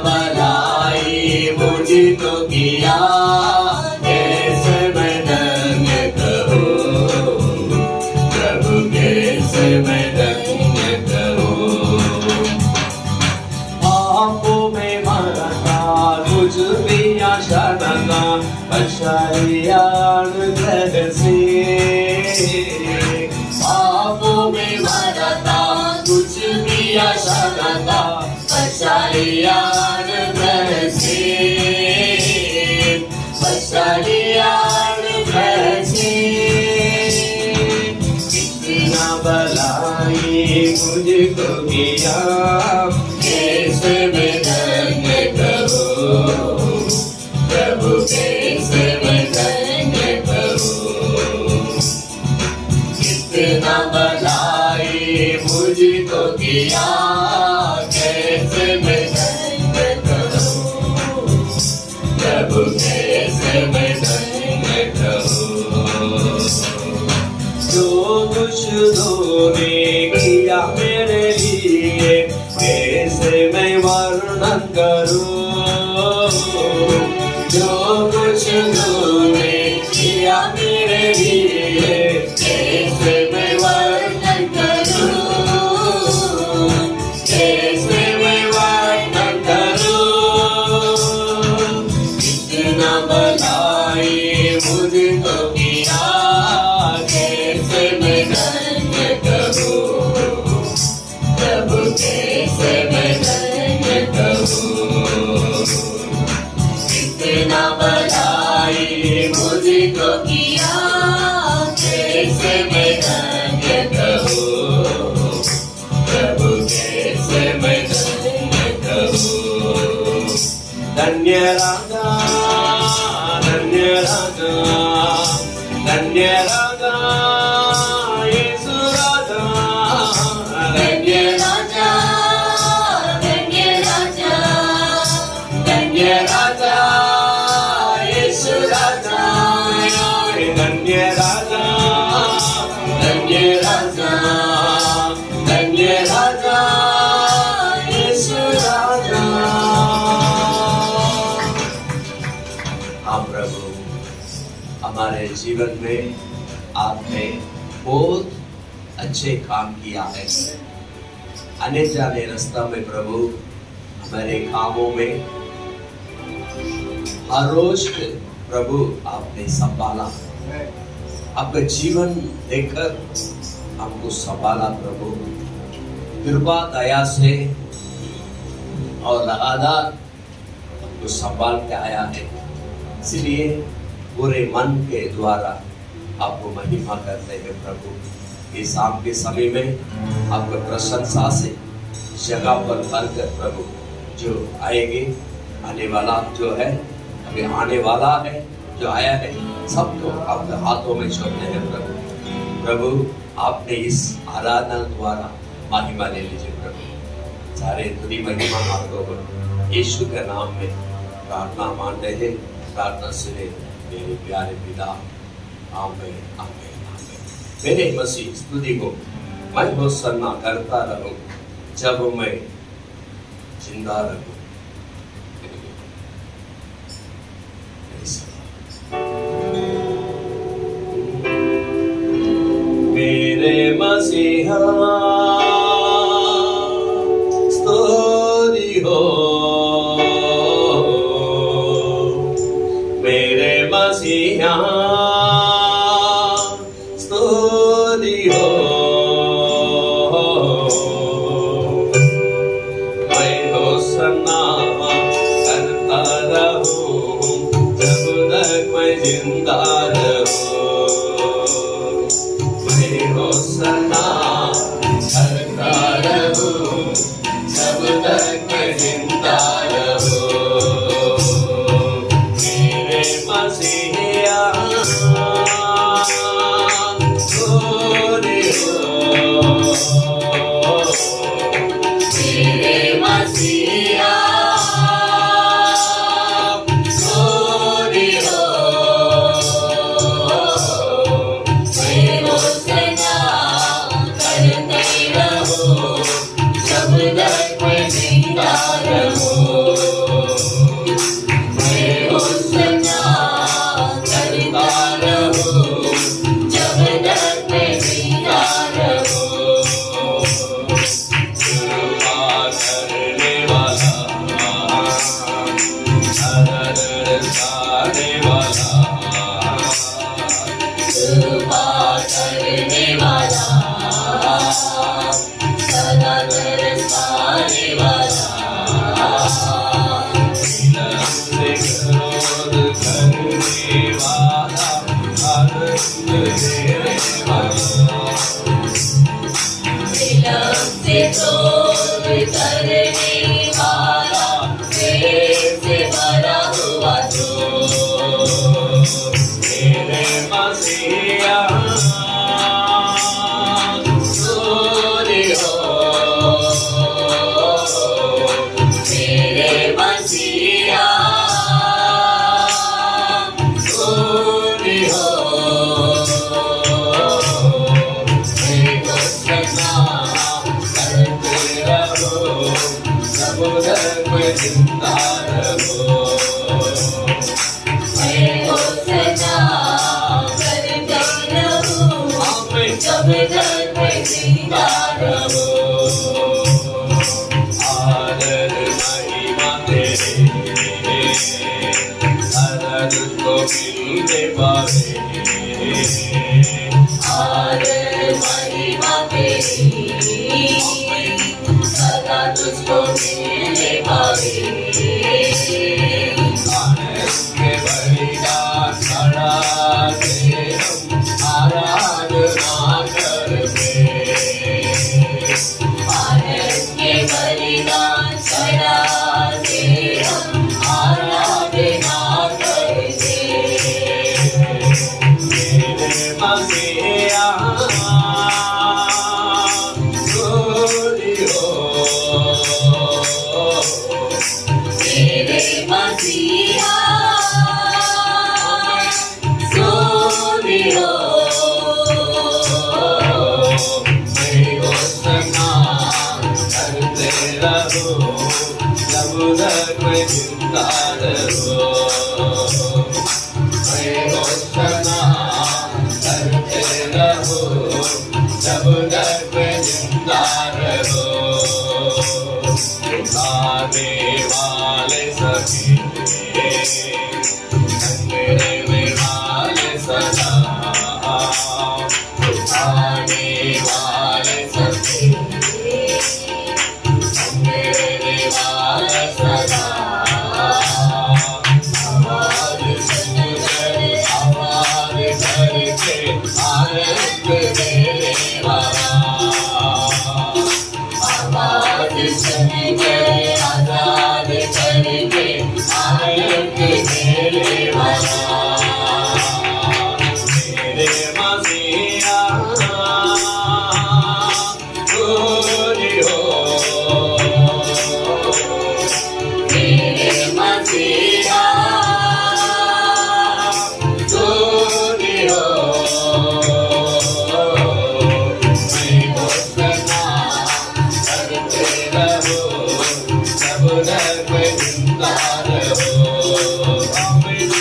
भलाई मुझको किया, कैसे मैं धन्य कहूँ प्रभु, कैसे मैं धन्य कहूँ। पापों में मरता कुछ भी आशा न था, बचाया अनुग्रह से। पापों में मरता कुछ भी आशा न था, बचाया अनुग्रह से, बचाया अनुग्रह से। कितना भलाई मुझको किया, कैसे मैं धन्य कहूँ प्रभु, कैसे मैं धन्य कहूँ। कितना भलाई मुझको किया, कैसे मैं धन्य कहूँ प्रभु, कैसे मैं धन्य कहूँ। जो कुछ तूने किया मेरे लिए, कैसे मैं वर्णन करूँ। जो कुछ तूने किया मेरे लिए, कैसे मैं वर्णन करूँ, कैसे मैं वर्णन करूँ। कितना भलाई मुझको किया, कैसे मैं धन्य कहूँ प्रभु, कैसे मैं धन्य कहूँ। कितना भलाई मुझको किया, कैसे मैं धन्य कहूँ प्रभु, कैसे मैं धन्य कहूँ। धन्य राजा, धन्य राजा, धन्य राजा यीशु राजा, धन्य राजा, धन्य राजा, धन्य राजा यीशु राजा, धन्य राजा, धन्य राजा, धन्य राजा यीशु राजा। हाँ प्रभु, हमारे जीवन में आपने बहुत अच्छे काम किया है। आने जाने रास्ता में प्रभु, हमारे कामों में हर रोज प्रभु आपने संभाला। आपका जीवन देखकर हमको संभाला प्रभु, कृपा दया से और लगातार हमको संभाल के आया है। इसलिए पूरे मन के द्वारा आपको महिमा करते हैं प्रभु। इस शाम के समय में आपका प्रशंसा से जगह पर भरकर प्रभु, जो आएंगे, आने वाला जो है, अभी आने वाला है, जो आया है, सबको आपके हाथों में सौंपते हैं प्रभु। प्रभु, आपने इस आराधना द्वारा महिमा ले लीजिए प्रभु। सारे तुरी महिमा आपको यीशु के नाम में प्रार्थना मानते हैं। प्रार्थना सुने मेरे प्यारे पिता, आमीन, आमीन, आमीन। मेरे मसीह स्तुति को मैं होसन्ना करता रहूं जब मैं जिंदा रहूं। मेरे मसीहा स्तुति हो, मेरे मसीहा स्तुति हो। मैं होसन्ना करता रहूं जब तक मैं जिंदा रहूं। मैं होसन्ना करता रहूं जब तक मैं जिंदा रहूं। मेरे मसीहा स्तुति हो, मेरे मसीहा स्तुति हो। जिंदारहो होसना करतारहो आमीन सब घर में जिंदारहो आदर महिमा तेरे हर को मिलने पावे आदर महिमा तेरी सदा तुझको मिलने पावे आनंद के बलिदान चढ़ाते हम आराधना करते आनंद के बलिदान चढ़ाते हम आराधना करते मेरे मसीहा गोरियो मेरे मसीहा सोनियो मैं घोषणा करते रहो जब तक मैं जिंदा रहो मैं घोषणा करते रहो जब तक मैं जिंदा रहो उठाने वाले सभी मेरे वाले सदा उठाने वाले सभी मेरे वाले सदा आवाज सुनकर आवाज करके आनंद मेरे वाला आवाज सुनकर आजाद करके आनंद मेरे वाला मेरे मसीहा गोरियो मेरे मसीहा गोरियो मैं घोषणा करते रहो जब तक मैं जिंदा रहो आमीन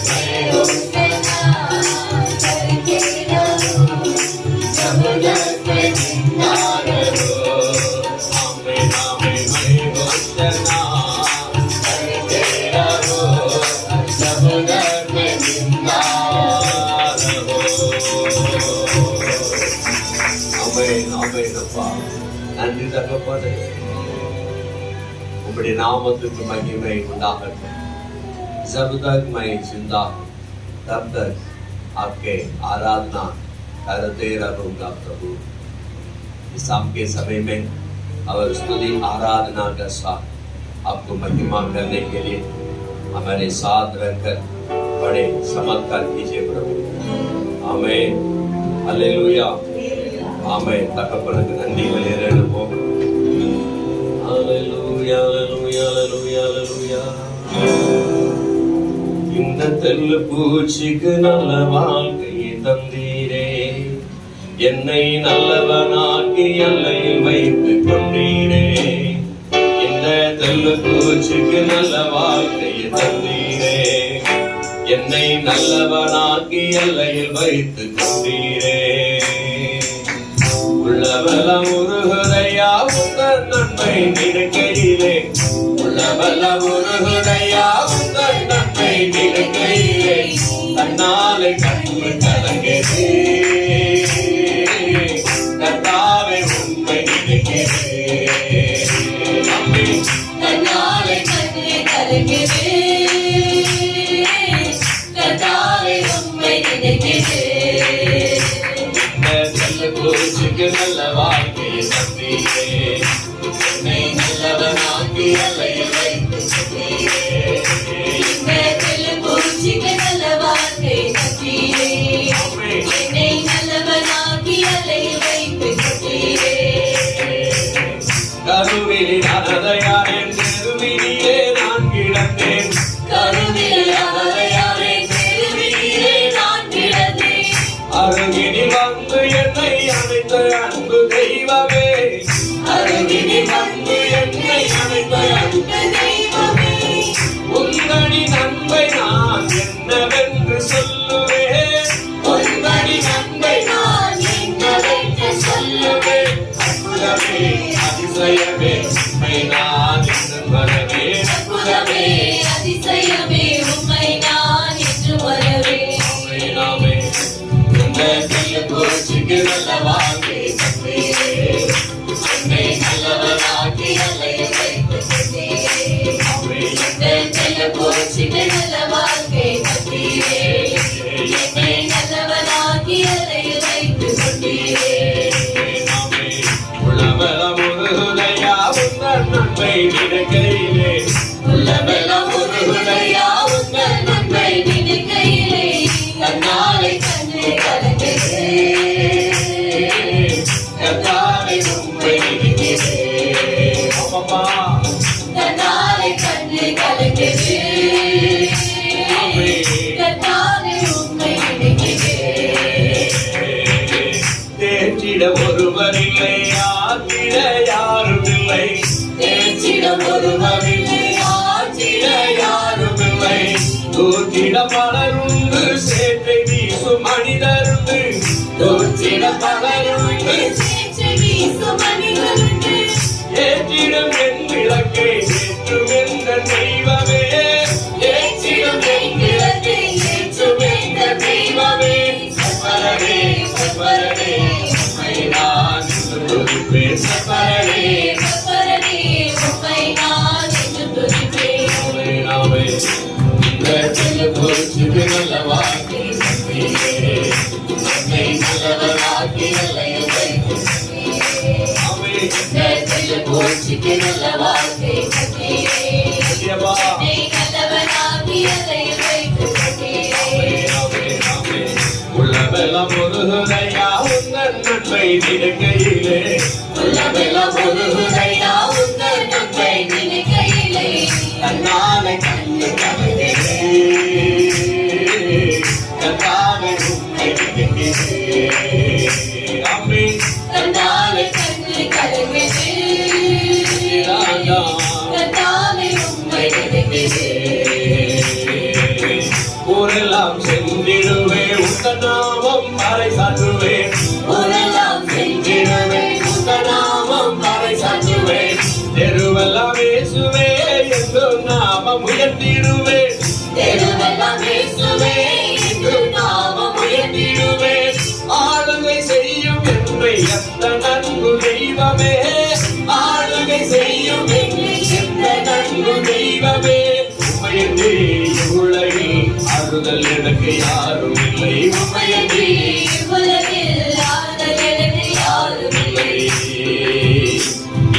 मैं होसना करके रहो जब तक मैं जिंदा रहो आमीन आमीन मैं घोषणा करते रहो जब तक मैं जिंदा रहो ஆமென் ஆமென் அப்பா நன்றி தகப்பனே உம்முடைய நாமத்துக்கு மகிமை உண்டாகட்டும் जब तक मैं जिंदा तब तक आपके आराधना करते रहूंगा प्रभु इस शाम के समय में और स्तुति आराधना का साथ आपको महिमा करने के लिए हमारे साथ रहकर बड़े चमत्कार कीजिए प्रभु आमेन हालेलुया आमेन தகப்பனுக்கு நன்றி வெளியேறணும் हालेलुया हालेलुया हालेलुया हालेलुया இந்த தெல்லு பூச்சிக்கு நல்ல வாழ்க்கையை தந்தீரே என்னை நல்லவனாக்கி எல்லையில் வைத்துக் கொண்டீரே இந்த தெல்லு பூச்சிக்கு நல்ல வாழ்க்கையை தந்தீரே என்னை நல்லவனாக்கி எல்லையில் வைத்துக் கொண்டீரே உள்ளவெல்லாம் உருகுதையா உங்கள் நன்மை நினைக்கையிலே உள்ளவெல்லாம் உருகுதையா உங்கள் நன்மை நினைக்கையிலே தன்னாலே கண்ணு கலங்குதே கர்த்தாவே உண்மை நினைக்கிறே தன்னாலே கண்ணு கலங்குதே கர்த்தாவே உம்மை நினைக்கிறே பூச்சிக்கு நல்ல வாழ்க்கையை தந்தீரே என்னை நல்லவனாக்கி எல்லையில் வைத்துக் கொண்டீரே பூச்சிக்கு நல்ல வாழ்க்கை தந்தீரே என்னை நல்லவனாக்கி அலையில் வைத்துக் கொண்டீரே கருவிலே அனதையாரேன் திருவினிலே நான் கிடந்தேன் கருவில் அகலையாரே தெருவிலே நான் கிடந்தேன் அருகினில் வந்து என்னை அழைத்த அன்பு நல்ல போச்சுக்கு நல்ல வாழ்க்கை தந்தீரே என்னை நல்லவனாக்கி அலைய வைத்து கொண்டீரே உள்ளவெல்லாம் உருகுதையா உங்கள் நன்மை நினைக்கையிலே உள்ளவெல்லாம் உருகுதையா உங்கள் நன்மை நினைக்கையிலே தன்னாலை கண்டு கலங்குதே கர்த்தாவே உம்மை நினைக்கிறேன் அப்பா தன்னாலை கண்டு கலங்குதே கர்த்தாவே உம்மை நினைக்கிறேன் தேற்றிட ஒருவரில்லை ஆற்றிட யாரும் இல்லை தேற்றிட ஒருவரில்லை ஆற்றிட யாரும் இல்லை தூற்றிட பலருண்டு சேற்றை வீசும் மனிதருண்டு தூற்றிட பலருண்டு சேற்றை வீசும் மனிதருண்டு ஏற்றிடும் என் விளக்கை ஏற்றும் என்ற தெய்வமே ஏற்றிடும் என் விளக்கை ஏற்றும் என்ற தெய்வமே சப்பரனே சப்பரனே உம்மை நான் துதிப்பேன் சப்பரனே கர்த்தரே உம்மை நான் என்று துதிப்பேன் நாமே இந்த போச்சுக்கு நல்ல வாக்கை தந்தீரே என்னை நல்லவனாக்கி அலைய வைத்து ஆமே போச்சுக்கு நல்ல வாழ்க்கை தந்தீரே ஐயப்பா என்னை நல்லவனாக்கி அலைய வைத்து கொண்டீரே உள்ளவெல்லாம் முருகனையா உங்கள் நன்மை நினைக்கையிலே உள்ளவெல்லாம் முருகுதையா உங்கள் நன்மை நினைக்கையிலே தன்னாலை கண்டு கலங்குகிறேன் கர்த்தாவே உம்மை நினைக்கிறேன் ஆமே தன்னாலை கண்டு கலங்குதே ராஜா கர்த்தாவே உம்மை நினைக்கிறேன் ஊரெல்லாம் சென்றிடுவே உங்கள் நாமம் மறை சாற்றுவேன் ஊரெல்லாம் சென்றிடுவே உங்கள் நாமம் மறை சாற்றுவேன் தெருவெல்லாம் இயேசுவே என்றும் நாமம் உயர்த்திடுவேன் தெருவெல்லாம் இயேசுவே என்று நாமம் உயர்த்திடுவேன் ஆளுகை செய்யும் என்னை எந்த நன்கு தெய்வமே ஆளுகை செய்யும் என்னை எந்த நன்கு தெய்வமே உம்மையன்றி உலகில் ஆறுதல் எனக்கு யாரும் இல்லை உம்மையன்றி உலகில் ஆறுதல் எனக்கு யாரும் இல்லை.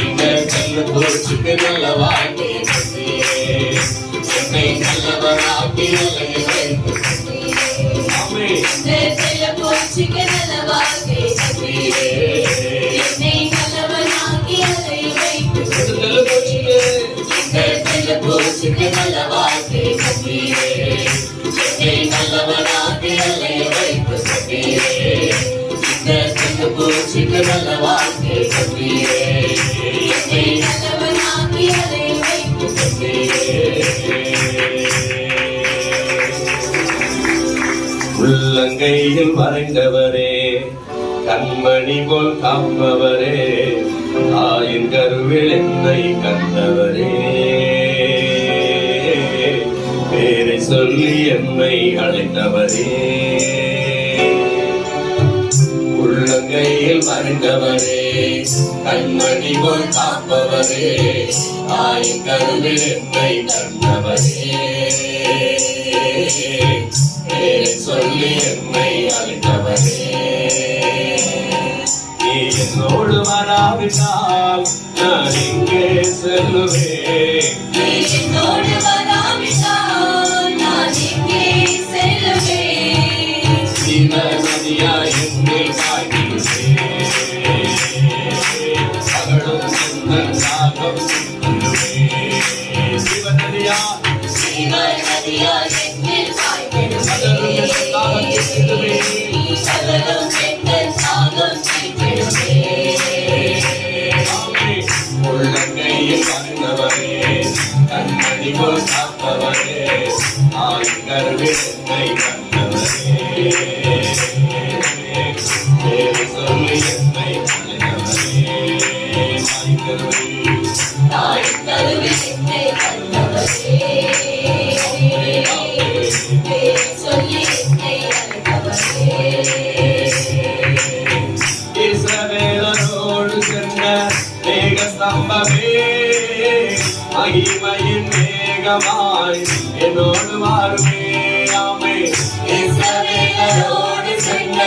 இந்த கல்ல போச்சுக்கு நல்ல வாழ்க்கை தந்தீரே என்னை நல்லவனாக்கி அலைய வைத்து ஆமே செல்ல போச்சுக்கு நல்ல வாழ்க்கை தந்தீரே என்னை நல்லவனாக்கி அலைய வைத்து நல்ல போச்சுக்கு செல்ல போச்சுக்கு நல்ல வாழ்க்கை தந்தீரே என்னை நல்லவனாக்கி அலைய வைத்து கொண்டீரே செல்ல போச்சுக்கு நல்ல வாழ்க்கை தந்தீரே என்னை நல்லவனாக்கி அலைய வைத்து உள்ளங்கையில் மறைந்தவரே கண்மணி போல் காப்பவரே தாயின் கருவில் என்னை கண்டவரே பேரை சொல்லி என்னை அழைத்தவரே உள்ளங்கையில் மறைந்தவரே கண்மணி போல் காப்பவரே தாயின் கருவில் என்னை கண்டவரே பேரை சொல்லி என்னை அழைத்தவரே நீ என்னோடு வராவிட்டால் நான் எங்கே செல்லுவேன் நீ என்னோடு வராவிட்டால் நான் எங்கே செல்லுவேன் ஜீவநதியாய் என்னில் பாய்கிடுவேன் பகலும் எந்தன் தாகம் தீர்த்திடுவேன் ஜீவநதியாய் ஜீவநதியாய் என்னில் பகலும் பாய்ந்திடுவேன் எந்தன் தாகம் தீர்த்திடுவேன் பகலும் எங்கள் தாகம் தீர்த்திடுவேன் ஆமே உள்ளங்கையில் மறைந்தவரே கண்மணி போல் காப்பவரே ஆயின் கருவில் என்னை கண்டவரே பேரை சொல்லி என்னை அழைத்தவரே ஆயின் கருவில் தாய் கருவில் என்னை கண்டவரே பேர் சொல்லி என்னை அழைத்தவரே இஸ்ரவேலரோடு சென்ற மேக ஸ்தம்பமே மகிமையின் மேக வேகமாய் என்னோடு வாருமே ஆமே இஸ்ரவேலரோடு சென்ற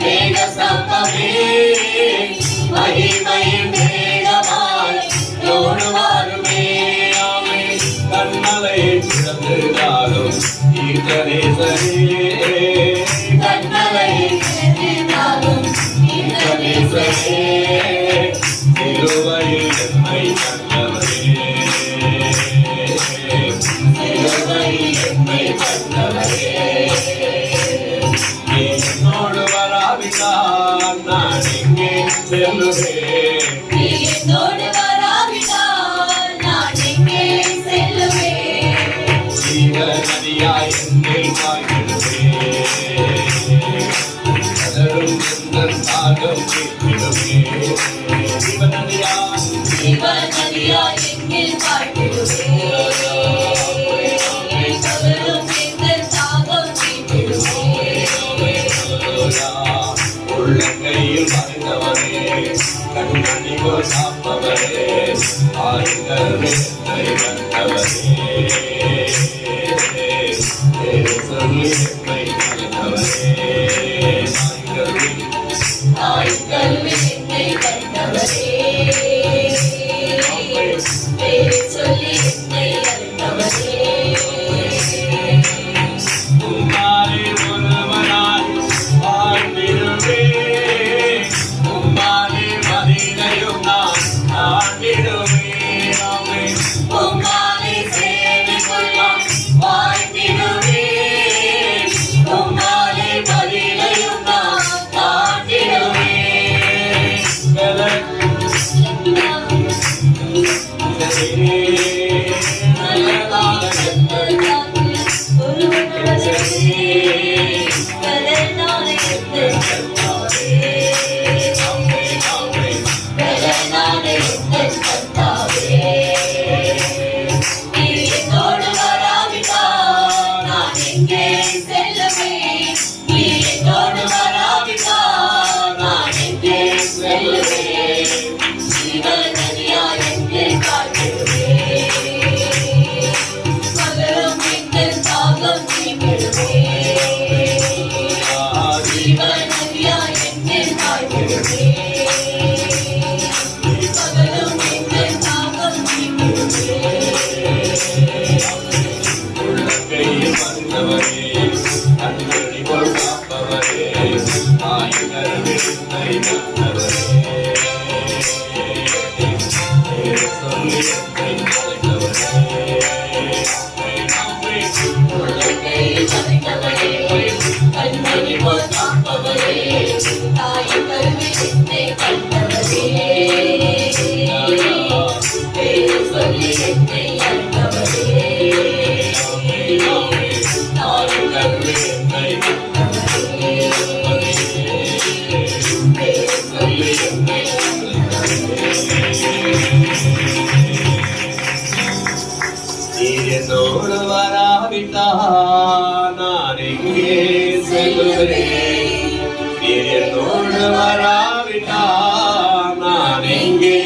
மேக ஸ்தம்பமே, மகிமையின் மேகமாய் என்னோடு வாருமே. ஆமே கண்மலை கிடந்தாலும் ஈதனேசரே கண்மலையில் கிடந்தாலும் இந்த நேசரே, சிலுவையில் என்னை கண்டவரே சிலுவையில் என்னை கண்டவரே. நீ என்னோடு வராவிட்டால் நான் எங்கே செல்லுவேன் நீ என்னோடு வராவிட்டால் நான் எங்கே செல்லுவேன்? ஜீவநதியாய் என்னில் பாய்ந்திடுவேன் கதரும் எந்தன் தாகம் தீர்த்திடுவேன் ஜீவநதியாய் ஜீவநதியாய் என்னில் பாய்ந்திடுவேன். பகலும் எங்கள் தாகம் தீர்த்திடுவேன். உள்ளங்கையில் மறைந்தவரே கண்மணி போல் காப்பவரே ஆயுதர் என்னை கண்டவரே சொல்லி என்னை கண்டவரே ஆயுதர் என்னை கண்டவரே, பேர் சொல்லி என்னை அழைத்தவரே. உம்மாலே ஒருவனாய் வாழ்ந்திடுவேன் உம்மாலே மதிலையும் நான் ஆண்டிடுவேன் ஆமென் உம்மாலே சேவைக்குள்ளாம் வாழ்ந்திடுவேன். உம்மாலே பதிலையும் நான் தாண்டிடுவேன். நல்லதான எங்கள் நாட்டில் ஒருவனவரே, நல்லதான எங்கள் கர்த்தாவே, நல்லதான எங்கள் கர்த்தாவே. நீ என்னோடு வராவிட்டால் நான் எங்கே செல்லுவேன்? நீ என்னோடு வராவிட்டால் நான் எங்கே செல்லுவேன்? ஜீவநதியாய் என்னில் காத்திடுவேன். பகலும் எங்கள் தாகம் தீர்த்திடுவேன். ஜீவநதியாய் என்னில் காத்திடுவேன். பகலும் எங்கள் தாகம் தீர்த்திடுவேன். உள்ளங்கையில் மறைந்தவரே கண்மணி போல் காப்பவரே ஆயுதர் என்னை கண்டவரே சொல்லி என்னை அழைத்தவரே உள்ளங்கையில் மறைந்தவரே, கண்மணி போல் காப்பவரே, தாயின் கருவில் என்னை கண்டவரே, பேர் சொல்லி என்னை அழைத்தவரே, தாயின் கருவில் என்னை கண்டவரே, பேர் சொல்லி என்னை நீர் என்னோடு வராவிட்டால் நான் எங்கே செல்லுவேன் நீர் என்னோடு வராவிட்டால் நான் எங்கே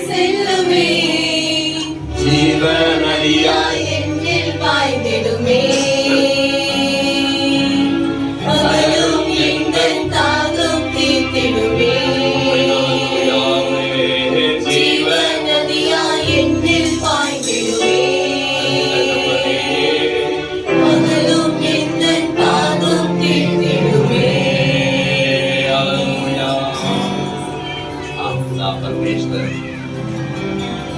செல்லுவேன். ஜீவநதியாய் என்னில் பாய்ந்திடுமே, பகலும் எங்கள் தாகம் தீர்த்திடுமே. ஜீவநதியாய் என்னில் பாய்ந்திடுமே, பகலும் எங்கள் தாகம் தீர்த்திடுமே. परमेश्वर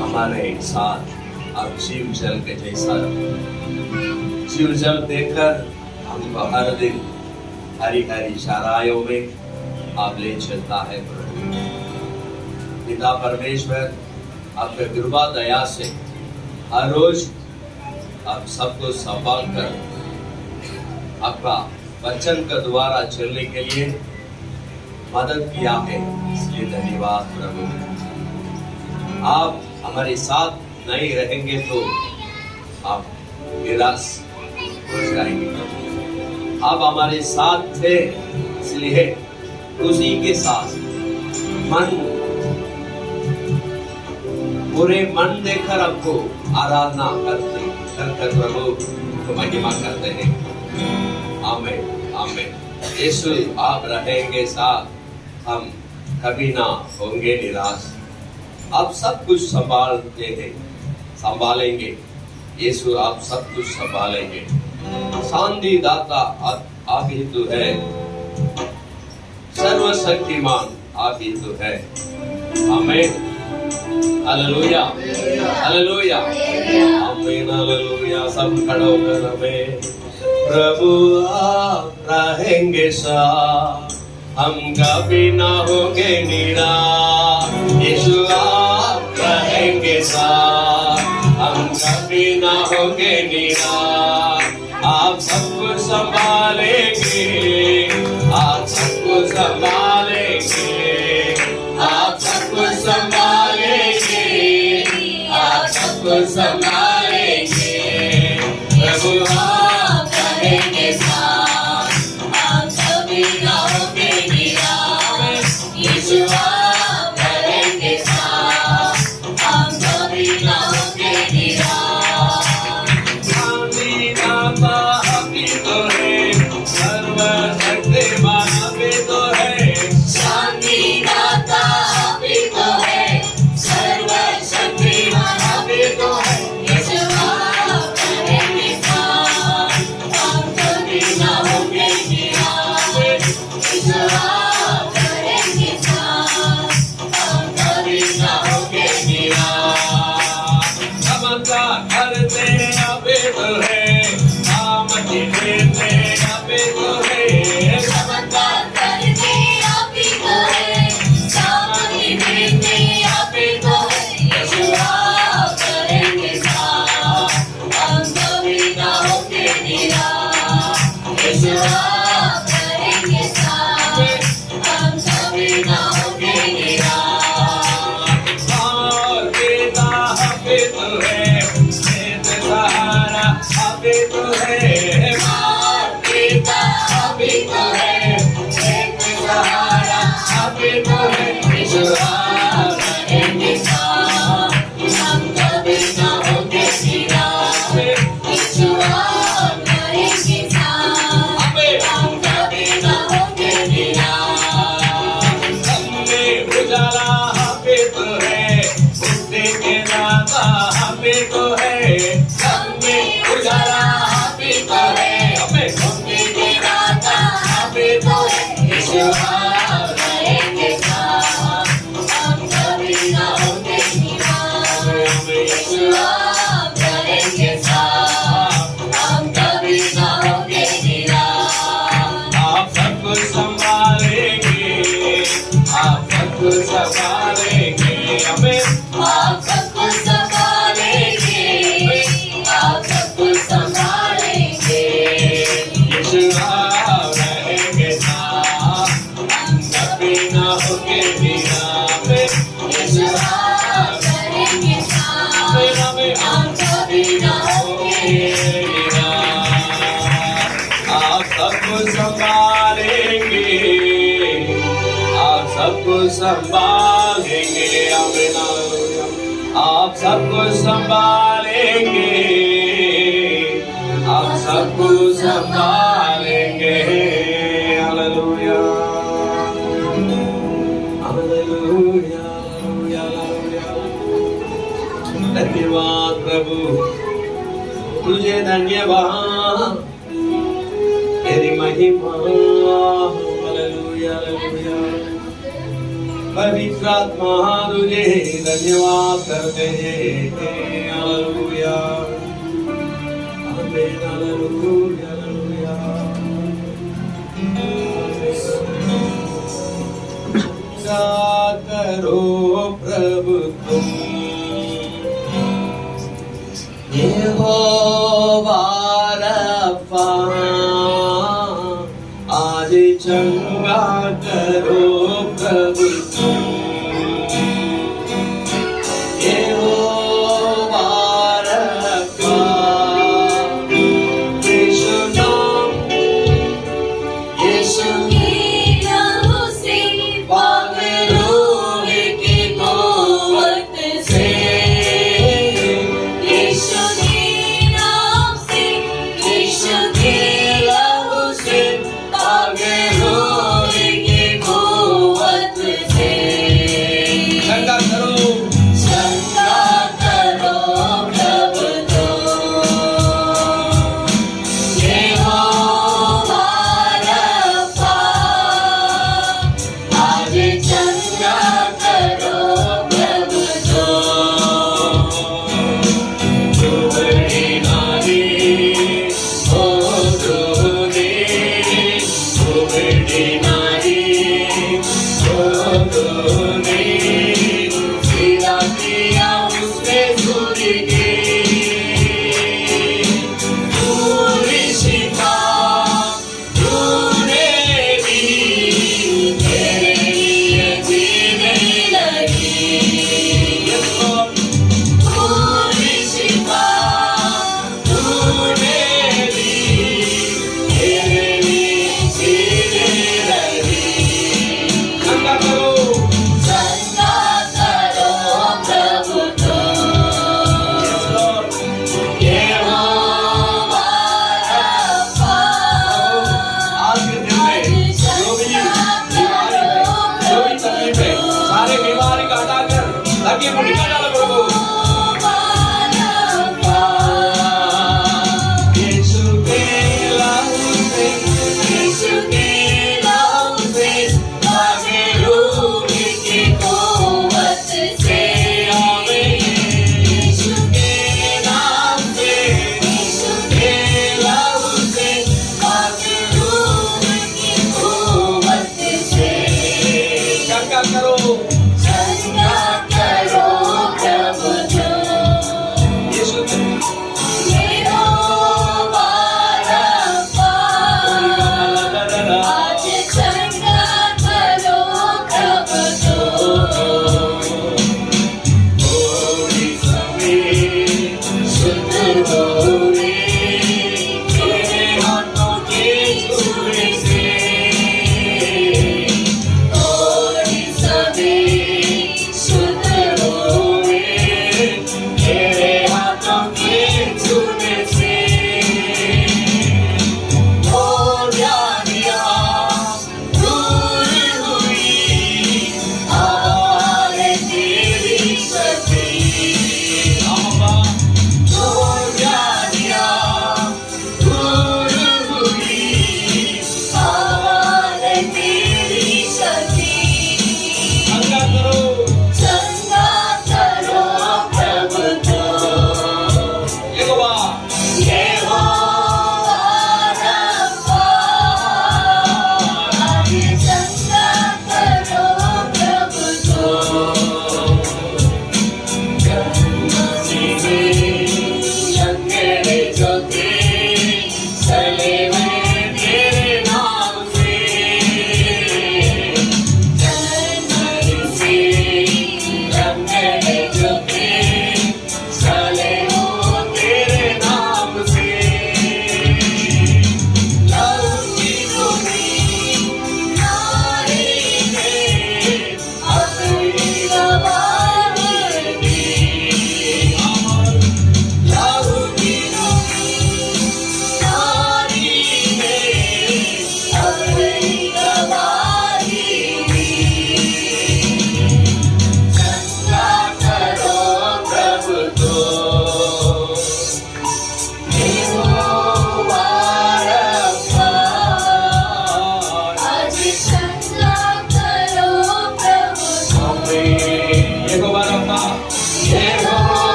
हमारे साथ अब जीव जल के जैसा जीव जल देकर हमको हर दिन हरी हरी चराइयों में आप ले चलता है प्रभु पिता परमेश्वर आपके कृपा दया से हर रोज आप सबको संभाल कर आपका वचन का द्वारा चलने के लिए मदद किया है इसलिए धन्यवाद प्रभु आप हमारे साथ नहीं रहेंगे तो आप निराश हो जाएंगे प्रभु आप हमारे साथ थे इसलिए उसी के साथ मन पूरे मन देकर आपको आराधना करते कर प्रभु को महिमा करते हैं। आमीन आमीन। यीशु आप रहेंगे साथ, हम कभी ना होंगे निराश। आप सब कुछ संभालते हैं, संभालेंगे। यीशु आप सब कुछ संभालेंगे। शांति दाता आप ही तो है, सर्वशक्तिमान आप ही तो है। आमीन हालेलुया हालेलुया आमीन हालेलुया। सब खड़े होकर हमें प्रभु आप रहेंगे साथ, हम कभी ना होंगे निराश। यीशु आप रहेंगे साथ, हम कभी ना होंगे निराश। आप सबको संभालेंगे, आप सबको संभालेंगे, आप सबको संभालेंगे, आप सबको संभालेंगे। प्रभु आप रहेंगे साथ, हम कभी ना होंगे निराश। यीशु आप रहेंगे साथ, हम कभी ना होंगे निराश। शांति दाता आप ही तो है, सर्वशक्तिमान आप ही तो है। शांति दाता आप ही तो है, सर्वशक्तिमान आप ही तो है। यीशु आप रहेंगे साथ, हम कभी ना होंगे निराश। यीशु आप रहेंगे साथ, हम कभी ना होंगे निराश। चमत्कार करते आप ही तो है, आमदी देते आप ही तो है। चमत्कार करते आप ही तो है, सामर्थ्य देते आप ही तो है। यीशु आप रहेंगे साथ, हम कभी ना होंगे निराश। यीशु आप रहेंगे साथ, हम कभी ना होंगे निराश। और पिता आप ही तो है, वेद सहारा आप ही तो है। और पिता आप ही तो है, एक सहारा आप ही तो है। यीशु आप रहेंगे साथ, हम कभी ना होंगे निराश। यीशु आप रहेंगे साथ, हम कभी ना होंगे निराश। हमने उजाला आप ही तो है, मुक्ति के दाता आप ही तो है। हमने उजाला आप ही तो है, हमें मुक्ति के दाता आप ही तो है। यीशु आप रहेंगे साथ, हम कभी ना होंगे निराश। यीशु आप रहेंगे साथ, हम कभी ना होंगे निराश। आप सबको संभालेंगे, आप सबको संभालेंगे। हमें आप सबको संभालेंगे, आप सबको संभालेंगे। यीशु आप रहेंगे साथ, हम कभी ना होंगे निराश। यीशु आप रहेंगे साथ, हम कभी ना होंगे आप सबको संभालेंगे, आप सबको संभालेंगे। आमीन हालेलुया। आप सबको संभालेंगे, आप सबको संभालेंगे। Hallelujah hallelujah hallelujah. धन्यवाद प्रभु, तुझे धन्यवाद, तेरी महिमा। Hallelujah hallelujah. पवित्र आत्मा तुझे धन्यवाद करते हैं। हालेलुया आमीन हालेलुया हालेलुया। करो प्रभु तुम, यहोवा रफ़ा, आज चंगा करो प्रभु तुम। यहोवा रफ़ा, यीशु नाम, यीशु के नाम से पागलों की कुव्वत से। यीशु के नाम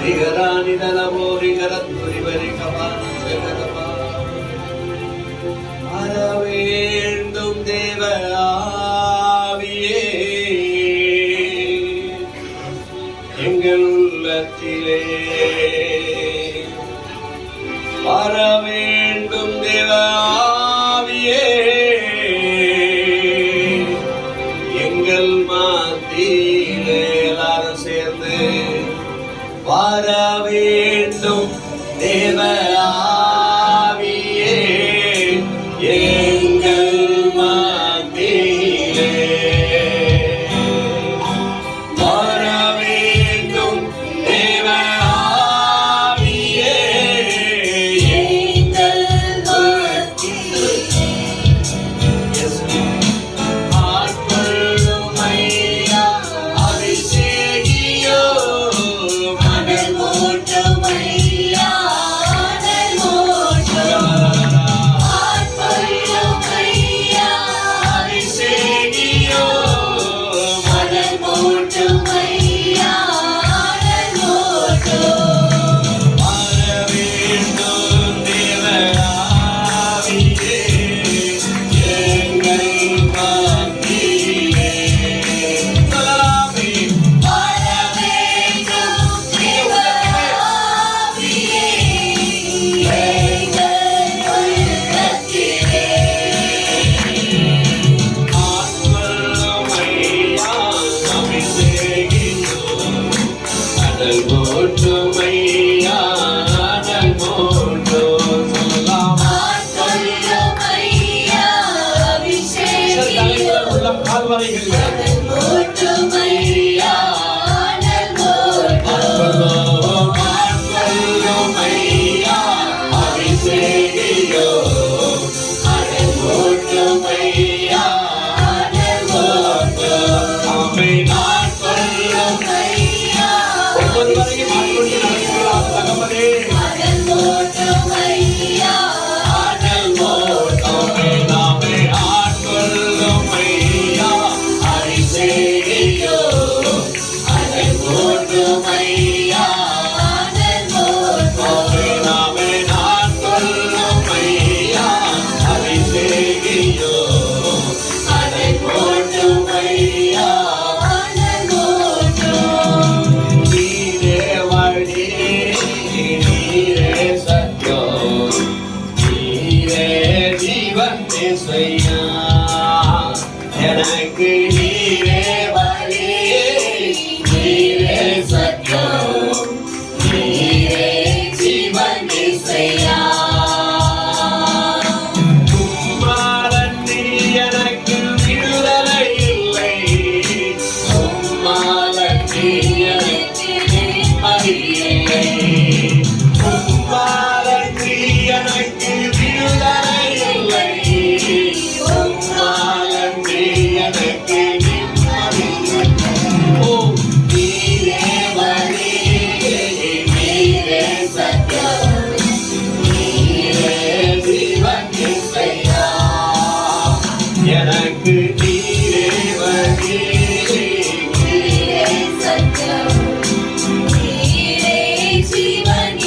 நிகராணி நலமோரி கரத்துரி வரி கபான ஜெகதபா வர வேண்டும் தேவ ஆவியே எங்கள் உள்ளத்திலே வர வேண்டும் தேவ ஆவியே எங்கள் மத்தியிலே எல்லாரும் சேர்ந்து வர வேண்டும் தேவ ஆவியே எங்கள் மத்தியிலே வர வேண்டும் தேவ ஆவியே எங்கள் மத்தியிலே ஆட்கொள்ளும் ஐயா அபிஷேகியோ அனல் மூட்டும் ஐயா அனல் மூட்டும் ஆட்கொள்ளும் ஐயா அபிஷேகியோ அனல் மூட்டும் ஐயா அனல் மூட்டும் வர வேண்டும் தேவ ஆவியே எங்கள் மத்தியிலே சொல்லாமே வர வேண்டும் தேவ ஆவியே எங்கள் உள்ளத்திலே ஆட்கொள்ளும் ஐயா அபிஷேகியோ அனல் மூட்டும் ஐயா அனல் மூட்டும் சொல்லாமா ஆட்கொள்ளும் ஐயா அபிஷேகியோ உள்ளம் கால்வரைகளில் அனல் மூட்டும் ஐயா அனல் மூட்டும் ஆட்கொள்ளும் ஐயா அபிஷேகியோ அனல் மூட்டும் ஐயா அனல் மூட்டும் ஆமை ஆட்கொள்ளும் ஐயா ஒவ்வொருவரையும் ஆட்கொண்டு நடத்துகிறார் தகவலே அனல் மூட்டும் ஐயா அனல் மூட்டும் நாமே ஆட்கொள்ளும் ஐயா அபிஷேகியோ அனல் மூட்டும் ஐயா அனல் மூட்டும் நாமே ஆட்கொள்ளும் ஐயா அபிஷேகியோ அனல் மூட்டும் ஐயா அனல் மூட்டும் நீரே வழி நீரே சத்யம் நீரே ஜீவன் இயேசுவையா எனக்கு நீரே வழி நீரே சத்யம் நீரே ஜீவன் இயேசுவையா உம்மாலன்றி எனக்கு விடுதலை இல்லை உம்மாலன்றி எனக்கு நிம்மதி இல்லை உம்மாலன்றி எனக்கு விடுதலை இல்லை உம்மாலன்றி எனக்கு நிம்மதி இல்லை ஓ நீரே வழி நீரே சத்யம் நீரே ஜீவன் இயேசுவையா எனக்கு நீரே வழி நீரே சத்யம் நீரே ஜீவன்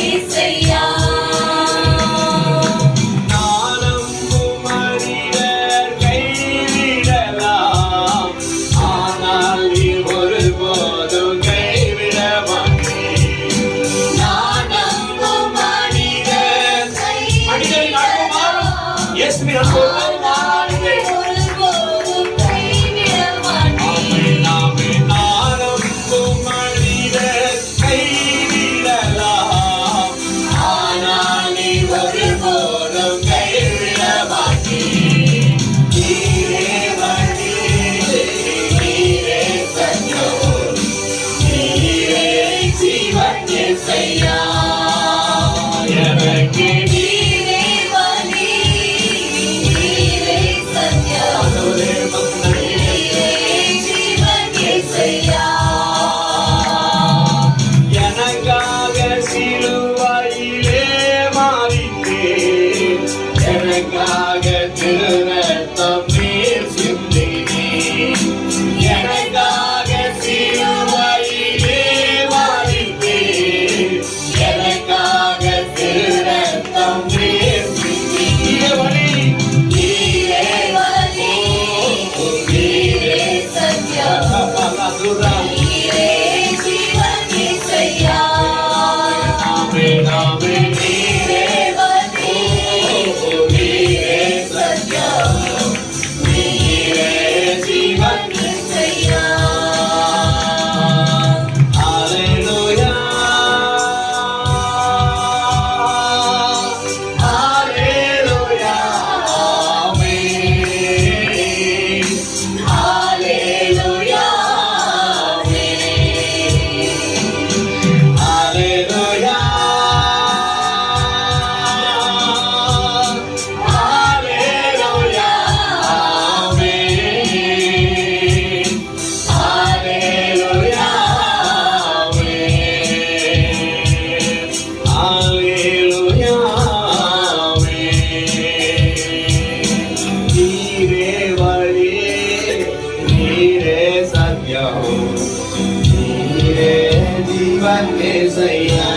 ஏசையா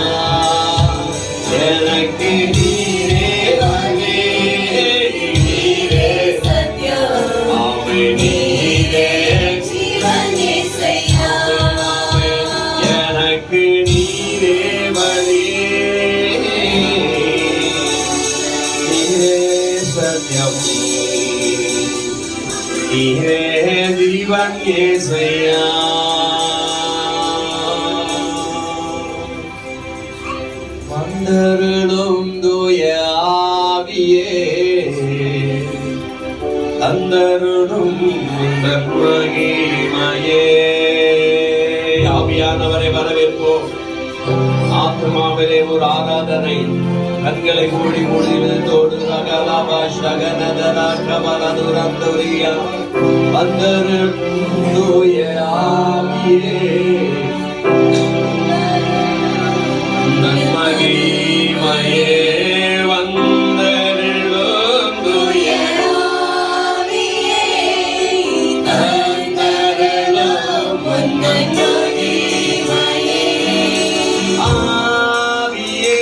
எனக்கு நீரே வழி நீரே சத்யம் ஆமை நீரே ஜீவன் இயேசையா எனக்கு நீரே வழி நீரே சத்யம் நீரே ஜீவன் இயேசையா வந்தருளும் தூய ஆவியே தந்தருளும் உந்தன் மகிமையே ஆவியானவரை வரவேற்போம் ஆத்மாவிலே ஒரு ஆராதனை கண்களை மூடி மூடினதோடு ரகலாபாஷகனதராகபலதுரந்தோரியா வந்தருளும் தூய ஆவியே மகிமையே வந்தருளும் தூய ஆவியே தந்தருளும் உந்தன் மகிமையே ஆவியே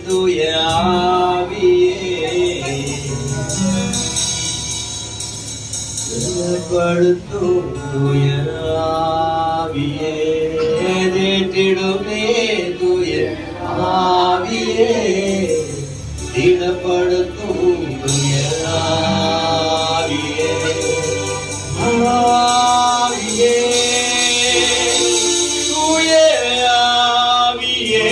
தூய ஆவியே படுத்தும் துயராவியே தேற்றிடுமே துயராவியே திடப்படுத்தும் துயராவியே ஆவியே துயராவியே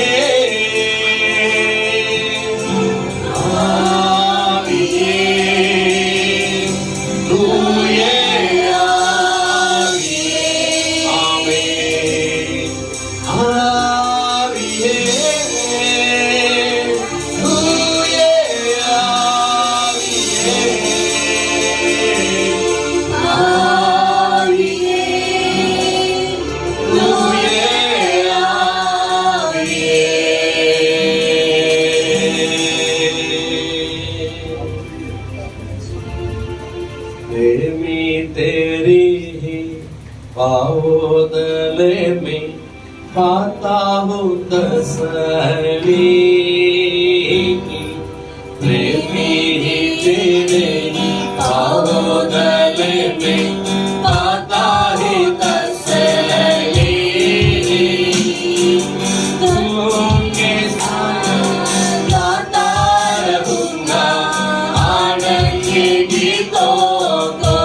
पावोदले में पाता हूँ तसली प्रेमी ही तेरे पावोदले में पाता ही तसली तुमके साथ गाता रहूँगा आनंद के गीतों को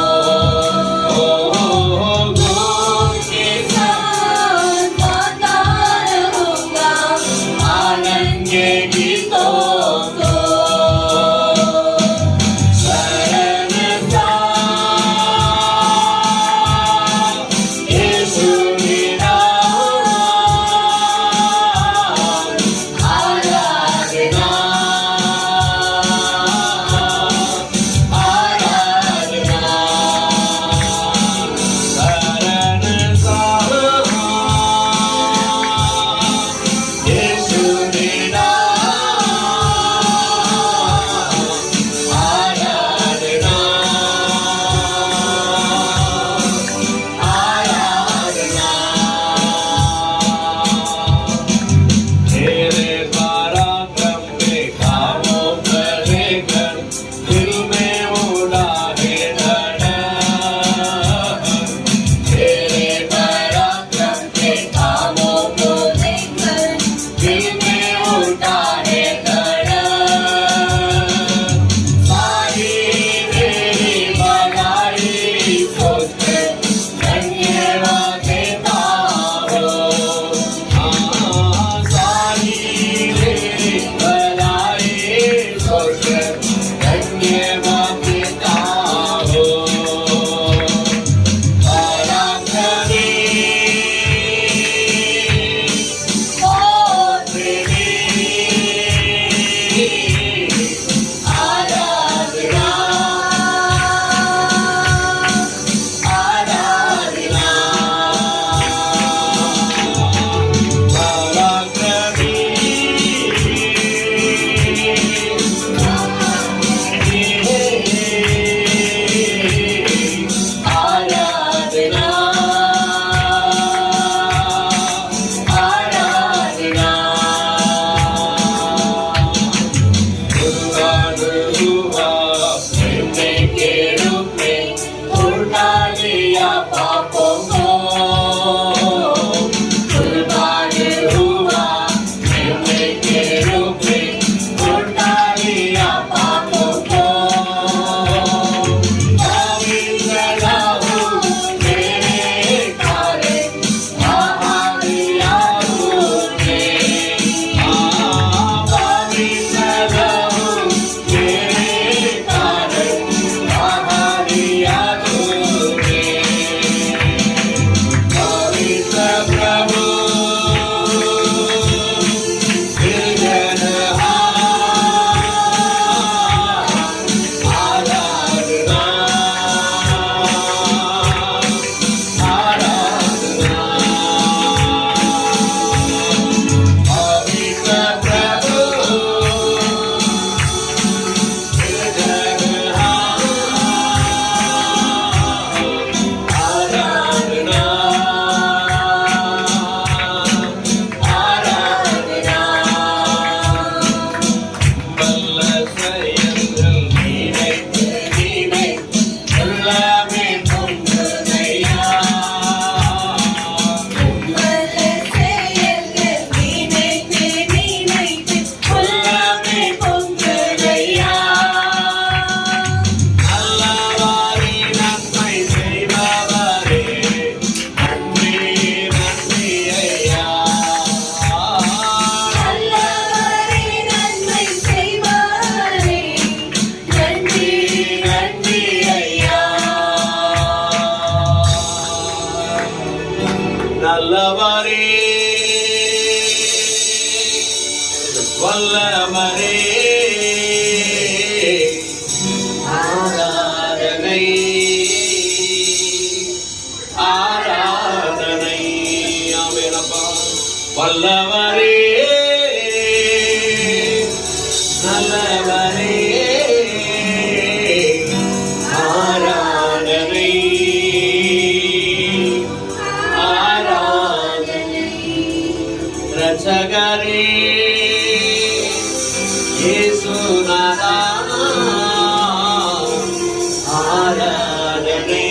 पापों को कुर्बान हुआ, निर्णय के रूप में उठा लिया पापों को। पवित्र लहू तेरे कारण बहा दिया तूने। पवित्र लहू तेरे कारण बहा दिया तूने। पवित्र प्रभु நல்லவரே வல்லவரே ஆராதனை ஆராதனை ஆமென் அப்பா. வல்லவரே நல்லவரே ஆராதனை ரட்சகரே இயேசுநாதா ஆராதனை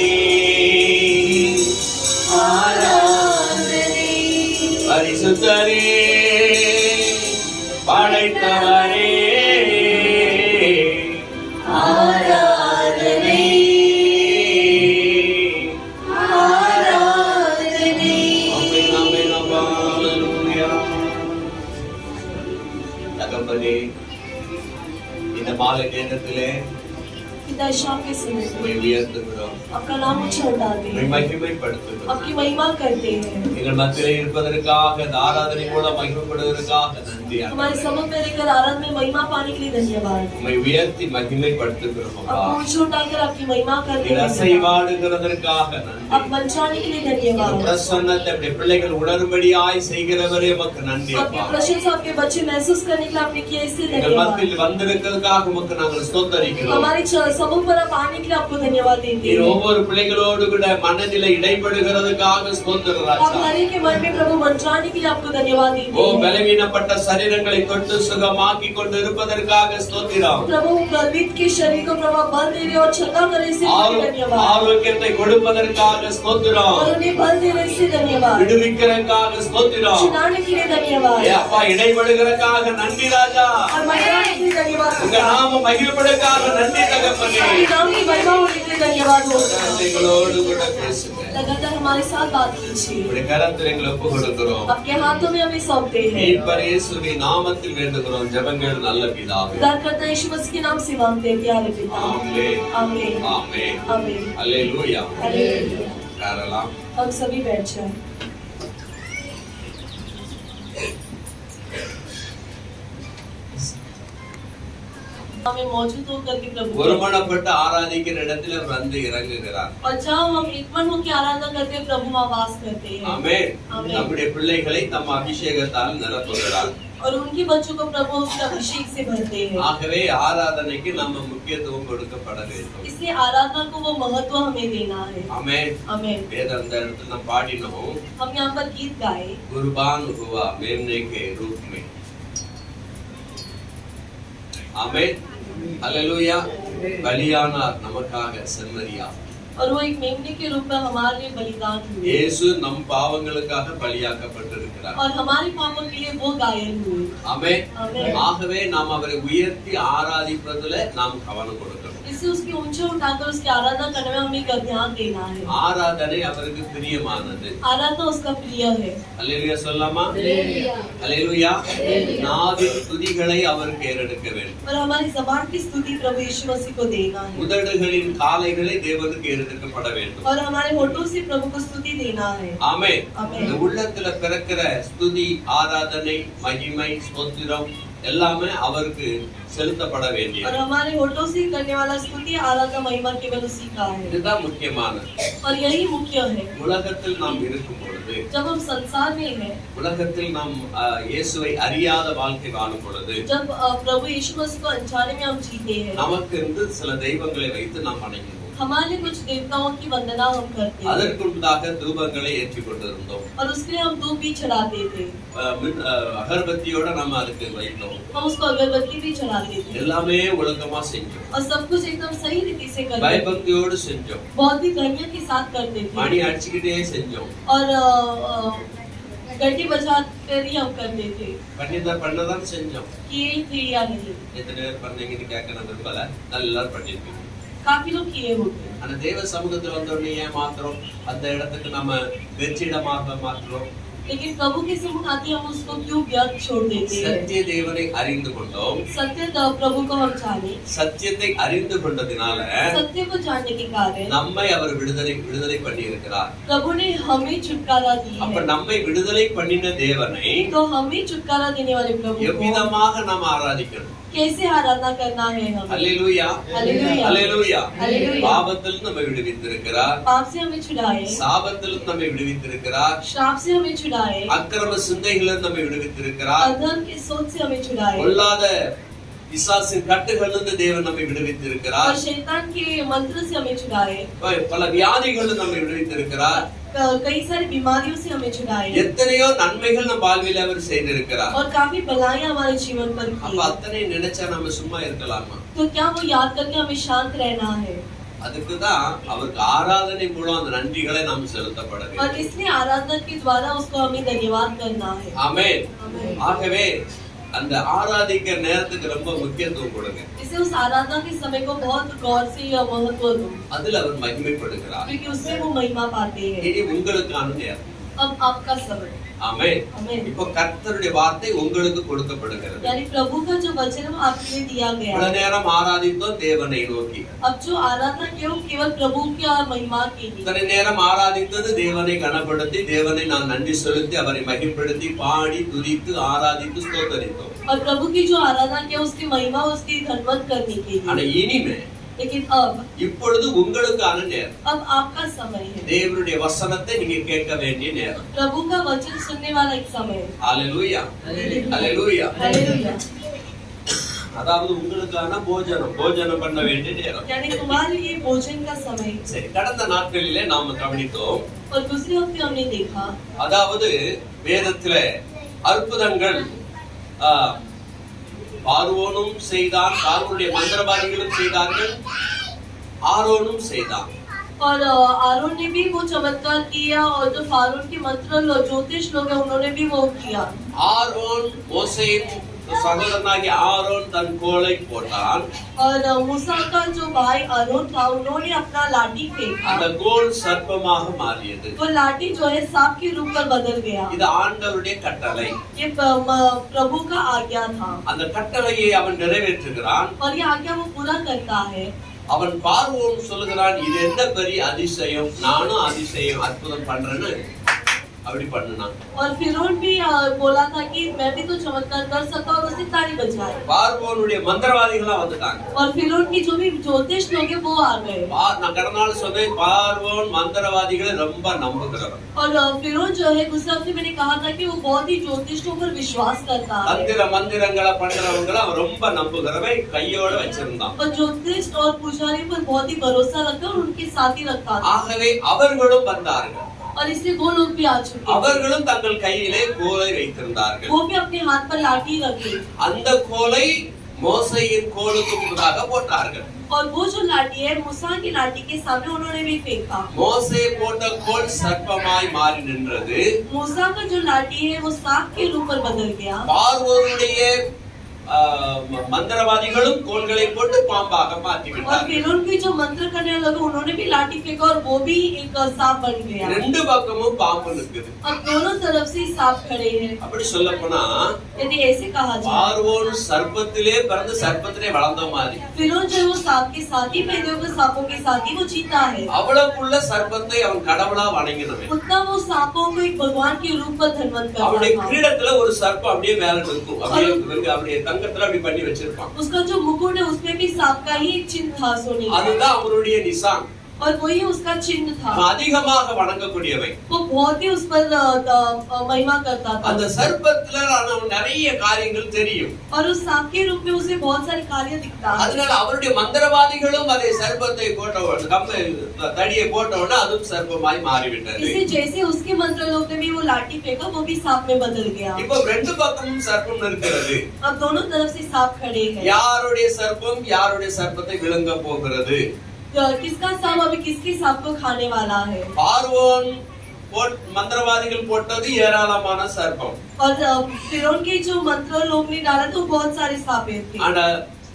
ஆராதனை. பரிசுத்தரே படைத்தவரே ஆராதனை ஆராதனை. ஆமென் ஆமென் அப்பா. ஹல்லேலூயா. தகப்பனே, இந்த மாலை நேரத்திலே शाम के समय உம்மை உயர்த்துகிறோம், आपका नाम उछालते உம்மை हैं, மகிமைப்படுத்துகிறோம். आपकी महिमा करते हैं। எங்கள் மத்தியிலே இருப்பதற்காக இந்த ஆராதனை கூட மகிமைப்படுவதற்காக நன்றி. हमारे समूह में रहकर आराधना में महिमा पाने के लिए धन्यवाद। உம்மை உயர்த்தி மகிமைப்படுத்துகிறோம் அப்பா. आपको ऊंचा उठाकर आपकी महिमा करते நீர் हैं। அசைவாடுகிறதற்காக நன்றி. आप मंचाने के लिए இந்த धन्यवाद। பிரசன்னத்தை நம்முடைய பிள்ளைகள் உணரும்படியாய் செய்கிறவரே உமக்கு நன்றி आपकी அப்பா. प्रशंसा आपके बच्चे महसूस करने के लिए आपने किया, इसलिए எங்கள் धन्यवाद। மத்தியில் வந்திருக்கிறதுக்காக உமக்கு நாங்கள் ஸ்தோத்தரிக்கிறோம். हमारे समूह पर आप आने के लिए आपको धन्यवाद देते நீர் हैं। ஒவ்வொரு பிள்ளைகளோடு கூட மனதிலே இடைப்படுகிறதுக்காக ஸ்தோத்திரம் आप ராஜா. हर एक के मन में प्रभु मंचाने के लिए आपको धन्यवाद देते ஓ हैं। பலவீனப்பட்ட சரீரங்களை தொட்டு சுகமாக்கி கொண்டு இருப்பதற்காக ஸ்தோத்திரம். प्रभु गर्वित के शरीर को प्रभु बल दे रहे और छटा करे, इसलिए आपको धन्यवाद। ஆரோக்கியத்தை கொடுப்பதற்காக ஸ்தோத்திரம். और उन्हें बल दे रहे, इसलिए धन्यवाद। விடுவிக்கிறதுக்காக ஸ்தோத்திரம். छुड़ाने के लिए धन्यवाद। ஏ அப்பா, இடைப்படுகிறதுக்காக நன்றி ராஜா. और मंचाने के लिए धन्यवाद। உங்க நாம மகிழ்ப்படுவதற்காக நன்றி தகப்பனே. आपके नाम की महिमा होने के लिए धन्यवाद हो। எங்களோடு கூட பேசுங்க. लगातार हमारे साथ बात कीजिए। உடைய கரத்தில் எங்களை ஒப்பு கொடுக்கிறோம். आपके हाथों में हमें सौंपते हैं। மீட்பர் இயேசுவின் நாமத்தில் வேண்டுகிறோம் ஜெபங்கள் நல்ல பிதாவே. उद्धारकर्ता यीशु मसीह के नाम से मांगते हैं प्यारे पिता। ஆமென் आमीन ஆமென் आमीन அல்லேலூயா. हालेलुया। காரலாம். हम सभी बैठ जाएं। हमें मौजूद होकर के प्रभु ஒருமனப்பட்டு ஆராதிக்கிற இடத்துல அவர் வந்து இறங்குகிறார். और जब हम एकमन होकर आराधना करते हैं प्रभु वहाँ वास करते हैं। ஆமென். ஆமென். நம்முடைய பிள்ளைகளை தம் அபிஷேகத்தால் நிரப்புகிறார். और उनके बच्चों को प्रभु उसके अभिषेक से भरते हैं। ஆகவே ஆராதனைக்கு நம்ம முக்கியத்துவம் கொடுக்கப்பட வேண்டும். इसलिए आराधना को वो महत्व हमें देना है। ஆமென். आमीन। வேத அந்த இடத்துல நம்ம பாடினோம். हम यहाँ पर गीत गाए, कुर्बान हुआ मेमने के रूप में. ஆமென். அல்லேலூயா. பலியானார் நமக்காக செம்மறியா. और वो एक मेमने के रूप में हमारे लिए बलिदान हुए இயேசு நம் பாவங்களுக்காக பலியாக்கப்பட்டிருக்கிறார். और हमारे पापों के लिए वो घायल हुए। ஆமென். ஆமென். ஆகவே நாம் அவரை உயர்த்தி ஆராதிப்பதிலே நாம் கவனம் கொடுக்கணும். इससे उसकी ऊंचे उठाकर उसकी आराधना करने में हमें का ध्यान देना है। ஆராதனை அவருக்கு பிரியமானது. आराधना उसका प्रिय है। அல்லேலூயா சொல்லலாமா? Hallelujah. அல்லேலூயா. Hallelujah. நாவின் துதிகளை அவருக்கு ஏறெடுக்க வேண்டும். और हमारी जबान की स्तुति प्रभु यीशु मसीह को देना है। உதடுகளின் காளைகளை தேவனுக்கு ஏறெடுக்கப்பட வேண்டும். और हमारे होठों से प्रभु को स्तुति देना है। ஆமென். ஆமென். இந்த உள்ளத்துல பிறக்கிற ஸ்துதி, ஆராதனை, மகிமை, ஸ்தோத்திரம் எல்லாமே அவருக்கு செலுத்தப்பட और வேண்டியது. हमारे होठों से करने वाला स्तुति आराधना महिमा केवल उसी का है। இதுதான் முக்கியமானது. और यही मुख्य है। உலகத்தில் நாம் இருக்கும் பொழுது, जब हम संसार में हैं, உலகத்தில் நாம் இயேசுவை அறியாத வாழ்க்கை வாழும் பொழுது, जब प्रभु यीशु मसीह को अनजाने में हम जीते हैं, நமக்கு இருந்து சில தெய்வங்களை வைத்து நாம் வணங்கினோம். हमारे कुछ देवताओं की वंदना हम करते हैं அதற்கு முன்பாக தூபங்களை ஏற்றி கொண்டிருந்தோம். और उसके लिए हम धूप भी चढ़ाते थे। அகர்பத்தியோட நம்ம அதுக்கு வைத்தோம். हम उसको अगरबत्ती भी चढ़ाते थे எல்லாமே ஒழுக்கமா செஞ்சோம். और सब कुछ एकदम सही रीति से करते थे। பயபக்தியோடு செஞ்சோம். बहुत ही धैर्य के साथ करते மணி थे அடிச்சுக்கிட்டே செஞ்சோம். और घंटी बजा कर ही हम करते थे। பண்ணதான் செஞ்சோம். किए थे या नहीं, எத்தனை பேர் பண்ணீங்கன்னு கேட்கணும் விரும்பல. எல்லாரும் பண்ணிருக்கீங்க. काफी लोग किए होते। ஆனா தேவ சமூகத்துல வந்தோடனே ஏன் மாத்திரம் அந்த இடத்துக்கு நம்ம வெற்றிடமாக மாத்திரம்? लेकिन प्रभु के सम्मुख आते हम उसको क्यों व्यर्थ छोड़ देते हैं? சத்திய தேவனை அறிந்து கொண்டோம். सत्य प्रभु को हम जाने, சத்தியத்தை அறிந்து கொண்டதினால सत्य को जानने के कारण நம்மை அவர் விடுதலை பண்ணி இருக்கிறார். प्रभु ने हमें छुटकारा दी அப்ப है। நம்மை விடுதலை பண்ணின தேவனை तो हमें छुटकारा देने वाले प्रभु को எவ்விதமாக நாம் ஆராதிக்கணும்? कैसे आराधना करना है हमें? அல்லேலூயா. அல்லேலூயா. அல்லேலூயா. அல்லேலூயா. பாவத்தில் நம்மை விடுவித்திருக்கிறார். पाप से हमें छुड़ाए, சாபத்தில் நம்மை விடுவித்திருக்கிறார். श्राप से हमें छुड़ाए, அக்கிரம சிந்தைகளில் நம்மை விடுவித்திருக்கிறார். अधर्म के सोच से हमें छुड़ाए பொல்லாத பிசாசின் கட்டுகளிலிருந்து தேவன் நம்மை விடுவித்திருக்கிறார். और शैतान के मंत्र से हमें छुड़ाए, பல வியாதிகளில் நம்மை விடுவித்திருக்கிறார். कई सारी बीमारियों से हमें छुड़ाए எத்தனையோ நன்மைகள் நம் வாழ்வில் அவர் செய்திருக்கிறார். और काफी भलाइयां हमारे जीवन पर அப்ப की। அத்தனை நினைச்சா நம்ம சும்மா இருக்கலாமா? तो क्या वो याद करके हमें शांत रहना है? அதுக்குதான் அவருக்கு ஆராதனை மூலம் அந்த நன்றிகளை நாம் செலுத்தப்பட और வேண்டும். इसलिए आराधना के द्वारा उसको हमें धन्यवाद करना है। ஆமென். आमीन। ஆகவே அந்த ஆராதிக்கிற நேரத்துக்கு ரொம்ப முக்கியத்துவம் கொடுங்க. इसे उस आराधना के समय को बहुत गौर से या महत्व दो, அதுல அவர் மகிமைப்படுகிறார். क्योंकि उससे वो महिमा पाते हैं। இனி உங்களுக்கான நேரம். अब आपका समय। ஆமென். आमीन। இப்போ கர்த்தருடைய வார்த்தை உங்களுக்கு கொடுக்கப்படுகிறது. यानी प्रभु का जो वचन है वो आपके लिए दिया गया இவ்வளவு है। நேரம் ஆராதித்தோம் தேவனை நோக்கி. अब जो आराधना केवल प्रभु की और महिमा के लिए, இத்தனை நேரம் ஆராதித்தது தேவனை கனப்படுத்தி, தேவனை நான் நன்றி செலுத்தி, அவரை மகிமைப்படுத்தி, பாடி, துதித்து, ஆராதித்து, ஸ்தோத்தரித்தோம். और प्रभु की जो आराधना किया उसकी महिमा उसकी धन्यवाद करने के ஆனா लिए। இனிமே लेकिन अब இப்பொழுது உங்களுக்கான நேரம். आपका समय है। தேவனுடைய வசனத்தை நீங்க கேட்க வேண்டிய நேரம். प्रभु का वचन सुनने वाला एक समय है। அல்லேலூயா. அல்லேலூயா. हालेलुया। அதாவது உங்களுக்கான போஜனம் பண்ண வேண்டிய நேரம். यानी तुम्हारे लिए भोजन का समय है। சரி, கடந்த நாட்களிலே நாம கவனித்தோம். और दूसरे हफ्ते हमने देखा அதாவது வேதத்திலே அற்புதங்கள் பார்வோனும் செய்தான், பார்வோனுடைய மந்திரவாதிகளும் செய்தார்கள், ஆரோனும் செய்தான். और आरोन ने भी वो चमत्कार किया और जो फारून के मंत्र ज्योतिष लोग हैं उन्होंने भी वो किया। ஆரோன் மோசேயின் சகோதரனாகிய ஆரோன் தன் கோலை போட்டான். और मूसा का जो भाई आरोन था उन्होंने अपना लाठी அந்த फेंका, கோல் சர்ப்பமாக மாறியது. वो लाठी जो है सांप के रूप पर बदल गया। இது ஆண்டவருடைய கட்டளை. ये प्रभु का आज्ञा था அந்த கட்டளையை அவன் நிறைவேற்றுகிறான். और ये आज्ञा वो पूरा करता है। அவன் பார்வோன் சொல்லுகிறான், இது என்ன பெரிய அதிசயம், நானும் அதிசயம் அற்புதம் பண்றேன்னு அப்படி பண்ணுனான். और फिरौन भी बोला था कि मैं भी तो चमत्कार कर सकता हूं और उसने ताली बजाई। பார்வோனுடைய மந்திரவாதிகளா வந்துட்டாங்க. और फिरौन की जो भी ज्योतिष लोग हैं वो आ गए। நான் கடந்த நாள் சொன்னேன், பார்வோன் மந்திரவாதிகளை ரொம்ப நம்புகிறவன். और फिरौन जो है गुस्सा से मैंने कहा था कि वो बहुत ही ज्योतिषों पर विश्वास करता है மந்திரங்களை பண்றவங்களை அவன் ரொம்ப நம்புகிறவன், கையோட வச்சிருந்தான். और ज्योतिष और पुजारी पर बहुत ही भरोसा रखता और उनके साथ ही रखता था। ஆகவே அவர்களும் வந்தார்கள். और इसलिए वो लोग भी आ चुके हैं। அவர்களும் தங்கள் கையிலே கோலை வைத்திருந்தார்கள். वो भी अपने हाथ पर लाठी रखे। அந்த கோலை மோசேயின் கோலுக்கு முன்பதாக போட்டார்கள். और वो जो लाठी है मूसा की लाठी के सामने उन्होंने भी फेंका। மோசே போட்ட கோல் சர்ப்பமாய் மாறி நின்றது. मूसा का जो लाठी है वो सांप के रूप में बदल गया। பார்வோனுடைய मंत्रवादिகளும் கோல்களை போட்டு பாம்பாக மாற்றி और விட்டார்கள். फिरौन की जो मंत्र करने लगे उन्होंने भी लाठी फेंका और वो भी एक सांप बन गया। ரெண்டு பக்கமும் பாம்பு நிக்குது. अब दोनों तरफ से सांप खड़े हैं। அப்படி சொல்லப்போனா यदि ऐसे कहा जाए பார்வோன் சர்ப்பத்திலே பிறந்து சர்ப்பத்திலே வளர்ந்த மாதிரி फिरौन जो वो सांप के साथ ही पैदा होकर सांपों के साथ ही वो जीता है। அவ்வளவுக்குள்ள சர்ப்பத்தை அவன் கடவுளா வணங்கினவன். उतना वो सांपों को एक भगवान के रूप में धनवंत அவனுடைய करता था। கிரீடத்துல ஒரு சர்ப்பம் அப்படியே மேல நிற்கும். அப்படியே தங்கத்துல அப்படி பண்ணி வச்சிருப்பான். उसका जो मुकुट है उसमें भी सांप का ही एक चिन्ह था सोने का। அதுதான் அவனுடைய நிசான். और वही उसका चिन्ह था। அதிகமாக வணங்கக்கூடியவை. वो बहुत ही उस पर महिमा करता था। அந்த சர்ப்பத்துல நிறைய காரியங்கள் தெரியும். और उस सांप के रूप में उसे बहुत सारे कार्य दिखता है। அதனால அவருடைய மந்திரவாதிகளும் அதே சர்ப்பத்தை போட்டவன் தடியை போட்டவன அதுவும் சர்ப்பமாய் மாறிவிட்டது. इसे जैसे उसके मंत्र लोग ने भी वो लाठी फेंका वो भी सांप में बदल गया। இப்போ ரெண்டு பக்கமும் சர்ப்பம் இருக்கிறது. अब दोनों तरफ से सांप खड़े हैं। யாருடைய சர்ப்பம் யாருடைய சர்ப்பத்தை விழுங்க போகிறது? किसका सांप अभी किसके सांप को खाने वाला है? பார்வோன் மந்திரவாதிகள் போட்டது ஏராளமான சர்ப்பம். और फिरौन के जो मंत्र लोग ने डाला तो बहुत सारे सांप थे। ஆனா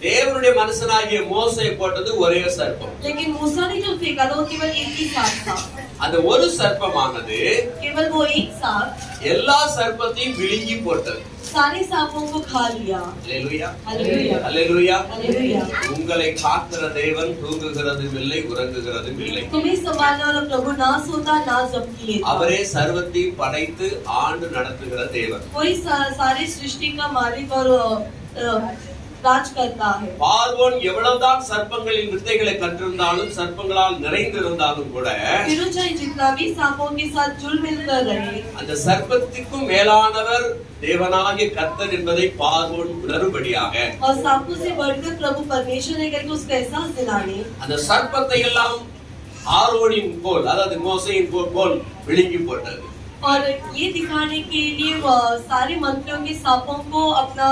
தேவனுடைய மனுஷனாகிய மோசே போட்டது ஒரே சர்ப்பம். लेकिन मूसा ने जो फेंका था वो केवल एक ही सांप था। அந்த ஒரு சர்ப்பமானது केवल वो एक सांप எல்லா சர்ப்பத்தையும் விழுங்கி போட்டது. सारे सांपों को खा लिया। அல்லேலூயா हालेलुया அல்லேலூயா. हालेलुया। உங்களை காக்கிற தேவன் தூங்குகிறதும் இல்லை உறங்குகிறதும் இல்லை. तुम्हें संभालने वाला प्रभु ना सोता ना जगती है। அவரே சர்வத்தையும் படைத்து ஆண்டு நடத்துகிற தேவன். कोई सारे सृष्टि का मालिक और राज करता है। பார்வோன் எவ்வளவுதான் சர்ப்பங்களின் வித்தைகளை கற்றிருந்தாலும் சர்ப்பங்களால் நிறைந்திருந்தாலும் கூட फिरौन चाहे जितना भी सांपों के साथ जुल मिलकर रहे அந்த சர்ப்பத்திற்கும் மேலானவர் தேவனாகிய கர்த்தர் என்பதை பார்வோன் உணரும்படியாக और सांपों से बढ़कर प्रभु परमेश्वर है करके उसका एहसास दिलाने அந்த சர்ப்பத்தை எல்லாம் ஆரோனின் கோல் அதாவது மோசேயின் கோல் விழுங்கி போட்டது. और ये दिखाने के लिए सारे मंत्रियों के सांपों को अपना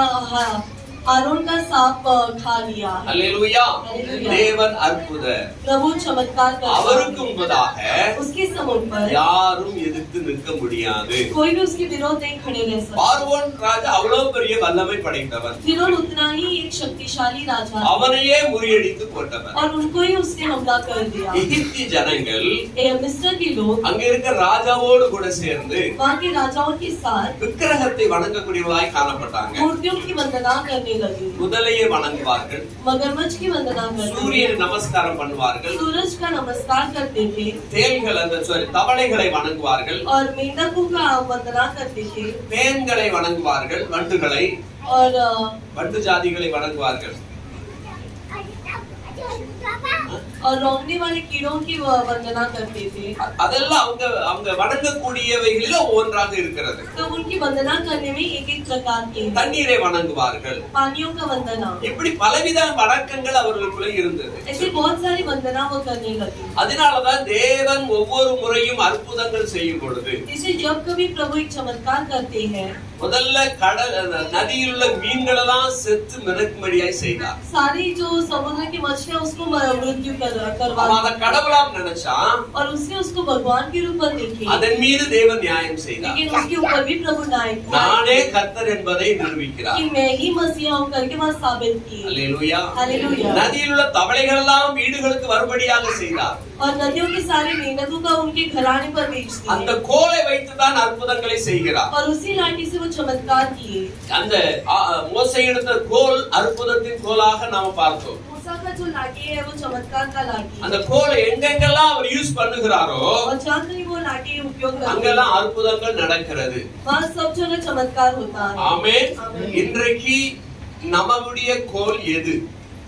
आरोन का सांप खा लिया। அல்லேலூயா. அல்லேலூயா. தேவன் அற்புதர். प्रभु चमत्कार करता அவருக்கு है। முன்பதாக उसके समुख पर யாரும் எதிர்த்து நிற்க முடியாது. कोई भी उसके विरोध नहीं खड़े रह सकता। பார்வோன் ராஜா அவ்வளவு பெரிய வல்லமை படைத்தவன். फिरौन उतना ही एक शक्तिशाली राजा था அவனையே முறியடித்து போட்டவன். और उनको ही उसने हमला कर दिया। எகிப்தி ஜனங்கள் मिस्र के लोग அங்க இருக்க ராஜாவோடு கூட சேர்ந்து वहाँ के राजाओं के साथ விக்கிரகத்தை வணங்கக்கூடியவர்களாய் காணப்பட்டாங்க. मूर्तियों की वंदना करने लगे। முதலையை வணங்குவார்கள். मगरमच्छ की वंदना करते थे। சூரியனை நமஸ்காரம் பண்ணுவார்கள். सूरज का नमस्कार करते थे தேள்கள் தவளைகளை வணங்குவார்கள். और मेंढकों का वंदना करते थे பேன்களை வணங்குவார்கள். வண்டுகளை और வண்டு ஜாதிகளை வணங்குவார்கள். और रोंगने वाले कीड़ों की वंदना करते थे। அதெல்லாம் அவங்க வணங்கக்கூடியவைகளில் ஒன்றாக இருக்கிறது. तो उनकी वंदना करने में एक एक प्रकार के हैं। தண்ணீரை வணங்குவார்கள். पानियों का वंदना இப்படி பலவித வணக்கங்கள் அவர்களுக்குள்ள இருந்தது. ऐसे बहुत सारी वंदना वो करने लगे। அதனாலதான் தேவன் ஒவ்வொரு முறையும் அற்புதங்கள் செய்யும் பொழுது इसे जब कभी प्रभु एक चमत्कार करते हैं முதல்ல நதியில் உள்ள மீன்கள் எல்லாம் செத்து மிதக்கும்படியாய் செய்தார். सारी जो समुद्र की मछलियां उसको मृत्यु करवा அத கடவுளாம் நினைச்சான். और उसने उसको भगवान के रूप में देखी அதன் மீது தேவன் நியாயம் செய்தார். लेकिन उसके ऊपर भी प्रभु न्याय किया நானே கர்த்தர் என்பதை நிரூபிக்கிறார். कि मैं ही मसीहा हूं करके वहां साबित की। அல்லேலூயா. हालेलुया। நதியில் உள்ள தவளைகள் எல்லாம் வீடுகளுக்கு வரும்படியாக செய்தார். और नदियों के सारे मेंढकों का उनके घराने पर बेच அந்த दिए கோலை வைத்துதான் அற்புதங்களை செய்கிறார். और उसी लाठी से वो चमत्कार किए। அந்த மோசே எடுத்த கோல் அற்புதத்தின் கோலாக நாம பார்த்தோம். मूसा का जो लाठी है वो चमत्कार का लाठी அந்த கோலை எங்கெங்கெல்லாம் அவர் யூஸ் பண்ணுகிறாரோ और जहाँ कहीं वो लाठी उपयोग करते அங்கெல்லாம் அற்புதங்கள் நடக்கிறது. वहाँ सब जगह चमत्कार होता है। ஆமென். ஆமென். இன்றைக்கு நம்முடைய கோல் எது?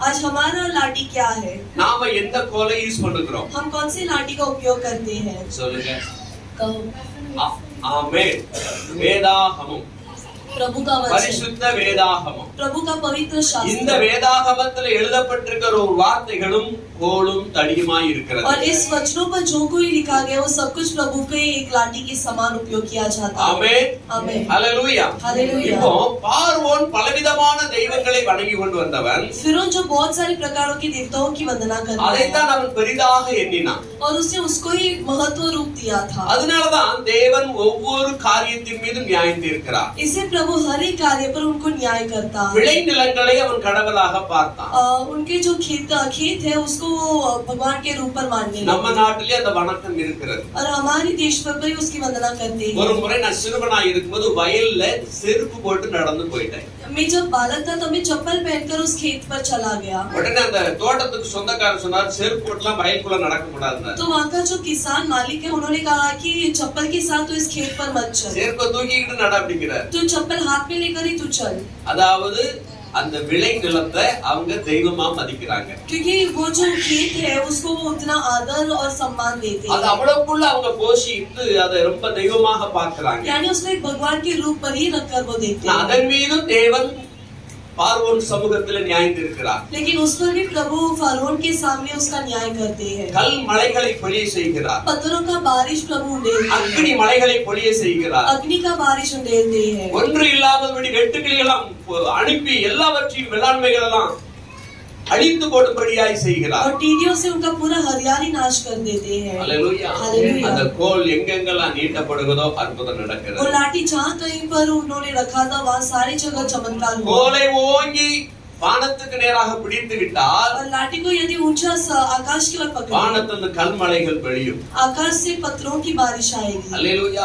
आज हमारा लाठी क्या है? நாம எந்த கோலை யூஸ் பண்ணுகிறோம்? हम कौन सी लाठी का उपयोग करते हैं? சொல்லுங்க. कहो। ஆமென். வேதாகமம். प्रभु का वचन, பரிசுத்த வேதாகமம். प्रभु का पवित्र இந்த शास्त्र। வேதாகமத்தில் எழுதப்பட்டிருக்கிற ஒரு வார்த்தைகளும் கோலும் தடியுமாய் இருக்கிறது. और इस वचनों पर जो कोई लिखा गया वो सब कुछ प्रभु के एक लाठी के समान उपयोग किया जाता है. ஆமென். आमेन. ஹalleluya. हालेलुया. இப்போ பார்வோன் பலவிதமான தெய்வங்களை வணங்கி கொண்டு வந்தவன். फिरौन जो बहुत सारे प्रकारों के देवताओं की वंदना करता है அதைத்தான் அவன் பெரிதாக எண்ணினான். और उसने उसको ही महत्व रूप दिया था. அதனாலதான் தேவன் ஒவ்வொரு காரியத்தின் மீதும் நியாயம் தீர்க்கிறார். इसे प्रभु हर एक कार्य पर उनको न्याय करता है. விளைநிலங்களை அவன் கடவுளாக பார்த்தான். उनके जो खेत है उसको वो भगवान के रूप पर मानने लगे. நம்ம நாட்டிலே அந்த வணக்கம் இருக்கிறது. और हमारे देश पर भी उसकी वंदना करते हैं. ஒரு முறை நான் சிறுவனா இருக்கும்போது வயல்ல செருப்பு போட்டு நடந்து போயிட்டேன். मैं जब बालक था तब मैं चप्पल पहनकर उस खेत पर चला गया. உடனே அந்த தோட்டத்துக்கு சொந்தக்காரர் சொன்னார் செருப்பு போட்டுலாம் வயலுக்குள்ள நடக்க கூடாதுன்னு. तो वहाँ का जो किसान मालिक है उन्होंने कहा कि चप्पल के साथ तो इस खेत पर मत चल. செருப்பை தூக்கிக்கிட்டு நட அப்படிங்கிறார். तो चप्पल हाथ में लेकर ही तू चल. அதாவது அந்த விளை நிலத்தை அவங்க தெய்வமா மதிக்கிறாங்க. क्योंकि वो जो खेत है उसको वो उतना आदर और सम्मान देते அது हैं. அவ்வளவுக்குள்ள அவங்க போஷித்து அதை ரொம்ப தெய்வமாக பார்க்கறாங்க. यानी उसको एक भगवान के रूप पर ही रखकर वो देखते हैं. அதன் மீதும் தேவன் பார்வோன் சமூகத்தில் நியாயம் தீர்க்கிறார். लेकिन उस पर भी प्रभु फरोन के सामने उसका न्याय करते हैं. கல் மலைகளை பொழிய செய்கிறார். पत्थरों का बारिश प्रभु उंडेलते அக்னி हैं. மலைகளை பொழிய செய்கிறார். अग्नि का बारिश उंडेलते हैं. ஒன்று இல்லாதபடி வெட்டுக்கிளி எல்லாம் அனுப்பி எல்லாவற்றையும் வேளாண்மைகள் எல்லாம் அழித்து போடும்படியாய் செய்கிறார். और टीडियों से उनका पूरा हरियाली नाश कर देते हैं. ஹalleluya. हालेलुया. அந்த கோல் எங்கெங்கெல்லாம் நீட்டப்படுகிறதோ அற்புதம் वो நடக்கிறது. लाठी जहाँ कहीं पर उन्होंने रखा था वहाँ सारी जगह चमत्कार हुआ. கோலை ஓங்கி வானத்துக்கு நேராக பிடித்து விட்டால் और लाठी को यदि ऊंचा आकाश की ओर पकड़े வானத்திலிருந்து கல்மழைகள் பெய்யும். आकाश से पत्थरों की बारिश आएगी. ஹalleluya.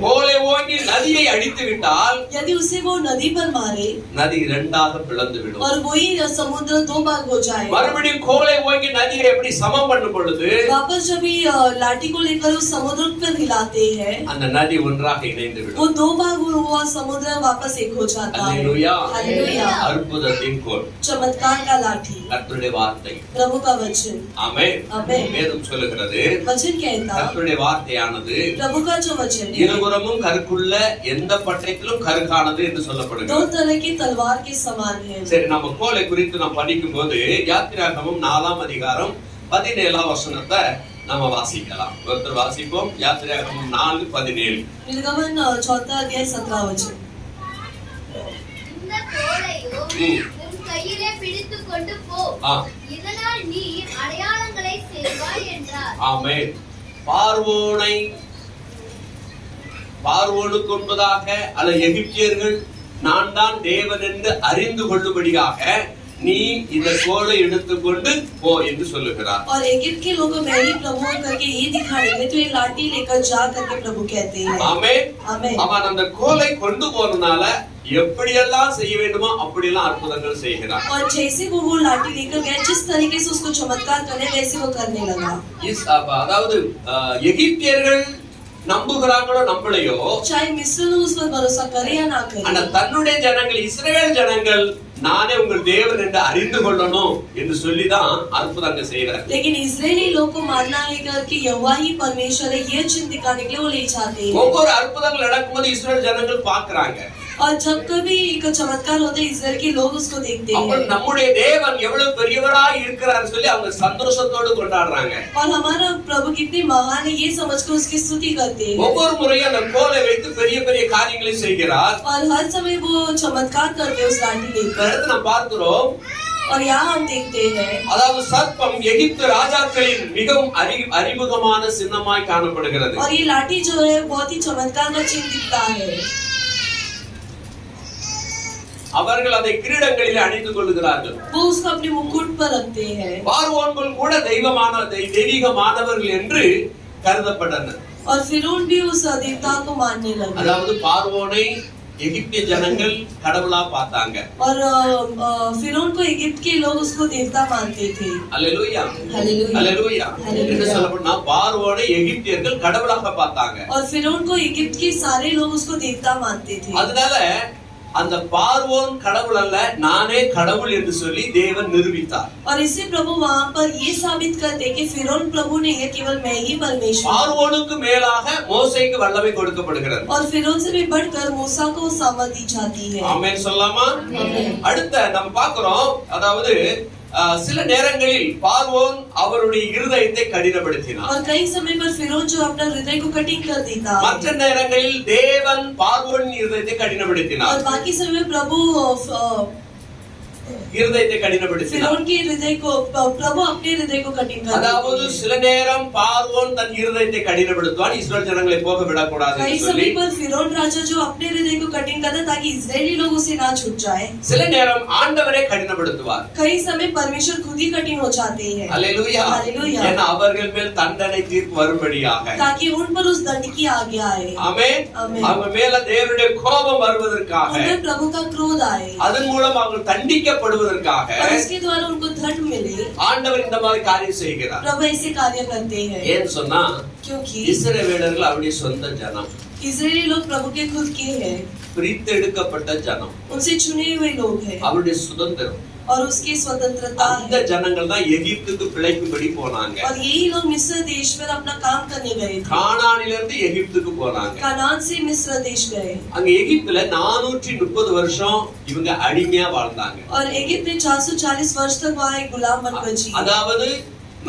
கோலை ஓங்கி நதியை அடித்து விட்டால் यदि उसे वो नदी पर मारे நதி இரண்டாக பிளந்து விடும். और वही समुद्र दो भाग हो जाए. மறுபடியும் கோலை ஓங்கி நதியை எப்படி சமம் பண்ணும் பொழுது वापस जब ये लाठी को लेकर उस समुद्र पर हिलाते हैं அந்த நதி ஒன்றாக இணைந்து वो விடும். दो भाग हुआ समुद्र वापस एक हो जाता है. ஹalleluya. हालेलुया. அற்புதத்தின் கோல் चमत्कार का लाठी கர்த்தருடைய வார்த்தை. प्रभु का वचन. ஆமென். आमेन. வேதம் சொல்லுகிறது वचन कहता கர்த்தருடைய வார்த்தையானது प्रभु का जो वचन है இருபுறமும் கருக்குள்ள எந்த பட்டயத்திலும் கருக்கானது என்று दो சொல்லப்படுகிறது. तरह की तलवार के समान है. சரி, நம்ம கோலை குறித்து நாம் படிக்கும் போது யாத்திராகமம் 4ஆம் அதிகாரம் 17ஆம் வசனத்தை நம்ம வாசிக்கலாம். ஒருத்தர் வாசிப்போம். யாத்திராகமம் 4:17. निर्गमन 4 अध्याय 17 वचन. இந்த கோலையோ உன் கையிலே பிடித்துக் கொண்டு போ, ஆ, இதனால் நீ அடையாளங்களை செய்வாய் என்றார். ஆமென். பார்வோனுக்கு முன்பதாக அல்ல எகிப்தியர்கள் நான் தான் தேவன் என்று அறிந்து கொள்ளும்படியாக நீ இந்த கோலை எடுத்துக்கொண்டு போ என்று சொல்லுகிறார். और इजिप्ट के लोगों में ही प्रभु करके ये दिखाएंगे तो ये लाठी लेकर जा करके प्रभु कहते हैं. ஆமென். आमेन. அவன் அந்த கோலை கொண்டு போறதுனால எப்படியெல்லாம் செய்ய வேண்டுமோ அப்படியெல்லாம் அற்புதங்கள் செய்கிறார். और जैसे वो लाठी लेकर गए जिस तरीके से उसको चमत्कार करने वैसे वो करने लगा. அதாவது எகிப்தியர்கள் நம்புகிறாங்களோ நம்பலையோ चाहे मिस्र लोग उस पर भरोसा करे या ना ஆனா करे, தன்னுடைய ஜனங்கள் இஸ்ரவேல் ஜனங்கள் நானே உங்கள் தேவன் என்று அறிந்து கொள்ளணும் என்று சொல்லிதான் அற்புதங்கள் செய்யறார். लेकिन इजरायली लोग को मानना है कि यहोवा ही परमेश्वर है ये चिन्ह दिखाने के लिए वो ले जाते हैं. ஒவ்வொரு அற்புதங்கள் நடக்கும்போது இஸ்ரவேல் ஜனங்கள் பாக்குறாங்க. और जब कभी एक चमत्कार होता है इजराइल के लोग उसको देखते அப்ப हैं. நம்முடைய தேவன் எவ்வளவு பெரியவராய் இருக்கிறார் சொல்லி அவங்க சந்தோஷத்தோடு கொண்டாடுறாங்க. और हमारा प्रभु कितने महान है ये समझकर उसकी स्तुति करते हैं. ஒவ்வொரு முறையும் அந்த கோலை வைத்து பெரிய பெரிய காரியங்களை செய்கிறார். और हर समय वो चमत्कार करते हैं उस लाठी लेकर. அடுத்து நாம் பார்க்கிறோம். और यहाँ हम देखते हैं அதாவது சர்ப்பம் எகிப்து ராஜாக்களின் மிகவும் அறிமுகமான சின்னமாய் காணப்படுகிறது. और ये लाठी जो है बहुत ही चमत्कार का चिन्ह दिखता है. அவர்கள் அதை கிரீடங்களில் அணிந்து கொள்கிறார்கள். वो उसको अपने मुकुट पर रखते हैं. பார்வோன்கள் கூட தெய்வீகமானவர்கள் என்று கருதப்பட்டனர். और फिरौन भी उस देवता को मानने लगे. அதாவது பார்வோனை எகிப்திய ஜனங்கள் கடவுளா பார்த்தாங்க. और फिरौन को इजिप्ट के लोग उसको देवता मानते थे. அல்லேலூயா. हालेलुया. அல்லேலூயா. हालेलुया. என்ன சொல்லப்படுனா பார்வோனை எகிப்தியர்கள் கடவுளாக பார்த்தாங்க. और फिरौन को इजिप्ट के सारे लोग उसको देवता मानते थे. அதனால அந்த பார்வோன் கடவுள் அல்ல நானே கடவுள் என்று சொல்லி தேவன் நிரூபித்தார். और इसे प्रभु वहाँ पर ये साबित करते कि फिरौन प्रभु ने ये केवल मैं ही परमेश्वर. பார்வோனுக்கு மேலாக மோசேக்கு வல்லமை கொடுக்கப்படுகிறது. और फिरौन से भी बढ़कर मूसा को सामर्थ दी जाती है. ஆமென் சொல்லாமா? आमेन. அடுத்து நம்ம பார்க்கிறோம். அதாவது சில நேரங்களில் பார்வோன் அவருடைய இருதயத்தை கடினப்படுத்தினார். और कई समय पर फिरौन जो अपना हृदय को कठिन कर देता है। மற்ற நேரங்களில் தேவன் பார்வோனின் இருதயத்தை கடினப்படுத்தினார். और बाकी समय में प्रभु இருதயத்தை கடினப்படுத்தினார். फिरौन के हृदय को प्रभु अपने हृदय को कठिन कर அதாவது சில நேரம் பார்வோன் தன் இருதயத்தை கடினப்படுத்துவான், இஸ்ரவேல் ஜனங்களை போக விடக்கூடாது कई என்று சொல்லி. समय पर फिरौन राजा जो अपने हृदय को कठिन करता ताकि इस्राएली लोग उसे ना छूट जाए। சில நேரம் ஆண்டவரே கடினப்படுத்துவார். कई समय परमेश्वर खुद ही कठिन हो जाते हैं। அல்லேலூயா. हालेलुया। ஏன்னா அவர்கள் மேல் தண்டனை தீர்ப்பு வரும்படியாக. ताकि उन पर उस दंड की आज्ञा आए। ஆமென். ஆமென். அவங்க மேல தேவனுடைய கோபம் வருவதற்காக, उनमें प्रभु का क्रोध आए அதன் மூலம் அவங்க தண்டிக்கப்படுவதற்காக और इसके द्वारा उनको दंड मिले। ஆண்டவர் இந்த மாதிரி காரியம் செய்கிறார். प्रभु ऐसे कार्य करते हैं ஏன் சொன்னா क्योंकि இஸ்ரவேலர்கள் அவருடைய சொந்த ஜனம், इस्राएली लोग प्रभु के खुद के हैं, பிரித்தெடுக்கப்பட்ட ஜனம், उनसे चुने हुए लोग हैं அவருடைய சுதந்திரம். और उसकी स्वतंत्रता அந்த है। ஜனங்கள் தான் எகிப்துக்கு பிழைக்கும்படி போனாங்க. और यही लोग मिस्र देश में अपना काम करने गए थे। கானானிலிருந்து எகிப்துக்கு போனாங்க. कनान से मिस्र देश गए அங்க எகிப்துல 430 வருஷம் இவங்க அடிமையா வாழ்ந்தாங்க. और इजिप्ट में 440 वर्ष तक वहाँ एक गुलाम बनकर जिए। அதாவது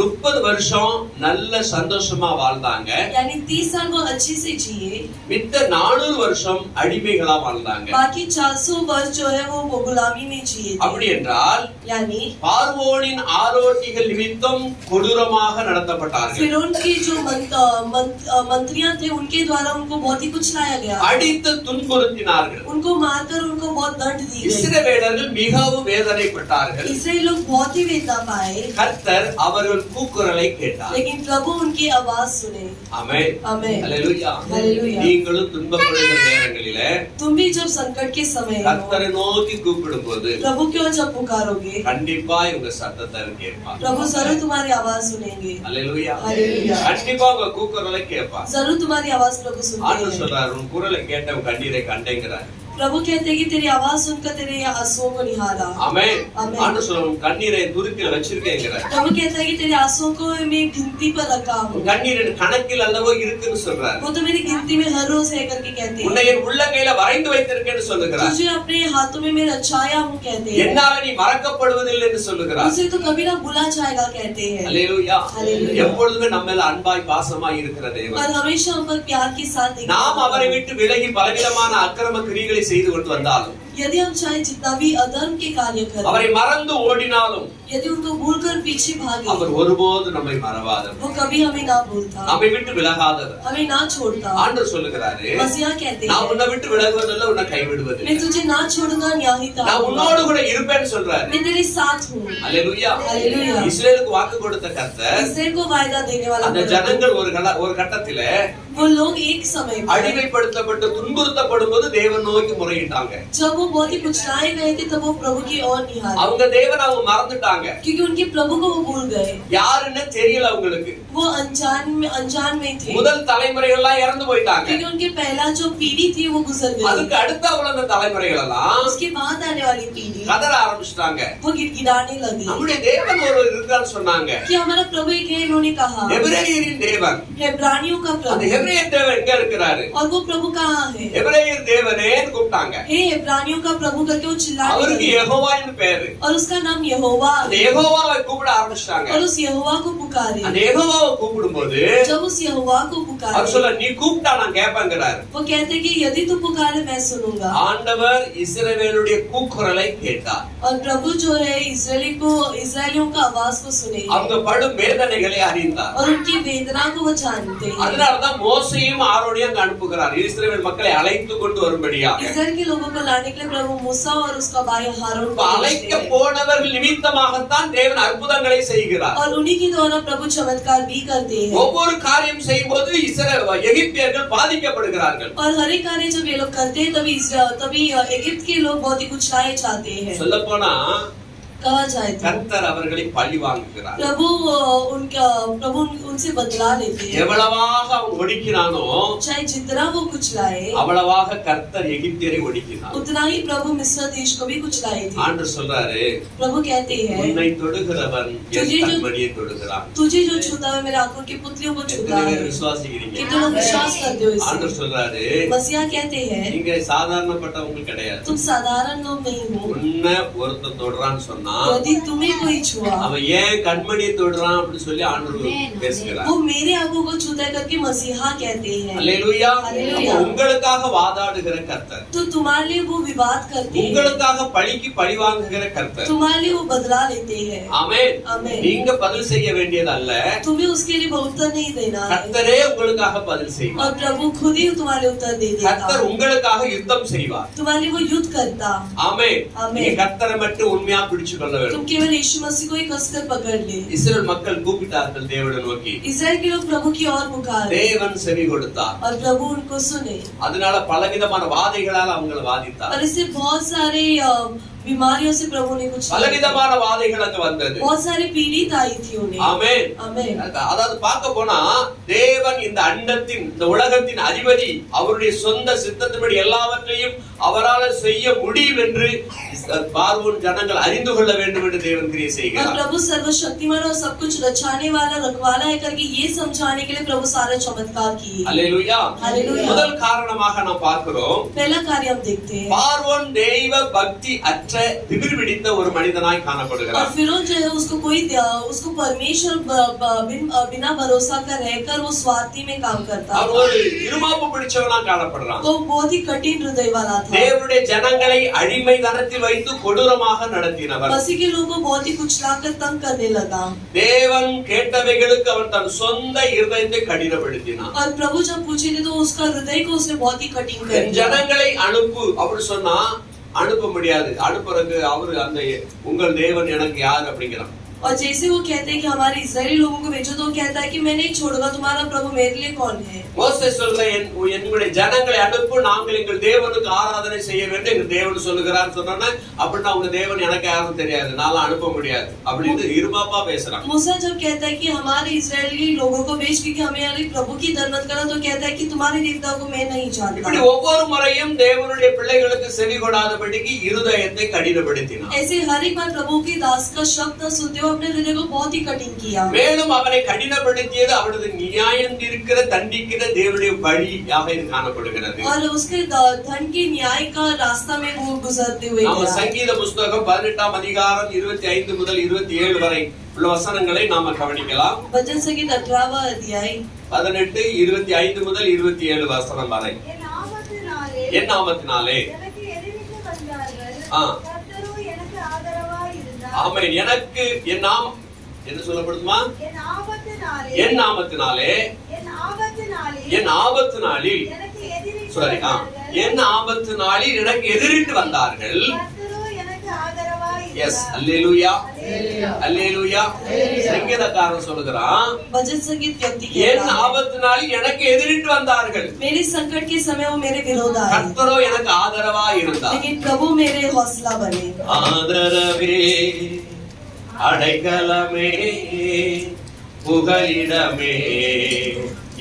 30 வருஷம் நல்ல சந்தோஷமா வாழ்ந்தாங்க. यानी 30 साल वो अच्छे से जिए, மித்த 400 வருஷம் அடிமைகளா வாழ்ந்தாங்க. बाकी 400 वर्ष जो है वो गुलामी में जिए थे। அப்படி என்றால் यानी பார்வோனின் ஆரோட்டிகள் நிமித்தம் கொடூரமாக நடத்தப்பட்டார்கள். फिरौन के जो मंत्रियां थे उनके द्वारा उनको बहुत ही कुछ लाया गया, அடித்து துன்புறுத்தினார்கள். उनको मारकर उनको बहुत दंड दी गई। இஸ்ரவேலர்கள் மிகவும் வேதனைப்பட்டார்கள். इसराइल लोग बहुत ही वेदना पाए, கர்த்தர் அவர்கள் கூக்குரலை கேட்டார். लेकिन प्रभु उनकी आवाज सुने। ஆமென். आमेन। அல்லேலூயா. அல்லேலூயா. நீங்களும் துன்பப்படுகிற நேரங்களிலே तुम भी जब संकट के समय हो, கர்த்தரை நோக்கி கூப்பிடும்போது प्रभु क्यों जब पुकारोगे, கண்டிப்பா உங்க சத்தத்தை அவர் கேட்பார். प्रभु जरूर तुम्हारी आवाज सुनेंगे। அல்லேலூயா. हालेलुया। கண்டிப்பா உங்க கூக்குரலை கேட்பார். जरूर तुम्हारी आवाज प्रभु सुनते ஆண்டவர் हैं। சொல்றார், உன் குரலை கேட்ட உன் கண்ணீரை கண்டேங்கிறார். प्रभु कहते हैं कि तेरी आवाज सुनकर तेरे आंसुओं को निहारा। ஆமென். ஆமென். ஆண்டவர் சொல்றார், உன் கண்ணீரை துருத்தில வச்சிருக்கேங்கிறார். प्रभु कहता है कि तेरे आंसुओं को मैं गिनती पर रखा हूँ, உன் கண்ணீரின் கணக்கில் அல்லவோ இருக்குன்னு சொல்றார். वो तो मेरी गिनती में हर रोज है करके कहते உன்னை हैं। என் உள்ளங்கையில வரைந்து வைத்திருக்கேன்னு சொல்லுகிறார். तुझे अपने हाथों में मैं रचाया हूँ कहते हैं, என்னால நீ மறக்கப்படுவதில்லை என்று சொல்லுகிறார். उसे तो कभी ना भुला जाएगा कहते हैं। அல்லேலூயா. அல்லேலூயா. எப்பொழுதுமே நம்ம மேல அன்பாய் பாசமாய் இருக்கிற தேவன். और हमेशा हम पर प्यार के साथ देखते நாம் हैं। அவரை விட்டு விலகி பலவிதமான அக்கிரம கிரிகளை செய்து கொண்டு வந்தாலும், यदि हम चाहे जितना भी अधर्म के कार्य करें, அவரை மறந்து ஓடினாலும் यदि उनको भूलकर पीछे भागे, அவர் ஒருபோது நம்மை மறவாதவர், वो कभी हमें ना भूलता, நம்மை விட்டு விலகாதவர். हमें ना छोड़ता। ஆண்டவர் சொல்லுகிறாரு, मसीहा कहते நான் हैं, உன்னை விட்டு விலகுவதில்லை, உன்னை கைவிடுவதில்லை, मैं तुझे ना छोड़ूंगा ना ही நான் ताड़ूंगा, உன்னோடு கூட இருப்பேன்னு சொல்றாரு. मैं तेरे साथ हूँ। அல்லேலூயா. அல்லேலூயா. இஸ்ரவேலுக்கு வாக்கு கொடுத்த கர்த்தர் इस्राएल को वायदा देने वाला அந்த परमेश्वर, ஜனங்கள் ஒரு கட்டத்தில वो लोग एक समय पर அடிமைப்படுத்தப்பட்டு துன்புறுத்தப்படும் போது தேவன் நோக்கி முறையிட்டாங்க. जब वो बहुत ही कुचलाए गए थे तब वो प्रभु की ओर निहारे, அவங்க தேவன் அவங்க மறந்துட்டாங்க. क्योंकि उनके प्रभु को वो भूल गए, யாருன்னு தெரியல அவங்களுக்கு. वो अनजान में थे, முதல் தலைமுறைகள் எல்லாம் இறந்து போயிட்டாங்க. क्योंकि उनके पहला जो पीढ़ी थी वो गुजर गई। அதுக்கு அடுத்த உலக தலைமுறைகள் எல்லாம் उसके बाद आने वाली पीढ़ी கதற ஆரம்பிச்சிட்டாங்க. वो गिड़गिड़ाने लगी நம்முடைய தேவன் ஒருவர் இருக்கான்னு சொன்னாங்க. कि हमारा प्रभु एक है। इन्होंने कहा எபிரேயரின் தேவன். हेब्रानियों का அந்த प्रभु, எபிரேயர் தேவன் எங்க இருக்கிறாரு? और वो प्रभु कहाँ है? எபிரேயர் தேவனேன்னு கூப்பிட்டாங்க. हे हेब्रानियों का प्रभु करके वो चिल्लाने அவருக்கு लगे, யெகோவான்னு பேரு. और उसका नाम यहोवा அந்த है, யெகோவாவை கூப்பிட ஆரம்பிச்சிட்டாங்க. और उस यहोवा को पुकारे। அந்த யெகோவாவை கூப்பிடும்போது जब उस यहोवा को அவர் पुकारे, சொல்ல, நீ கூப்பிட்டா நான் கேட்பேங்கிறாரு. वो कहते कि यदि तू पुकारे मैं सुनूंगा। ஆண்டவர் இஸ்ரவேலுடைய கூக்குரலை கேட்டார். और प्रभु जो है इसराइलियों का आवाज को सुने, அவங்க படும் வேதனைகளை அறிந்தார். और उनकी वेदना को वो जानते हैं। அதனாலதான் மோசையும் ஆரோனையும் அங்க அனுப்புகிறார், இஸ்ரவேல் மக்களை அழைத்து கொண்டு வரும்படியாக. इस्राएल के लोगों को लाने के लिए प्रभु मूसा और उसका भाई हारून को அழைக்க भेजते हैं। போனவர்கள் நிமித்தமாகத்தான் தேவன் அற்புதங்களை செய்கிறார். और उन्हीं के द्वारा प्रभु चमत्कार भी करते हैं। ஒவ்வொரு காரியம் செய்யும் போது எகிப்தியர்கள் பாதிக்கப்படுகிறார்கள். और हर एक कार्य जब ये लोग करते हैं तभी इजिप्ट के लोग बहुत ही कुचलाए जाते हैं। சொல்ல போனா कहा जाए तो கர்த்தர் அவர்களை பழி வாங்குகிறார். प्रभु उनसे बदला लेते हैं। எவ்வளவாக அவன் ஒடுக்கினானோ चाहे जितना वो कुचलाए, அவ்வளவாக கர்த்தர் எகிப்தியரை ஒடுக்கினார். उतना ही प्रभु मिस्र देश को भी कुचलाए थे। ஆண்டவர் சொல்றாரு, प्रभु कहते हैं, உன்னை தொடுகிறவன் என் கண்மணியை தொடுகிறான். तुझे जो छूता है मेरे आंखों की पुतलियों को छूता எத்தனை है। பேர் விசுவாசிக்கிறீங்க? कितने लोग विश्वास करते हो इसे? ஆண்டவர் சொல்றாரு, मसीहा कहते हैं, நீங்க சாதாரணப்பட்டவங்க கிடையாது. तुम साधारण लोग नहीं हो। உன்னை ஒருத்தன் தொடுறான்னு சொன்னா यदि तुम्हें कोई छुआ, அவன் ஏன் கண்மணியை தொடுறான் அப்படின்னு சொல்லி ஆண்டவர் பேசுகிறார். वो मेरे आंखों को छूता करके मसीहा कहते हैं. அல்லேலூயா. அல்லேலூயா. உங்களுக்காக வாதாடுகிற கர்த்தர், तो तुम्हारे लिए वो विवाद करते हैं, உங்களுக்காக பழிக்கு பழி வாங்குகிற கர்த்தர். तुम्हारे लिए वो बदला लेते हैं. ஆமென். ஆமென். நீங்க பதில் செய்ய வேண்டியது அல்ல, तुम्हें उसके लिए उत्तर नहीं देना है, கர்த்தரே உங்களுக்காக பதில் செய்வார். और प्रभु खुद ही तुम्हारे उत्तर दे देगा. கர்த்தர் உங்களுக்காக யுத்தம் செய்வார். तुम्हारे लिए वो युद्ध करता. ஆமென். ஆமென். நீங்க கர்த்தரை மட்டும் உண்மையா பிடிச்சு கொள்ள வேண்டும். तुम केवल यीशु मसीह को ही कसकर पकड़ ले. இஸ்ரவேல் மக்கள் கூப்பிட்டார்கள் தேவனை நோக்கி. इस्राएल के लोग प्रभु की ओर पुकारे, தேவன் செவி கொடுத்தார். और प्रभु उनको सुने. அதனால பலவிதமான வாதைகளால் அவங்களை வாதித்தார். और इससे बहुत सारे बीमारियों से प्रभु ने कुछ பலவிதமான வாதைகள் அங்க வந்தது. बहुत सारे पीड़ित आई थी उन्हें. ஆமென். आमेन. அதாவது பார்க்க போனா தேவன் இந்த அண்டத்தின் இந்த உலகத்தின் அதிபதி, அவருடைய சொந்த சித்தத்தின்படி எல்லாவற்றையும் அவரால் செய்ய முடியும் என்று பார்வோன் ஜனங்கள் அறிந்து கொள்ள வேண்டும் என்று தேவன் கிரியை और செய்கிறார். प्रभु सर्वशक्तिमान और सब कुछ रचाने वाला रखवाला है करके ये समझाने के लिए प्रभु सारे चमत्कार किए. அல்லேலூயா. हालेलुया. முதல் காரணமாக நாம் பார்க்கிறோம், पहला कार्य हम देखते हैं, பார்வோன் தெய்வ பக்தி அற்ற திமிர் பிடித்த ஒரு மனிதனாய் और காணப்படுகிறார். फिरौन जो है उसको परमेश्वर बिना भरोसा का रहकर वो स्वार्थी में काम करता அவர் था. ஒரு இருமாப்பு பிடிச்சவனா காணப்படுறான். वो बहुत ही कठिन हृदय वाला था. தேவனுடைய ஜனங்களை அடிமை தனத்தில் வைத்து கொடூரமாக நடத்தினவர். मसीह के लोगों को बहुत ही कुचलाकर तंग करने लगा. தேவன் கேட்டவைகளுக்கு அவன் தன் சொந்த இருதயத்தை கடினப்படுத்தினான். और प्रभु जब पूछे थे तो उसका हृदय को उसने बहुत ही कठिन कर என் दिया. ஜனங்களை அனுப்பு அப்படி சொன்னா அனுப்ப முடியாது. அனுப்புறதுக்கு அவரு அந்த உங்கள் தேவன் எனக்கு யார் அப்படிங்கிறான். और जैसे वो कहते हैं कि हमारे इस्राएली लोगों को भेजो, तो वो कहता है कि मैं नहीं छोड़ूंगा, तुम्हारा प्रभु मेरे लिए कौन है. மோசே சொல்ற என்னுடைய ஜனங்களை அனுப்பு, நாங்கள் எங்கள் தேவனுக்கு ஆராதனை செய்ய வேண்டும் எங்கள் தேவன் சொல்லுகிறார் சொன்னா, அப்படின்னா உங்க தேவன் எனக்கு யாரும் தெரியாது, நான் அனுப்ப முடியாது அப்படின்னு இருமாப்பா பேசுறான். मूसा जब कहता है कि हमारे इस्राएली लोगों को भेज, क्योंकि हमें यानी प्रभु की धर्मत करो, तो कहता है कि तुम्हारे देवताओं को मैं नहीं जानता. இப்படி ஒவ்வொரு முறையும் தேவனுடைய பிள்ளைகளுக்கு செவி கொடாதபடிக்கு இருதயத்தை கடினப்படுத்தினான். ऐसे हर एक बार प्रभु की दास का शब्द सुनते हुए अपने हृदय को बहुत ही कठिन किया. மேலும் அவனை கடினப்படுத்தியது அவனது நியாயம் இருக்கிற தண்டிக்கிற தேவனுடைய வழியாக இது காணப்படுகிறது. और उसके धन के न्याय का रास्ता में वो गुजरते हुए நாம गया. சங்கீத புஸ்தகம் 18ஆம் அதிகாரம் 25 முதல் 27 வரை உள்ள வசனங்களை நாம கவனிக்கலாம். भजन संगीत 18वां अध्याय 18, 25 முதல் 27 வசனம் வரை. என் நாமத்தினாலே எனக்கு எதிரிட்டு வந்தார்கள். ஆ. கர்த்தரோ எனக்கு ஆதரவாய் இருந்தார். ஆமென். எனக்கு என் நாமம் என்ன சொல்லப்படுமா? என் ஆபத்தினாலே என் நாமத்தினாலே என் ஆபத்து நாளில் எனக்கு எதிரிட்டு சரி வந்தார்கள். என் ஆபத்து நாளில் எனக்கு எதிரிட்டு வந்தார்கள். கர்த்தரோ எனக்கு ஆதரவாய் எஸ் இருந்தார். அல்லேலூயா அல்லேலூயா. சங்கீதக்காரன் சொல்லுகிறான், भजन संगीत व्यक्ति என் कहता है, ஆபத்து நாளில் எனக்கு எதிரிட்டு வந்தார்கள். मेरे संकट के समय वो मेरे विरोध आए, கர்த்தரோ எனக்கு ஆதரவா இருந்தார். लेकिन प्रभु मेरे हौसला बने. ஆதரவே அடைக்கலமே புகலிடமே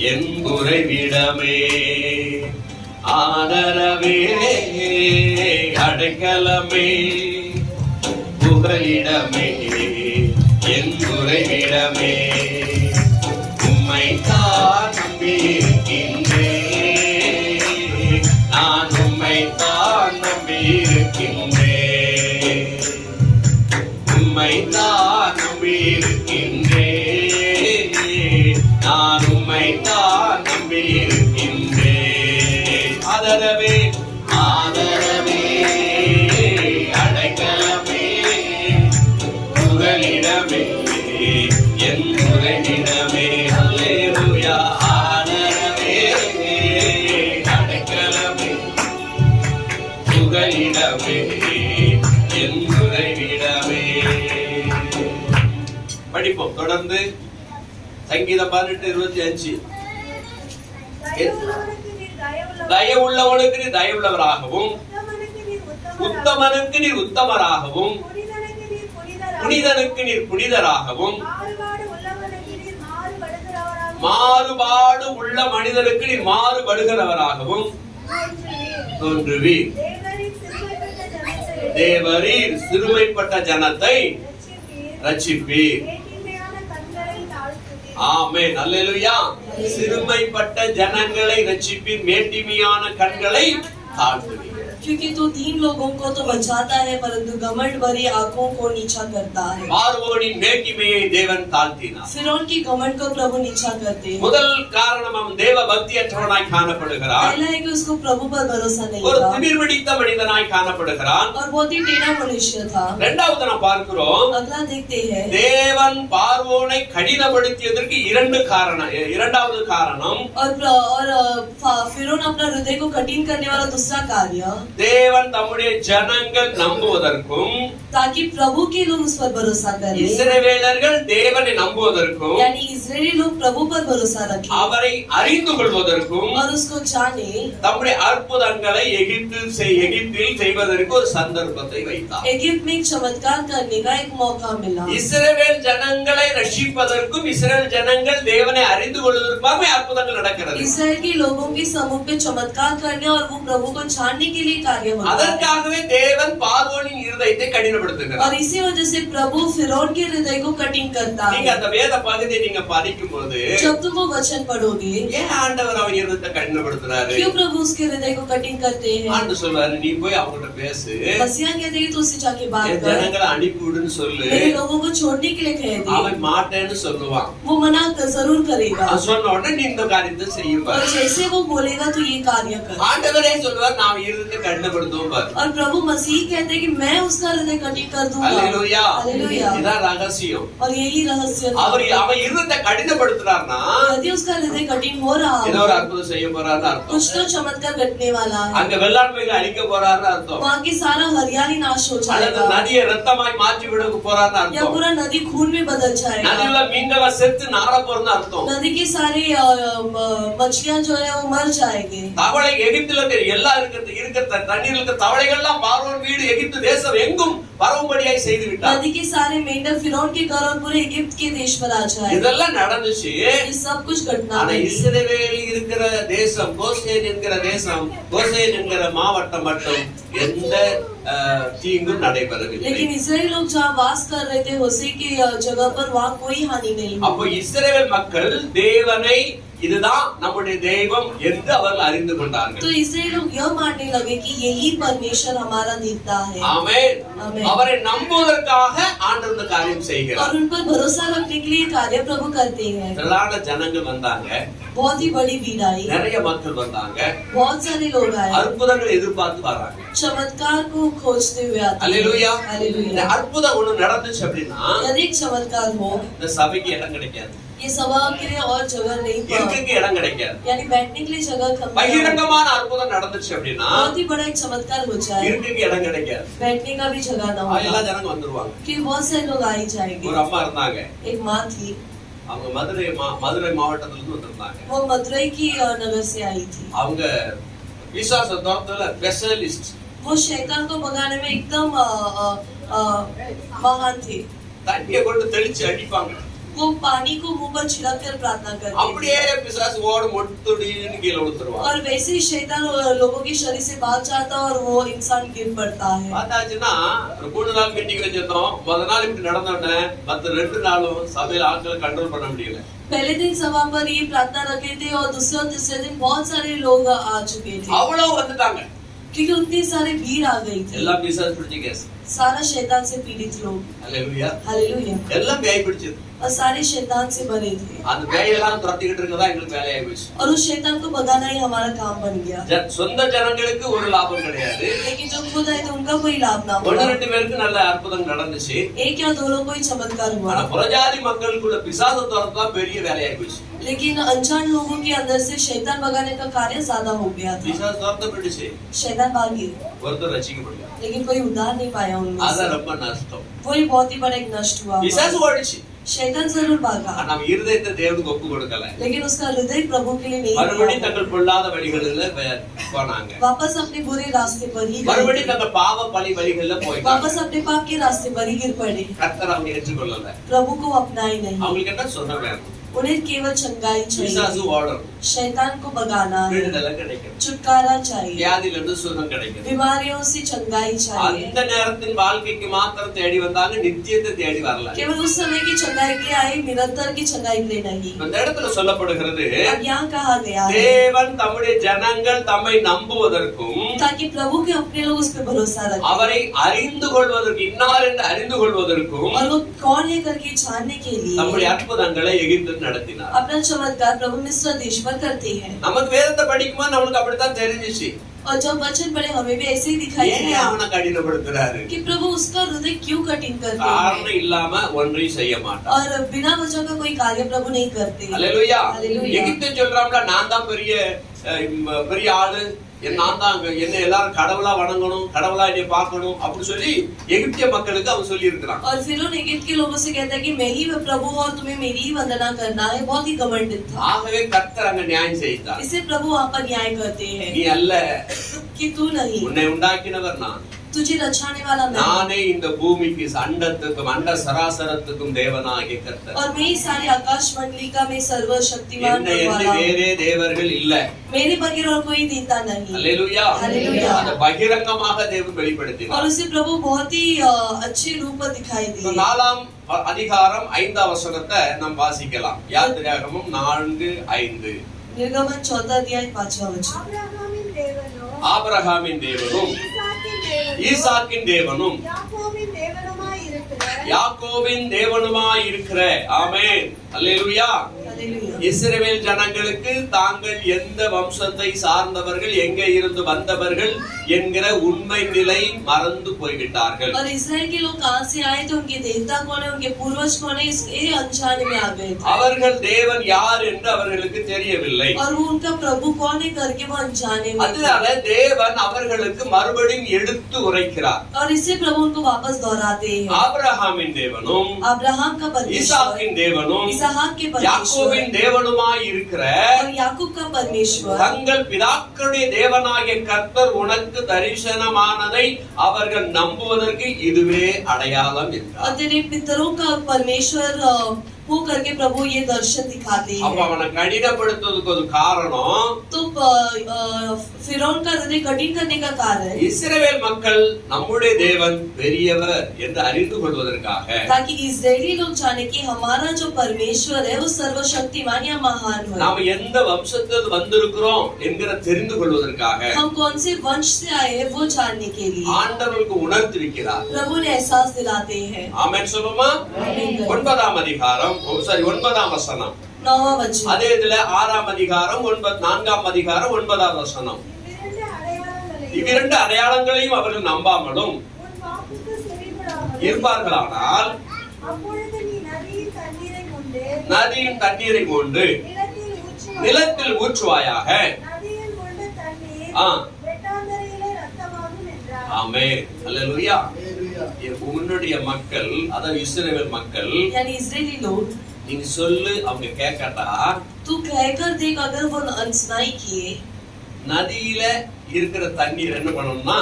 என் உறைவிடமே. ஆதரவே அடைக்கலமே புகலிடமே என் உறைவிடமே. உம்மைத்தான் நம்பியிருக்கின்றேன், நான் உம்மைத்தான் நம்பியிருக்கின்றேன். உம்மைத்தான் நம்பியிருக்கின்றேன், நான் உம்மைத்தான் நம்பியிருக்கின்றேன். ஆதரவே ஆதரவே அடைக்கலமே புகலிடமே என் உறைவிடமே. அல்லேலூயா. ஆதரவே அடைக்கலமே புகலிடமே என் உறைவிடமே. படிப்போம் தொடர்ந்து. சங்கீதம் 18:25. தயவுள்ளவனுக்கு நீர் தயவுள்ளவர். தயவுள்ளவனுக்கு நீ தயவுள்ளவராகவும் உத்தமனுக்கு நீர் உத்தமராகவும். உத்தமனுக்கு நீர் உத்தமராகவும் புனிதனுக்கு நீர் புனிதராகவும். புனிதனுக்கு நீர் புனிதராகவும் மாறுபாடு உள்ளவனுக்கு நீர் மாறுபடுகிறவராகவும். மாறுபாடு உள்ள மனிதனுக்கு நீர் மாறுபடுகிறவராகவும் தோன்றுவீர். தேவரீர் சிறுமைப்பட்ட ஜனத்தை ரட்சிப்பீர். ஆமென். அல்லேலூயா. சிறுமைப்பட்ட ஜனங்களை ரட்சிப்பீர், மேட்டிமையான கண்களை தாழ்த்துவீர். क्योंकि तू दीन लोगों को तो बचाता है परंतु घमंड भरी आंखों को नीचा करता है। பார்வோனின் மேட்டிமையை தேவன் தாழ்த்தினார். फिरौन की घमंड को प्रभु नीचा करते हैं। முதல் காரணம் அவன் தேவ பக்தியற்றவனாய் காணப்படுகிறான். पहला है कि उसको प्रभु पर भरोसा नहीं ஒரு था திமிர் பிடித்த மனிதனாய் காணப்படுகிறான். और बहुत ही टेढ़ा मनुष्य था। இரண்டாவது நாம் பார்க்கிறோம், अगला देखते हैं தேவன் பார்வோனை கடினப்படுத்தியதற்கு இரண்டாவது காரணம் फिरौन अपना हृदय को कठिन करने वाला दूसरा कार्य தேவன் தம்முடைய ஜனங்கள் நம்புவதற்கும் ताकि प्रभु के लोग उस पर भरोसा करें, இஸ்ரவேலர்கள் தேவனை நம்புவதற்கும் यानी इजरायली लोग प्रभु पर भरोसा रखें அவரை அறிந்து கொள்வதற்கும் और उसको जाने, தம்முடைய அற்புதங்களை எகிப்தில் செய்வதற்கு ஒரு சந்தர்ப்பத்தை வைத்தார். इजिप्ट में एक चमत्कार करने का एक मौका मिला। இஸ்ரவேல் ஜனங்களை ரட்சிப்பதற்கும் இஸ்ரவேல் ஜனங்கள் தேவனை அறிந்து கொள்வதற்காக அற்புதங்கள் நடக்கிறது. इस्राएल के लोगों के समूह पे चमत्कार करने और वो प्रभु को जानने के लिए कार्य होता है। அதற்காகவே தேவன் பார்வோனின் இருதயத்தை கடினப்படுத்துகிறார். और इसी वजह से प्रभु फिरौन के हृदय को कटिंग करता நீங்க है। அந்த வேத பகுதியை நீங்க படிக்கும்போது जब तुम वो वचन पढ़ोगे, ஏன் ஆண்டவர் அவன் இருதயத்தை கடினப்படுத்துறாரு? क्यों प्रभु उसके हृदय को कटिंग करते हैं? ஆண்டு சொல்றாரு, நீ போய் அவங்ககிட்ட பேசு, मसीहा कहते हैं कि तू उससे जाके बात என் कर, ஜனங்களை அனுப்பி விடுன்னு சொல்லு. मेरे लोगों को छोड़ने के लिए कह दे। அவன் மாட்டேன்னு சொல்லுவான். वो मना जरूर करेगा அவன் சொன்ன உடனே நீ இந்த காரியத்தை செய்யுவார். और जैसे वो बोलेगा तो ये कार्य कर। ஆண்டவரே சொல்வார், நான் இருதயத்தை கடினப்படுத்துவோம் பாரு. और प्रभु मसीह कहते हैं कि मैं उसका हृदय कटिंग कर दूंगा। அல்லேலூயா. हालेलुया। இதான் ரகசியம். और यही रहस्य था। அவன் இருதயத்தை கடினப்படுத்துறாருன்னா यदि उसका हृदय कटिंग हो रहा ஏதோ हो, ஒரு அற்புதம் செய்ய போறாருன்னு அர்த்தம். कुछ तो चमत्कार घटने वाला है। அங்க வெள்ளாண்மைகளை அழிக்க போறாருன்னு அர்த்தம். वहाँ की सारा हरियाली नाश हो அல்லது जाएगा நதியை ரத்தமாய் மாற்றி விட போறாருன்னு या அர்த்தம். पूरा नदी खून में बदल जाएगा। நதியுள்ள மீன்களை செத்து நார போறதுன்னு அர்த்தம். नदी की सारी मछलियां जो है वो मर जाएंगे। தவளை எகிப்துல எல்லாம் இருக்கிற தண்ணீர் இருக்க தவளைகள்லாம் பார்வோன் வீடு எகிப்து தேசம் எங்கும் பரவும்படியாய் செய்து விட்டார். नदी के सारे मेंढक फिरौन के घर और पूरे इजिप्ट के देश पर आ जाए। இதெல்லாம் நடந்துச்சு. ये सब कुछ घटना ஆனா घटी। இஸ்ரவேல் இருக்கிற தேசம், கோசேன் என்கிற தேசம், கோசேன் என்கிற மாவட்டம் மட்டும் எந்த தீங்கும் நடைபெறவில்லை. लेकिन इस्राएल लोग जहाँ वास कर रहे थे होसे की जगह पर वहाँ कोई हानि नहीं हुई। அப்போ இஸ்ரவேல் மக்கள் தேவனை இதுதான் நம்முடைய தெய்வம் என்று அவர்கள் அறிந்து கொண்டார்கள். तो इसराइल लोग यह मानने लगे कि यही परमेश्वर हमारा देवता है। ஆமென். ஆமென்। அவரை நம்புவதற்காக ஆண்டவர் இந்த காரியம் செய்கிறார். और उन पर भरोसा रखने के लिए कार्य प्रभु करते हैं। திரளான ஜனங்கள் வந்தாங்க, बहुत ही बड़ी भीड़ आई, நிறைய மக்கள் வந்தாங்க, बहुत सारे लोग आए, அற்புதங்களை எதிர்பார்த்து வராங்க. चमत्कार को खोजते हुए आते हैं। அல்லேலூயா. இந்த हालेलुया। அற்புதம் ஒண்ணு நடந்துச்சு அப்படின்னா यदि एक चमत्कार हो, இந்த சபைக்கு இடம் கிடைக்காது, ये सभा के लिए और जगह नहीं पा, இருக்குக்கு இடம் கிடைக்காது. यानी बैठने के लिए जगह कम, பகிரங்கமான அற்புதம் நடந்துச்சு அப்படின்னா बहुत ही बड़ा एक चमत्कार हो जाए, இருக்குக்கு இடம் கிடைக்காது. बैठने का भी जगह ना எல்லா हो, ஜனங்க வந்துருவாங்க. कि बहुत सारे लोग आ ही जाएंगे। ஒரு அம்மா இருந்தாங்க, एक माँ थी, அவங்க மதுரை மாவட்டத்துல இருந்து வந்திருந்தாங்க. वो मदुरई की नगर से आई थी। அவங்க விசுவாச தோட்டத்துல ஸ்பெஷலிஸ்ட். वो शैतान को भगाने में एकदम महान थे। தண்ணியை கொண்டு தெளிச்சு அடிப்பாங்க. वो पानी को मुंह पर छिड़क कर प्रार्थना करते அப்படியே பிசாசு ஓடு மொட்டுடின்னு கீழே விழுந்துருவாங்க. और वैसे ही शैतान लोगों के शरीर से भाग जाता और वो इंसान गिर पड़ता है। பார்த்தாச்சுன்னா ஒரு 3 நாள் மீட்டிங் வச்சிருந்தோம். முதல் நாள் இப்படி நடந்தோடனே மத்த 2 நாளும் சபையில ஆட்களை கண்ட்ரோல் பண்ண முடியல. पहले दिन सभा पर ये प्रार्थना रखे थे और दूसरे और तीसरे दिन बहुत सारे लोग आ चुके थे, அவ்வளவு வந்துட்டாங்க. क्योंकि उतनी सारे भीड़ आ गई थी। எல்லாம் பிசாசு பிடிச்ச கேஸ். सारा शैतान से पीड़ित लोग, அல்லேலூயா. हालेलुया, எல்லாம் பேய் பிடிச்சது. और सारे शैतान से भरे थे। அந்த பேயெல்லாம் துரத்திக்கிட்டு இருக்கதா எங்களுக்கு வேலையாயி போச்சு. और उस शैतान को भगाना ही हमारा काम बन गया। சொந்த ஜனங்களுக்கு ஒரு லாபம் கிடையாது. लेकिन जो खुद है तो उनका कोई लाभ ना ஒன்று हुआ। 2 பேருக்கு நல்ல அற்புதம் நடந்துச்சு. एक या दो लोगों को ही चमत्कार हुआ, ஆனா புறஜாதி மக்களுக்குள்ள பிசாசு துரத்தான் பெரிய வேலையாயி போச்சு. लेकिन अनजान लोगों के अंदर से शैतान भगाने का कार्य ज्यादा हो गया था। பிசாசு துரத்தப்பட்டுச்சு. शैतान भाग गए, ஒருத்தர் ரட்சிக்கப்படல. लेकिन कोई उद्धार नहीं पाया उनमें அதான் से। ரொம்ப நஷ்டம். वही बहुत ही बड़ा एक नष्ट हुआ। பிசாசு ஓடிச்சு. शैतान जरूर भागा, ஆனா நம்ம இருதயத்தை தேவனுக்கு ஒப்பு கொடுக்கல. लेकिन उसका हृदय प्रभु के लिए नहीं மறுபடியும் था। தங்கள் பொல்லாத வழிகளில் போனாங்க. वापस अपने बुरे रास्ते पर ही गए, மறுபடியும் தங்கள் பாவ பழி வழிகளில் போயிட்டாங்க. वापस अपने पाप के रास्ते पर ही गिर पड़े, கர்த்தர் அவங்க ஏற்றுக்கொள்ளல. प्रभु को अपनाए नहीं। அவங்களுக்கு என்ன சொன்ன வேணும்? उन्हें केवल चंगाई பிசாசு चाहिए, ஓடணும். शैतान को भगाना है, விடுதலை கிடைக்கும், छुटकारा चाहिए, வியாதியிலிருந்து சுகம் கிடைக்கும். बीमारियों से चंगाई चाहिए। அந்த நேரத்தின் வாழ்க்கைக்கு மாத்திரம் தேடி வந்தாங்க, நித்தியத்தை தேடி வரல. केवल उस समय की चंगाई के आए, निरंतर की चंगाई के लिए नहीं। அந்த இடத்துல சொல்லப்படுகிறது, अब यहाँ कहा गया है தேவன் தம்முடைய ஜனங்கள் தம்மை நம்புவதற்கும் ताकि प्रभु के अपने लोग उस पे भरोसा रखें அவரை அறிந்து கொள்வதற்கு, இன்னார் என்று அறிந்து கொள்வதற்கும் और वो कौन है करके जानने के लिए நம்முடைய அற்புதங்களை எகிப்தில் நடத்தினார். अपना चमत्कार प्रभु मिस्र देश पर करते हैं। நமக்கு வேதத்தை படிக்கும்போது நம்மளுக்கு அப்படித்தான் தெரிஞ்சிச்சு. और जब वचन पढ़े हमें भी ऐसे ही दिखाई ஏன் दिया அவனை கடினப்படுத்துறாரு? कि प्रभु उसका हृदय क्यों कठिन करते காரணம் हैं இல்லாம ஒன்றையும் செய்ய மாட்டார். और बिना वजह का कोई कार्य प्रभु नहीं करते। அல்லேலூயா. அல்லேலூயா. எகிப்து சொல்றாம்ல, நான் தான் பெரிய பெரிய ஆளு, நான் தான் என்ன எல்லாரும் கடவுளா வணங்கணும், கடவுளா என்னை பார்க்கணும் அப்படி சொல்லி எகிப்திய மக்களுக்கு அவன் சொல்லி இருக்கிறான். और फिरौन इजिप्ट के लोगों से कहता है कि मैं ही प्रभु और तुम्हें मेरी ही वंदना करना है। बहुत ही घमंडित था। ஆகவே கர்த்தர் அங்க நியாயம் செய்தார். इसे प्रभु वहाँ पर न्याय करते हैं நீ அல்ல, कि तू नहीं, உன்னை உண்டாக்கினவர் நான், तुझे रचाने वाला मैं, நானே இந்த பூமிக்கு அண்டத்துக்கும் அண்ட சராசரத்துக்கும் தேவனாகிய கர்த்தர். और मैं ही सारे आकाश मंडली का मैं सर्वशक्तिमान என்னை என்று वाला हूँ। வேறே தேவர்கள் இல்ல. मेरे बगैर और कोई देता नहीं। அல்லேலூயா. அல்லேலூயா. அதை பகிரங்கமாக தேவன் வெளிப்படுத்தினார். और उसे प्रभु बहुत ही अच्छे रूप में दिखाई दिए। 4ஆம் அதிகாரம் 5ஆம் வசனத்தை நாம் வாசிக்கலாம். யாத்திராகமம் 4:5. निर्गमन 4 अध्याय 5वां वचन। ஆபிரகாமின் தேவனும் ஆபிரகாமின் தேவனும் ஈசாக்கின் தேவனும் யாக்கோபின் தேவனுமாய் இருக்கிற யாக்கோபின் தேவனுமாய் இருக்கிற. ஆமென். அல்லேலூயா. हालेलुया। இஸ்ரவேல் ஜனங்களுக்கு தாங்கள் எந்த வம்சத்தை சார்ந்தவர்கள், எங்கே இருந்து வந்தவர்கள் என்கிற உண்மை நிலை மறந்து போய்விட்டார்கள். और इस्राएल के लोग कहाँ से आए थे, उनके देवता कौन है, उनके पूर्वज कौन है, इसके अनजाने में आ गए थे। அவர்கள் தேவன் யார் என்று அவர்களுக்கு தெரியவில்லை. और वो उनका प्रभु कौन है करके वो अनजाने में थे। அதனால தேவன் அவர்களுக்கு மறுபடியும் எடுத்து உரைக்கிறார். और इससे प्रभु उनको वापस दोहराते हैं। ஆபிரகாமின் தேவனும் अब्राहम का परमेश्वर, ஈசாக்கின் தேவனும் इसहाक के परमेश्वर யாக்கோபின் தேவனுமாய் இருக்கிற और याकूब का परमेश्वर தங்கள் பிதாக்களுடைய தேவனாகிய கர்த்தர் உனக்கு தரிசனமானதை அவர்கள் நம்புவதற்கு இதுவே அடையாளம் என்றார். और तेरे पितरों का परमेश्वर हो करके प्रभु ये दर्शन दिखाते அப்ப हैं। அவனை கடினப்படுத்துவதற்கு ஒரு காரணம், तो फिरौन का हृदय कठिन करने का कारण இஸ்ரவேல் மக்கள் நம்முடைய தேவன் பெரியவர் என்று அறிந்து கொள்வதற்காக, ताकि इस्राएली लोग जाने कि हमारा जो परमेश्वर है वो सर्वशक्तिमान या महान है। நாம் எந்த வம்சத்தில் வந்திருக்கிறோம் என்கிற தெரிந்து கொள்வதற்காக हम कौन से वंश से आए हैं वो जानने के लिए ஆண்டவருக்கு உணர்த்திருக்கிறார். प्रभु ने एहसास दिलाते हैं। ஆமென் சொல்லுமா? 9ஆம் அதிகாரம் 9ஆம் வசனம். 9वां वचन। அதே இதுல 6ஆம் அதிகாரம் 4ஆம் அதிகாரம் 9ஆம் வசனம். இவ்விரண்டு அடையாளங்களையும் அவர்கள் நம்பாமலும் உன் வாக்குக்கு செவிப்படாமலும் இருப்பார்களானால் அப்பொழுது நீ நதியின் தண்ணீரை கொண்டு நதியின் தண்ணீரை கொண்டு நிலத்தில் ஊற்றுவாயாக. நதியில் கொண்ட தண்ணீர் ஆ. வெட்டாந்தரையிலே ரத்தமாகும் என்றார். ஆமென். அல்லேலூயா. உன்னுடைய மக்கள், அதாவது இஸ்ரவேல் மக்கள், यानी इस्राएली लोग, நீங்க சொல்லு, அவங்க கேட்கட்டா, तू कहकर देख अगर वो अनसुनाई किए, நதியில இருக்கிற தண்ணீர் என்ன பண்ணணும்னா,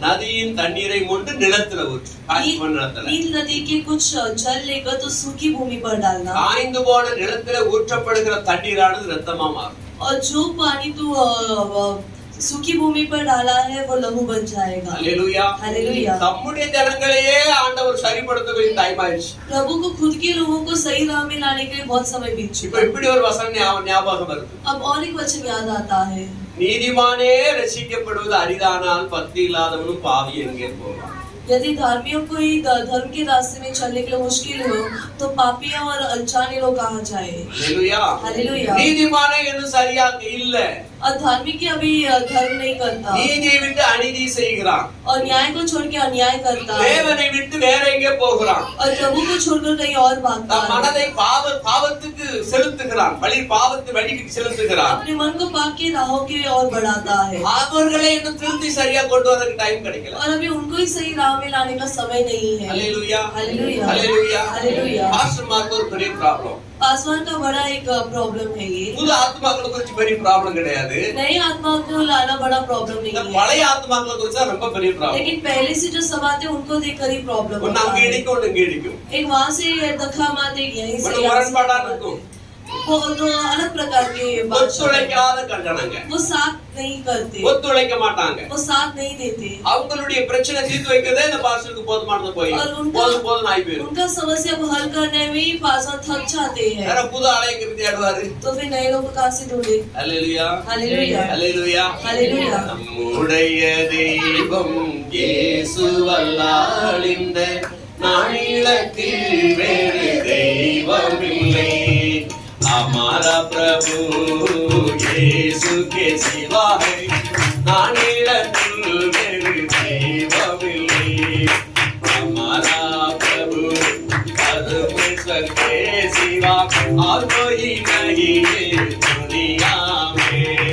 நதியின் தண்ணீரை கொண்டு நிலத்துல ஊற்று. காய்ந்து போன நிலத்துல, नील नदी के कुछ जल लेकर तो सूखी भूमि पर डालना, காய்ந்து போன நிலத்துல ஊற்றப்படுகிற தண்ணீரானது ரத்தமா மாறும். और जो पानी तू सूखी भूमि पर डाला है वो लहू बन जाएगा। அல்லேலூயா. हालेलुया। தம்முடைய ஜனங்களையே ஆண்டவர் சரிப்படுத்த டைம் ஆயிடுச்சு. प्रभु को खुद के लोगों को सही राह में लाने के लिए बहुत समय बीत இப்ப चुका है। இப்படி ஒரு வசனம் ஞாபகம் வருது. अब और एक वचन याद आता है, நீதிமானே ரசிக்கப்படுவது அரிதானால் பக்தி இல்லாதவனும் பாவி எங்கே போவான். यदि धार्मियों को ही धर्म के रास्ते में चलने के लिए मुश्किल हो तो पापियां और अनजाने लोग कहाँ जाए। அல்லேலூயா. हालेलुया। நீதிமானே இன்னும் சரியாக இல்ல, और धार्मिक अभी धर्म नहीं करता நீதியை விட்டு அநீதி செய்கிறான், और न्याय को छोड़ के अन्याय करता है, தேவனை விட்டு வேற எங்கே போகிறான், और प्रभु को छोड़कर कहीं और भागता தன் है, மனதை பாவத்துக்கு செலுத்துகிறான், பாவத்து வழிக்கு செலுத்துகிறான். अपने मन को पाप के राहों के और बढ़ाता है, அவர்களை இன்னும் திருத்தி சரியா கொண்டு வரதுக்கு டைம் கிடைக்கல. और अभी उनको ही सही राह में लाने का समय नहीं है। அல்லேலூயா. हालेलुया। அல்லேலூயா. हालेलुया। பாஸ்டர்மார்க்கு ஒரு பெரிய ப்ராப்ளம். पासवान का बड़ा एक प्रॉब्लम है ये। புது ஆத்மாக்களை குறிச்சு பெரிய ப்ராப்ளம் கிடையாது, नए आत्मा को लाना बड़ा प्रॉब्लम இந்த नहीं है, பழைய ஆத்மாக்களை குறிச்சா ரொம்ப பெரிய ப்ராப்ளம். लेकिन पहले से जो सब आते हैं उनको देखकर ही प्रॉब्लम ஒன்னு होता அங்க है। இடிக்கும், ஒன்னு இங்க இடிக்கும், एक वहाँ से धक्का मारते, यहीं से ஒன்னு यहाँ से முரண்பாடா धक्का இருக்கும். मारते। वो तो अलग प्रकार के भाषा है। ஒத்துழைக்காத கண்டனங்க, वो साथ नहीं करते, ஒத்துழைக்க மாட்டாங்க. वो साथ नहीं देते। அவங்களுடைய பிரச்சனை தீர்த்து வைக்கிறதே இந்த பாஸ்டருக்கு போதுமானது போய் और போதும் போதும் ஆகி போயிடும். उनका समस्या को हल करने में ही पास्टर थक जाते हैं। வேற புது ஆலயம் கிருதி ஆடுவாரு. तो फिर नए लोग कहाँ से ढूंढे? அல்லேலூயா, हालेलुया, அல்லேலூயா, हालेलुया। நம்முடைய தெய்வம் இயேசுவல்லால் இந்த நாளிலத்தில் வேறு தெய்வமில்லை. हमारा प्रभु यीशु के सिवा है नानिलத்தில் வேறு தெய்வமில்லை. हमारा प्रभु परमेश्वर के सिवा और कोई नहीं है दुनिया में।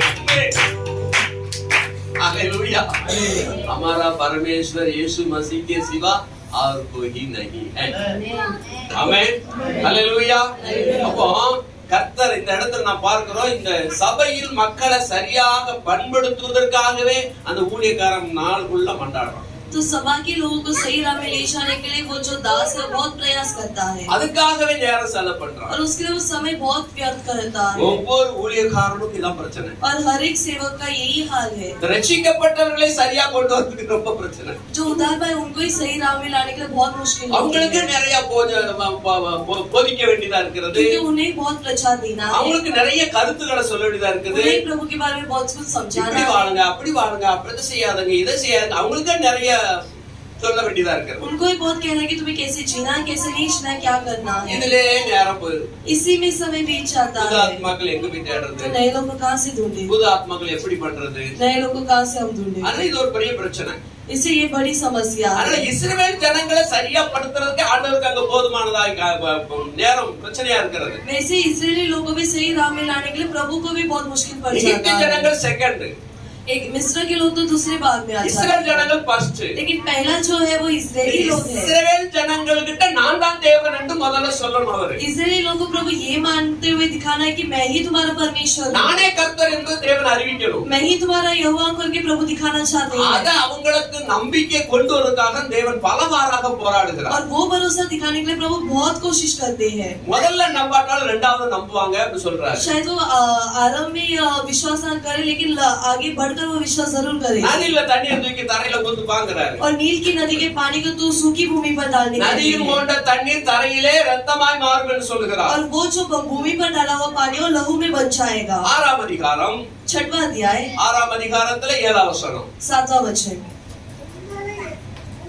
हालेलुया, हमारा परमेश्वर यीशु मसीह के सिवा और कोई नहीं है। ஆமென், ஹalleluya। அப்போ கர்த்தர் இந்த இடத்துல நான் பார்க்கிறோம், இந்த சபையில் மக்களை சரியாக பண்படுத்துவதற்காகவே அந்த ஊழியக்காரன் நாளுக்குள்ள மண்டாடுறான். तो सभा के लोगों को सही राह में ले जाने के लिए वो जो दास है बहुत प्रयास करता है அதுக்காகவே நேரம் செலவு பண்றான். और उसके लिए वो समय बहुत व्यर्थ करता है। ஒவ்வொரு ஊழியக்காரனுக்கும் இதான் பிரச்சனை. और हर एक सेवक का यही हाल है। ரட்சிக்கப்பட்டவர்களை சரியா கொண்டு வரதுக்கு ரொம்ப பிரச்சனை. जो उद्धार पाए उनको ही सही राह में लाने के लिए बहुत मुश्किल होती அவங்களுக்கு है, நிறைய போதிக்க வேண்டியதா இருக்கிறது. क्योंकि उन्हें बहुत प्रचार देना है, அவங்களுக்கு நிறைய கருத்துக்களை சொல்ல வேண்டியதா இருக்குது. उन्हें प्रभु के बारे में बहुत कुछ समझाना இப்படி है। வாழுங்க, அப்படி வாழுங்க, அப்படி செய்யாதங்க, இதை செய்யாதங்க, அவங்களுக்கு நிறைய சொல்ல வேண்டியதா இருக்கிறது. उनको ही बहुत कहना है कि तुम्हें कैसे जीना है, कैसे नहीं जीना है, क्या करना है। இதுல நேரம் போயிடும். इसी में समय बीत जाता புது है। ஆத்மாக்கள் எங்க போய் तो தேடுறது? नए लोग को कहाँ से ढूंढे? புது ஆத்மாக்கள் எப்படி பண்றது? नए लोग को कहाँ से हम ढूंढे? ஆனா இது ஒரு பெரிய பிரச்சனை. इससे ये बड़ी समस्या அதனால है। இஸ்ரவேல் ஜனங்களை சரியா படுத்துறதுக்கு ஆண்டவருக்கு அங்க போதுமானதா நேரம் பிரச்சனையா இருக்கிறது. वैसे इस्राएली लोगों को सही राह में लाने के लिए प्रभु को भी बहुत मुश्किल पड़ எகிப்து जाता है। ஜனங்கள் செகண்ட், एक मिस्र के लोग तो दूसरे भाग में आ जाते இஸ்ரவேல் हैं, ஜனங்கள் ஃபர்ஸ்ட். लेकिन पहला जो है वो इस्राएली लोग है। இஸ்ரவேல் ஜனங்கள் கிட்ட நான் தான் தேவன் என்று முதல்ல சொல்லணும். அவரு इस्राएली लोगों को प्रभु ये मानते हुए दिखाना है कि मैं ही तुम्हारा परमेश्वर हूँ, நானே கர்த்தர் என்று தேவன் அறிவிக்கணும். मैं ही तुम्हारा यहोवा करके प्रभु दिखाना चाहते அத हैं। அவங்களுக்கு நம்பிக்கை கொண்டு வரதுக்காக தேவன் பலவாறாக போராடுகிறார். और वो भरोसा दिखाने के लिए प्रभु बहुत कोशिश करते हैं। முதல்ல நம்பாட்டாலும் ரெண்டாவது நம்புவாங்க அப்படி சொல்றாரு. शायद वो आरंभ में विश्वास न करे, लेकिन आगे बढ़कर वो विश्वास जरूर करे। நதியில தண்ணீர் தூக்கி தரையில ஊத்து பாக்குறாரு. और नील की नदी के पानी को तू सूखी भूमि पर डालने के लिए நதியில் போன்ற தண்ணீர் தரையிலே ரத்தமாய் மாறும் என்று சொல்கிறார். और वो जो भूमि पर डाला हुआ पानी वो लहू में बन जाएगा। 6ஆம் அதிகாரம் 6वां अध्याय 6ஆம் அதிகாரத்துல 7ஆம் வசனம். 7वां वचन।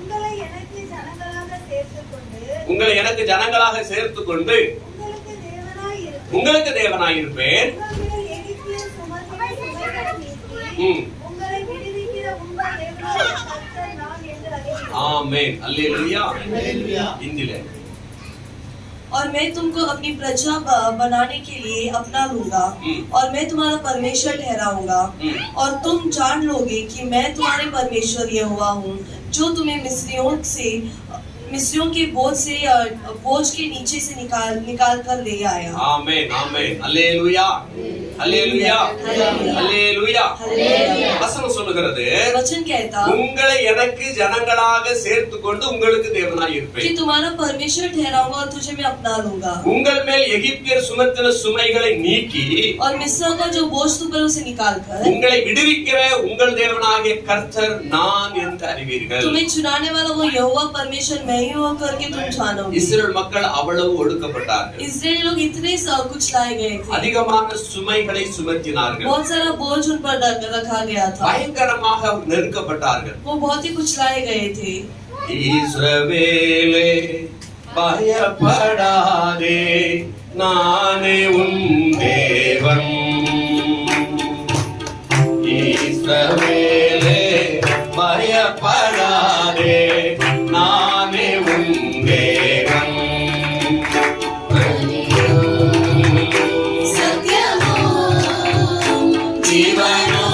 உங்களை எனக்கு ஜனங்களாக சேர்த்துக்கொண்டு உங்களை எனக்கு ஜனங்களாக சேர்த்துக் கொண்டு உங்களுக்கு தேவனாய் இருப்பேன். உங்கள் எகிப்தியர் சுமத்தின சுமைகளை நீக்கி ம். உங்களை விடுவிக்கிற உங்கள் தேவனாகிய கர்த்தர் நான் என்று அறிவீர்கள். ஆமென், அல்லேலூயா. हिंदी और मैं तुमको अपनी प्रजा बनाने के लिए अपना लूंगा और मैं तुम्हारा परमेश्वर ठहराऊंगा और तुम जान लोगे कि मैं तुम्हारे परमेश्वर यहोवा हूँ, जो तुम्हें मिस्रियों के बोझ के नीचे से निकाल कर ले आया। आमेन, आमेन, அல்லேலூயா, அல்லேலூயா, அல்லேலூயா. வசனம் சொல்லுகிறது, वचन कहता உங்களை எனக்கு ஜனங்களாக சேர்த்துக்கொண்டு உங்களுக்கு தேவனாய் இருப்பேன். कि तुम्हारा परमेश्वर ठहराऊंगा और तुझे मैं अपना लूंगा உங்கள் மேல் எகிப்தியர் சுமத்தின சுமைகளை நீக்கி और मिस्र का जो बोझ तुम पर उसे निकाल कर உங்களை விடுவிக்கிற உங்கள் தேவனாகிய கர்த்தர் நான் என்று அறிவீர்கள். तुम्हें छुड़ाने वाला वो यहोवा परमेश्वर मैं ही हूँ करके तुम जानोगे। இஸ்ரவேல் மக்கள் அவ்வளவு ஒடுக்கப்பட்டார்கள். इस्राएली लोग इतने कुचलाए गए थे, அதிகமான சுமைகளை சுமத்தினார்கள். बहुत सारा बोझ उन पर रखा गया था, பயங்கரமாக நெருக்கப்பட்டார்கள். वो बहुत ही कुचलाए गए थे। இஸ்ரவேலே பயப்படாதே, நானே உன் தேவன். இஸ்ரவேலே பயப்படாதே, நானே உன் தேவன். सत्यमो ஜீவனோ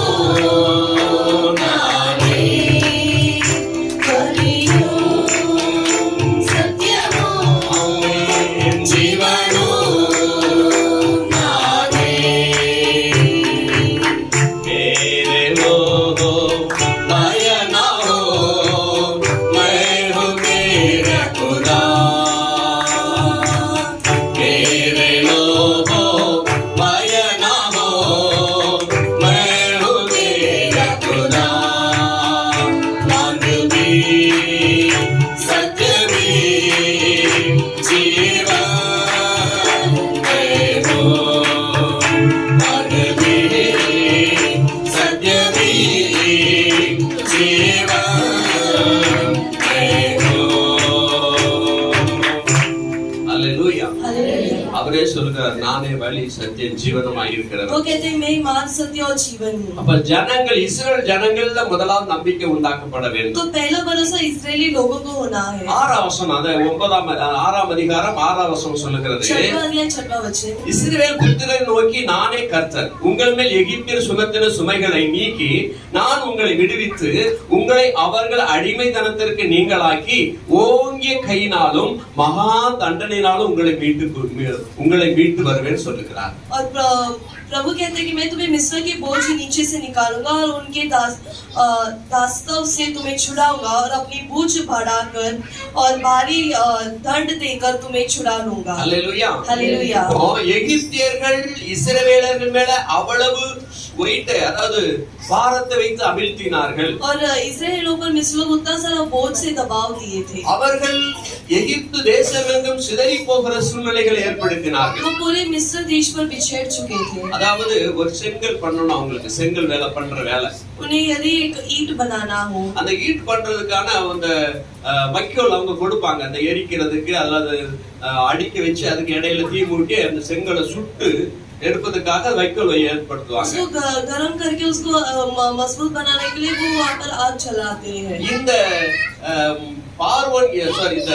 நானே, कलियो सत्यमो என் ஜீவனோ நானே. मेरे लोगों நானே வழி சத்தியம் ஜீவனுமாய் இருக்கிறவர். वो कहते हैं मैं ही मार्ग सत्य और जीवन हूँ. அப்ப ஜனங்கள் இஸ்ரவேல் ஜனங்கள்ல முதலாவது நம்பிக்கை உண்டாக்கப்பட வேண்டும். तो पहला भरोसा इस्राएली लोगों को होना है. ஆறாம் வசனம், அது 6ஆம் அதிகாரம் 6ஆம் வசனம் சொல்லுகிறது, 6वां वचन, இஸ்ரவேல் புத்திரரை நோக்கி நானே கர்த்தர், உங்கள் மேல் எகிப்தியர் சுமத்தின சுமைகளை நீக்கி நான் உங்களை விடுவித்து உங்களை அவர்கள் அடிமைத்தனத்திற்கு நீங்களாக்கி ஓங்கிய கையினாலும் மகா தண்டனையினாலும் உங்களை மீட்டு வருவேன் சொல்லுகிறார். और प्रभु कहते हैं कि मैं तुम्हें मिस्र के बोझ नीचे से निकालूंगा और उनके दास्तव से तुम्हें छुड़ाऊंगा और अपनी बूझ बढ़ाकर और भारी दंड देकर तुम्हें छुड़ा लूंगा. हालेलुया. हालेलुया. எகிப்தியர்கள் இஸ்ரவேலர்கள் மேல அவ்வளவு வெயிட், அதாவது பாரத்தை வைத்து அமிழ்த்தினார்கள். और इस्राएली लोगों पर मिस्र लोग उतना सारा बोझ से दबाव दिए थे. அவர்கள் எகிப்து தேசமெங்கும் சிதறி போகிற சூழ்நிலைகளை ஏற்படுத்தினார்கள். वो पूरे मिस्र देश पर बिछेड़ चुके थे. அதாவது ஒரு செங்கல் பண்ணணும், அவங்களுக்கு செங்கல் வேலை பண்ற வேலை. उन्हें यदि एक ईंट बनाना हो, அந்த ஈட் பண்றதுக்கான அந்த வைக்கோல் அவங்க கொடுப்பாங்க, அந்த எரிக்கிறதுக்கு அதாவது அடிக்க வச்சு அதுக்கு இடையில தீ மூட்டி அந்த செங்கலை சுட்டு எடுப்பதற்காக வைக்கோல் ஏற்படுத்துவாங்க. उसको गरम करके उसको मजबूत बनाने के लिए वो वहाँ पर आग जलाते हैं. இந்த இந்த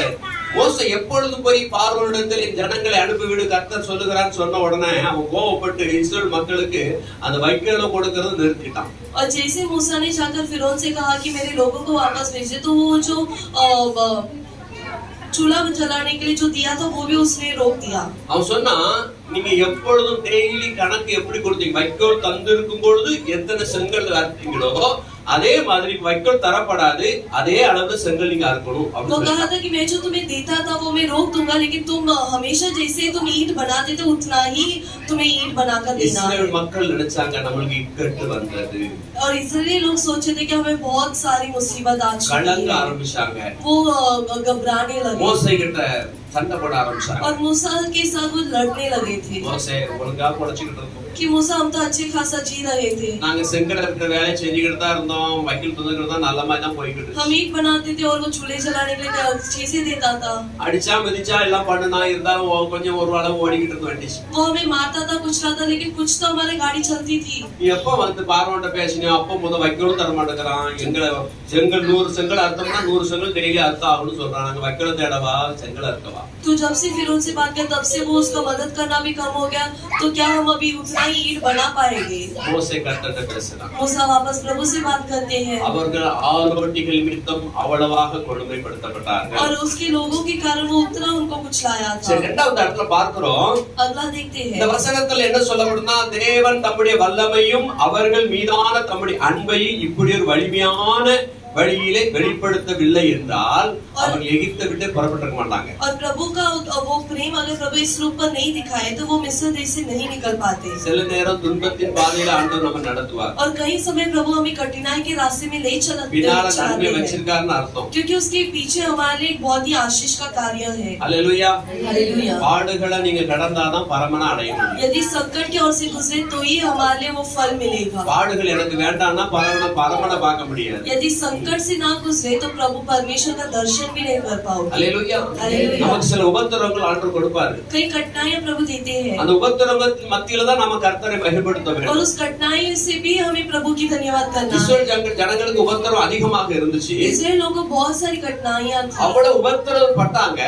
மோசே எப்பொழுது போய் பார்வோனிடத்தில் ஜனங்களை அனுப்பிவிடு கர்த்தர் சொல்லுகிறான்னு சொன்ன உடனே அவன் கோவப்பட்டு இஸ்ரவேல் மக்களுக்கு அந்த வைக்கோலை கொடுக்கறது நிறுத்திட்டான். और जैसे मूसा ने जाकर फिरौन से कहा कि मेरे लोगों को वापस भेजे, तो वो जो चूल्हा जलाने के लिए जो दिया था वो भी उसने रोक दिया. அவன் சொன்னா, நீங்க எப்பொழுதும் டெய்லி கணக்கு எப்படி கொடுத்தீங்க, வைக்கோல் தந்திருக்கும் பொழுது எத்தனை செங்கல் அறுத்தீங்களோ அதே மாதிரி வைக்கோல் தரப்படாது, அதே அளவு செங்கல் நீங்க அறுக்கணும். तो कहा था कि मैं जो तुम्हें देता था वो मैं रोक दूंगा, लेकिन तुम हमेशा जैसे तुम ईंट बनाते थे उतना ही तुम्हें ईंट बनाकर देना है. இஸ்ரவேல் மக்கள் நினைச்சாங்க நமக்கு இக்கட்டு வந்தது. और इसलिए लोग सोचे थे कि हमें बहुत सारी मुसीबत आ चुकी கலங்க है. ஆரம்பிச்சாங்க. वो घबराने लगे மோசே கிட்ட சண்டை போட ஆரம்பிச்சாங்க. और मूसा के साथ वो लड़ने लगे थे மோசே ஒழுங்கா பொழைச்சிட்டு இருந்தோம், कि मूसा हम तो अच्छे खासा जी रहे थे, நாங்க செங்கல் இருக்கிற வேலையை செஞ்சுக்கிட்டு தான் இருந்தோம், வைக்கோல் தந்துக்கிட்டு தான் நல்ல மாதிரி தான் போய்கிட்டு हम ईंट बनाते थे और वो चूल्हे जलाने के लिए चीजें देता था. அடிச்சா மிதிச்சா எல்லாம் பண்ணுனா இருந்தாலும் கொஞ்சம் ஒரு அளவு ஓடிக்கிட்டு இருந்த வண்டிச்சு. वो हमें मारता था, कुछ रहा था, लेकिन कुछ तो हमारी गाड़ी चलती थी. நீ எப்போ வந்து பார்வோன்ட்ட பேசினியோ அப்போ முத வைக்கோலும் தர மாட்டேங்கிறான். எங்களை செங்கல் 100 செங்கல் அர்த்தம்னா 100 செங்கல் டெய்லி அர்த்தம் ஆகும்னு சொல்றான். நாங்க வைக்கோல் தேடவா செங்கல் அர்த்தவா? तो जब से फिर उनसे बात किया तब से वो उसका मदद करना भी कम हो गया. तो क्या हम अभी उतना ही ईंट बना पाएंगे? மோசே கர்த்தர்ட்ட பேசினான். मूसा वापस प्रभु से बात करते हैं அவர்கள் ஆலோட்டிகள் நிமித்தம் அவ்வளவாக கொடுமைப்படுத்தப்பட்டார்கள். और उसके लोगों के कारण वो उतना उनको कुचलाया था. சரி, இரண்டாவது இடத்துல பார்க்கிறோம். अगला देखते இந்த हैं. வசனத்துல என்ன சொல்லப்படுதுன்னா, தேவன் தம்முடைய வல்லமையும் அவர்கள் மீதான தம்முடைய அன்பையும் இப்படி ஒரு வலிமையான வழியிலே வெளிப்படுத்தவில்லை என்றால் அவர்கள் எகிப்தை விட்டு புறப்பட்டிருக்க மாட்டாங்க. और प्रभु का वो प्रेम अगर प्रभु इस रूप पर नहीं दिखाए तो वो मिस्र देश से नहीं निकल पाते. சில நேரம் துன்பத்தின் பாதையில ஆண்டவர் நம்ம நடத்துவார். और कई समय प्रभु हमें कठिनाई के रास्ते में ले பின்னால நன்மை चलाते हैं, வச்சிருக்காருன்னு அர்த்தம். क्योंकि उसके पीछे हमारे लिए एक बहुत ही आशीष का कार्य है. அல்லேலூயா. हालेलुया. பாடுகளை நீங்க கடந்தாதான் பரமனை அடைய முடியும். यदि संकट की ओर से गुजरे तो ही हमारे लिए वो फल मिलेगा. பாடுகள் எனக்கு வேண்டாம்னா பரமனை பார்க்க முடியாது. यदि संकट से ना गुजरे तो प्रभु परमेश्वर का दर्शन भी नहीं कर पाओगे. அல்லேலூயா. அல்லேலூயா. நமக்கு சில உபத்திரவங்கள் ஆண்டவர் கொடுப்பாரு. कई कठिनाइयां प्रभु देते हैं அந்த உபத்திரவத்தின் மத்தியில தான் நம்ம கர்த்தரை மகிமைப்படுத்த और வேண்டும். उस कठिनाई से भी हमें प्रभु की धन्यवाद करना है. இஸ்ரவேல் ஜனங்களுக்கு உபத்திரவம் அதிகமாக இருந்துச்சு. इस्राएल लोगों को बहुत सारी कठिनाइयां थी, அவ்வளவு உபத்திரவம் பட்டாங்க.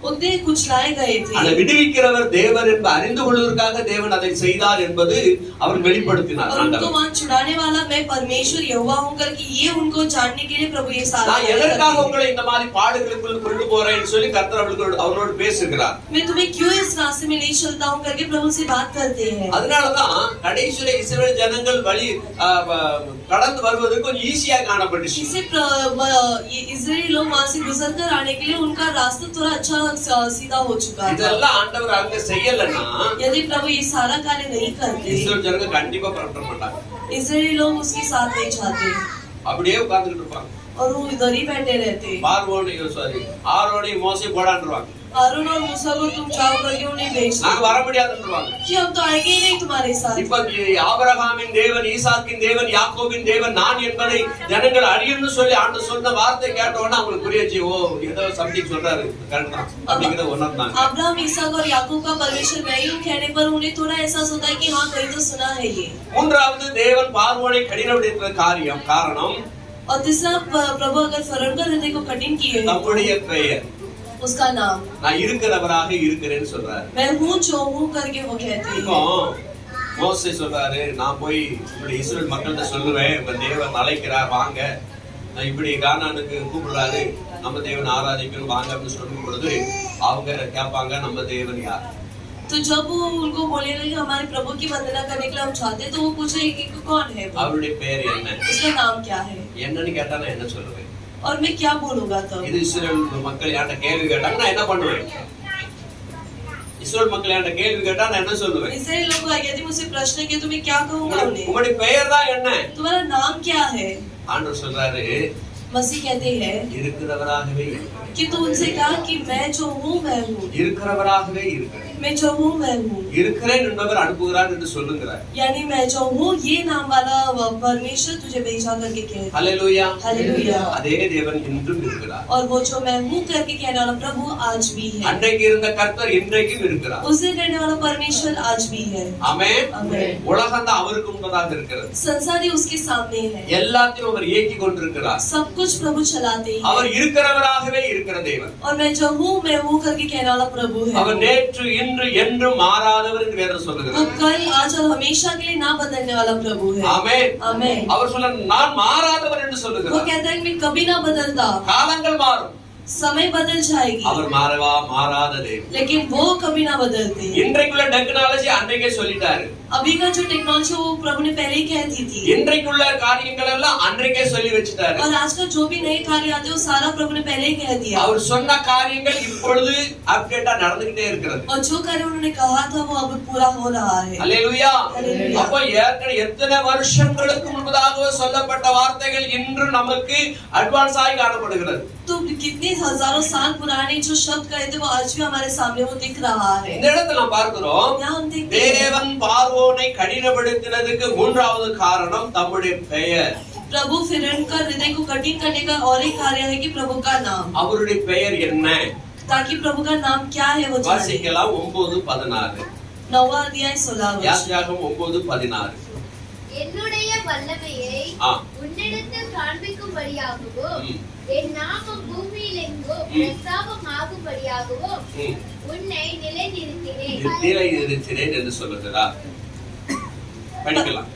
उतने कुचलाए गए அதை थे. விடுவிக்கிறவர் தேவர் என்று அறிந்து கொள்வதற்காக தேவன் அதை செய்தார் என்பது அவர் வெளிப்படுத்தினார். और उनको वहाँ छुड़ाने वाला मैं परमेश्वर यहोवा हूँ करके ये उनको जानने के लिए प्रभु ये सारा நான் कार्य எதற்காக करते हैं. உங்களை இந்த மாதிரி பாடுகளுக்குள் கொண்டு போறேன்னு சொல்லி கர்த்தர் அவரோடு பேசுகிறார். मैं तुम्हें क्यों इस रास्ते में ले चलता हूँ करके प्रभु से बात करते हैं. அதனாலதான் கடைசியில இஸ்ரவேல் ஜனங்கள் வழி கடந்து வருவது கொஞ்சம் ஈஸியா காணப்பட்டுச்சு. इससे ये इजरायली लोग वहाँ से गुजर कर आने के लिए उनका रास्ता थोड़ा अच्छा सीधा हो चुका था. இதெல்லாம் ஆண்டவர் அங்க செய்யலன்னா यदि प्रभु ये सारा कार्य नहीं करते இஸ்ரவேல் ஜனங்க கண்டிப்பா புறப்பட மாட்டாங்க. इजरायली लोग उसके साथ नहीं जाते அப்படியே உட்கார்ந்துட்டு இருப்பாங்க. और वो इधर ही बैठे रहते. ஆரோனையும் மோசே போடான்றுவாங்க. हारून और मूसा को तुम जाओ करके उन्हें भेज दो நாங்க வர முடியாதுன்றாங்க. कि हम तो आएंगे ही नहीं तुम्हारे साथ। இப்ப ஆபிரகாமின் தேவன், ஈசாக்கின் தேவன், யாக்கோபின் தேவன் நான் என்பதை ஜனங்கள் அறியணும்னு சொல்லி ஆண்டவர் சொன்ன வார்த்தை கேட்ட உடனே அவங்களுக்கு புரியாச்சு, ஓ ஏதோ சம்திங் சொல்றாரு, கரெக்ட் தான் அப்படிங்கறத உணர்ந்தாங்க. अब्राहम, इसहाक और याकूब का परमेश्वर मैं ही हूँ कहने पर उन्हें थोड़ा एहसास होता है कि हाँ कहीं तो सुना है ये। மூன்றாவது தேவன் பார்வோனை கடினப்படுத்துற காரணம் और तीसरा प्रभु अगर फरोह का हृदय को कठिन किए நம்முடைய பெயர். उसका नाम நான் இருக்கிறவராக இருக்கிறேன்னு சொல்றாரு. मैं हूँ जो हूँ करके वो कहते இப்போ हैं। மோசே சொல்றாரு, நான் போய் இப்படி இஸ்ரவேல் மக்கள்கிட்ட சொல்லுவேன், உங்க தேவன் அழைக்கிறார் வாங்க, நான் இப்படி கானானுக்கு கூப்பிடுறாரு, நம்ம தேவன் ஆராதிக்கணும் வாங்க அப்படின்னு சொல்லும் பொழுது அவங்க கேட்பாங்க, நம்ம தேவன் யார்? तो जब वो उनको बोलेगा कि हमारे प्रभु की वंदना करने के लिए हम चाहते हैं तो वो पूछेगी कि कौन है वो? அவருடைய பெயர் என்ன? उसका नाम क्या है? என்னன்னு கேட்டா நான் என்ன சொல்லுவேன்? और मैं क्या बोलूंगा तब? இது இஸ்ரவேல் மக்கள் யார்ட்ட கேள்வி கேட்டாங்க நான் என்ன பண்ணுவேன்? இஸ்ரவேல் மக்கள் யார்ட்ட கேள்வி கேட்டா நான் என்ன சொல்லுவேன்? इसराइली लोग यदि मुझसे प्रश्न किए तो मैं क्या कहूंगा उन्हें? உங்களுடைய பெயர் தான் என்ன? तुम्हारा नाम क्या है? ஆண்டவர் சொல்றாரு, मसीह कहते हैं இருக்கிறவராகவே कि तू उनसे कहा कि मैं जो हूँ मैं हूँ, இருக்கிறவராகவே இருக்கிறேன். मैं जो हूँ मैं हूँ, இருக்கிறேன் என்பவர் அனுப்புகிறார் என்று சொல்லுகிறார். यानी मैं जो हूँ ये नाम वाला परमेश्वर तुझे भेजा करके कहते हैं। ஹல்லேலூயா. हालेलुया। அதே தேவன் இன்றும் இருக்கிறார். और वो जो मैं हूँ करके कहने वाला प्रभु आज भी है। அன்றைக்கு இருந்த கர்த்தர் இன்றைக்கும் இருக்கிறார். उसे कहने वाला परमेश्वर आज भी है। ஆமென். आमेन। உலகம் தான் அவருக்கு முன்பதாக இருக்கிறது. संसार ही उसके सामने है, எல்லாத்தையும் அவர் இயக்கி கொண்டிருக்கிறார். सब कुछ प्रभु चलाते हैं। அவர் இருக்கிறவராகவே இருக்கிற தேவன். और मैं जो हूँ मैं हूँ करके कहने वाला प्रभु है। அவர் நேற்று இன்று என்றும் மாறாதவர் என்று வேதம் वो சொல்லுகிறது. कल आज और हमेशा के लिए ना बदलने वाला प्रभु है। ஆமென். आमेन। அவர் சொல்ல நான் மாறாதவர் என்று वो சொல்லுகிறார். कहता है कि मैं कभी ना बदलता, காலங்கள் மாறும், समय बदल जाएगी, அவர் மாறாத தேவன். लेकिन वो कभी ना बदलते। இன்றைக்குள்ள டெக்னாலஜி அன்றைக்கே சொல்லிட்டாரு. अभी का जो टेक्नोलॉजी वो प्रभु ने पहले ही कह दी थी, இன்றைக்குள்ள காரியங்கள் எல்லாம் அன்றைக்கே சொல்லி வச்சிட்டாரு. और आज का जो भी नए कार्य आते हैं वो सारा प्रभु ने पहले ही कह दिया। அவர் சொன்ன காரியங்கள் இப்பொழுது அப்டேட்டா நடந்துகிட்டே இருக்கிறது. और जो कार्य उन्होंने कहा था वो अब पूरा हो रहा है। அல்லேலூயா. அல்லேலூயா. அப்ப ஏற்கனவே எத்தனை வருஷங்களுக்கு முன்பதாக சொல்லப்பட்ட வார்த்தைகள் இன்று நமக்கு அட்வான்ஸ் ஆகி காணப்படுகிறது. तो कितने हजारों साल पुराने जो शब्द कहे थे वो आज भी हमारे सामने वो दिख रहा है। இந்த இடத்துல நாம் பார்க்கிறோம், यहाँ हम देखते हैं தேவன் பார்வோனை கடினப்படுத்தினதுக்கு மூன்றாவது காரணம் தம்முடைய பெயர். प्रभु फिरौन का हृदय को कठिन करने का और एक कार्य है कि प्रभु का नाम, அவருடைய பெயர் என்ன? ताकि प्रभु का नाम क्या है वो जाने। வாசிக்கலாம் 9:16. 9वां अध्याय 16 वचन। யாத்திராகமம் 9:16. என்னுடைய வல்லமையை ஆ. உன்னிடத்தில் காண்பிக்கும்படியாகவும் ம். என் நாமம் பூமியில் எங்கும் ம். பிரஸ்தாபமாகும்படியாகவும் ம். உன்னை நிலைநிறுத்தினேன். நிலை நிறுத்தினேன் என்று சொல்லுகிறார். படிக்கலாம்.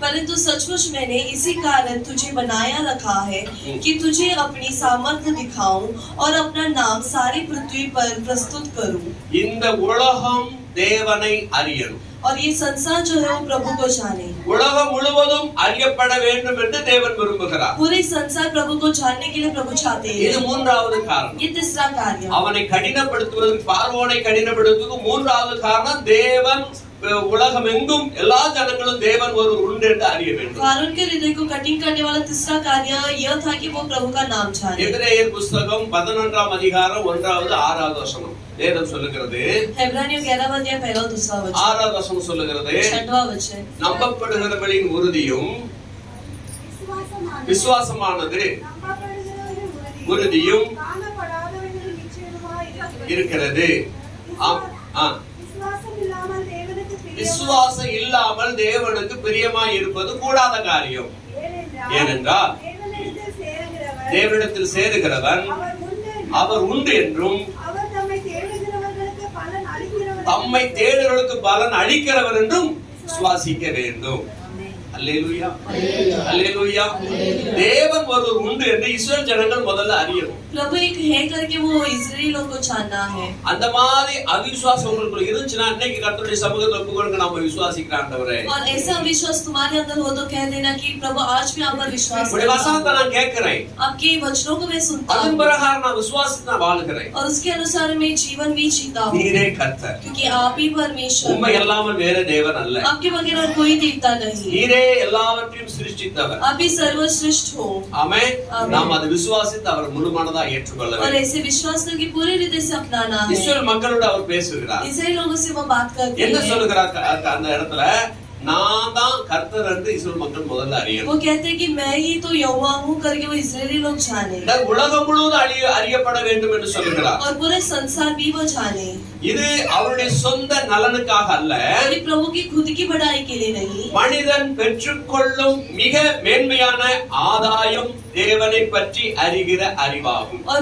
परंतु सचमुच मैंने इसी कारण तुझे बनाया रखा है कि तुझे अपनी सामर्थ्य दिखाऊं और अपना नाम सारी पृथ्वी पर प्रस्तुत करूं। இந்த உலகம் தேவனை அறியணும். और ये संसार जो है वो प्रभु को जाने। உலகம் முழுவதும் அறியப்பட வேண்டும் என்று தேவன் விரும்புகிறார். पूरे संसार प्रभु को जानने के लिए प्रभु चाहते இது हैं। மூன்றாவது காரணம். ये तीसरा कार्य। அவனை கடினப்படுத்துவதற்கு, பார்வோனை கடினப்படுத்துவதற்கு மூன்றாவது காரணம் தேவன் உலகம் எங்கும் எல்லா ஜனங்களும் தேவன் ஒரு உண்டு என்று அறிய வேண்டும். फारून के हृदय को कठिन करने वाला तीसरा कार्य यह था कि वो प्रभु का नाम जाने। எபிரேயர் புஸ்தகம் 11ஆம் அதிகாரம் 1வது 6வது வசனம் வேதம் சொல்லுகிறது. हेब्रानियों 11वां अध्याय 1 और 2 वचन। 6வது வசனம் சொல்லுகிறது, 6वां वचन। நம்பப்படுகிறவர்களின் உறுதியும் விசுவாசமானது உறுதியும் இருக்கிறது. விசுவாசம் இல்லாமல் தேவனுக்கு பிரியமாய் இருப்பது கூடாத காரியம். ஏனென்றால் தேவனிடத்தில் சேருகிறவன் அவர் உண்டு என்றும் தம்மை தேடுகிறவர்களுக்கு பலன் அளிக்கிறவர் என்றும் சுவாசிக்க வேண்டும். அல்லேலூயா. அல்லேலூயா. தேவன் ஒருவர் உண்டு என்று இஸ்ரவேல் ஜனங்கள் முதல்ல அறியணும். प्रभु एक है करके वो इस्राएली लोगों को जानना है। அந்த மாதிரி அவிசுவாசம் உங்களுக்கு இருந்துச்சுன்னா இன்னைக்கு கர்த்தருடைய சமூகத்துல ஒப்பு கொடுங்க, நாம விசுவாசிக்கிற ஆண்டவரே. और ऐसा विश्वास तुम्हारे अंदर हो तो कह देना कि प्रभु आज भी आप पर विश्वास உடைய करता வசனத்தை हूं। நான் கேட்கிறேன், आपके वचनों को मैं सुनता அதன் हूँ பிரகாரம் நான் விசுவாசித்து நான் வாழ்கிறேன். और उसके अनुसार मैं जीवन भी जीता हूँ, நீரே கர்த்தர், क्योंकि आप ही परमेश्वर உண்மை हैं। இல்லாமல் வேற தேவன் அல்ல. आपके बगैर और कोई देवता नहीं। நீரே எல்லாவற்றையும் சிருஷ்டித்தவர். आप ही सर्वश्रेष्ठ हो। ஆமென். ஆமென். நாம் அதை விசுவாசித்து அவர் முழுமனதா ஏற்றுக்கொள்ள और வேண்டும். ऐसे विश्वास करके पूरे हृदय से अपनाना है। இஸ்ரவேல் மக்களோடு அவர் பேசுகிறார். इसराइल लोगों से वो बात करते என்ன हैं। சொல்லுகிறார் அந்த இடத்துல? நான் தான் கர்த்தர் என்று இஸ்ரவேல் மக்கள் முதல்ல அறியணும். वो कहते हैं कि मैं ही तो यहोवा हूँ करके वो इसराइली लोग जाने இந்த உலகம் முழுவதும் அறியப்பட வேண்டும் என்று சொல்லுகிறார். और पूरे संसार भी वो जाने। இது அவருடைய சொந்த நலனுக்காக அல்ல, ये प्रभु की खुद की बढ़ाई के लिए नहीं। மனிதன் பெற்றுக்கொள்ளும் மிக மேன்மையான ஆதாயம் தேவனை பற்றி அறிகிற அறிவாகும். और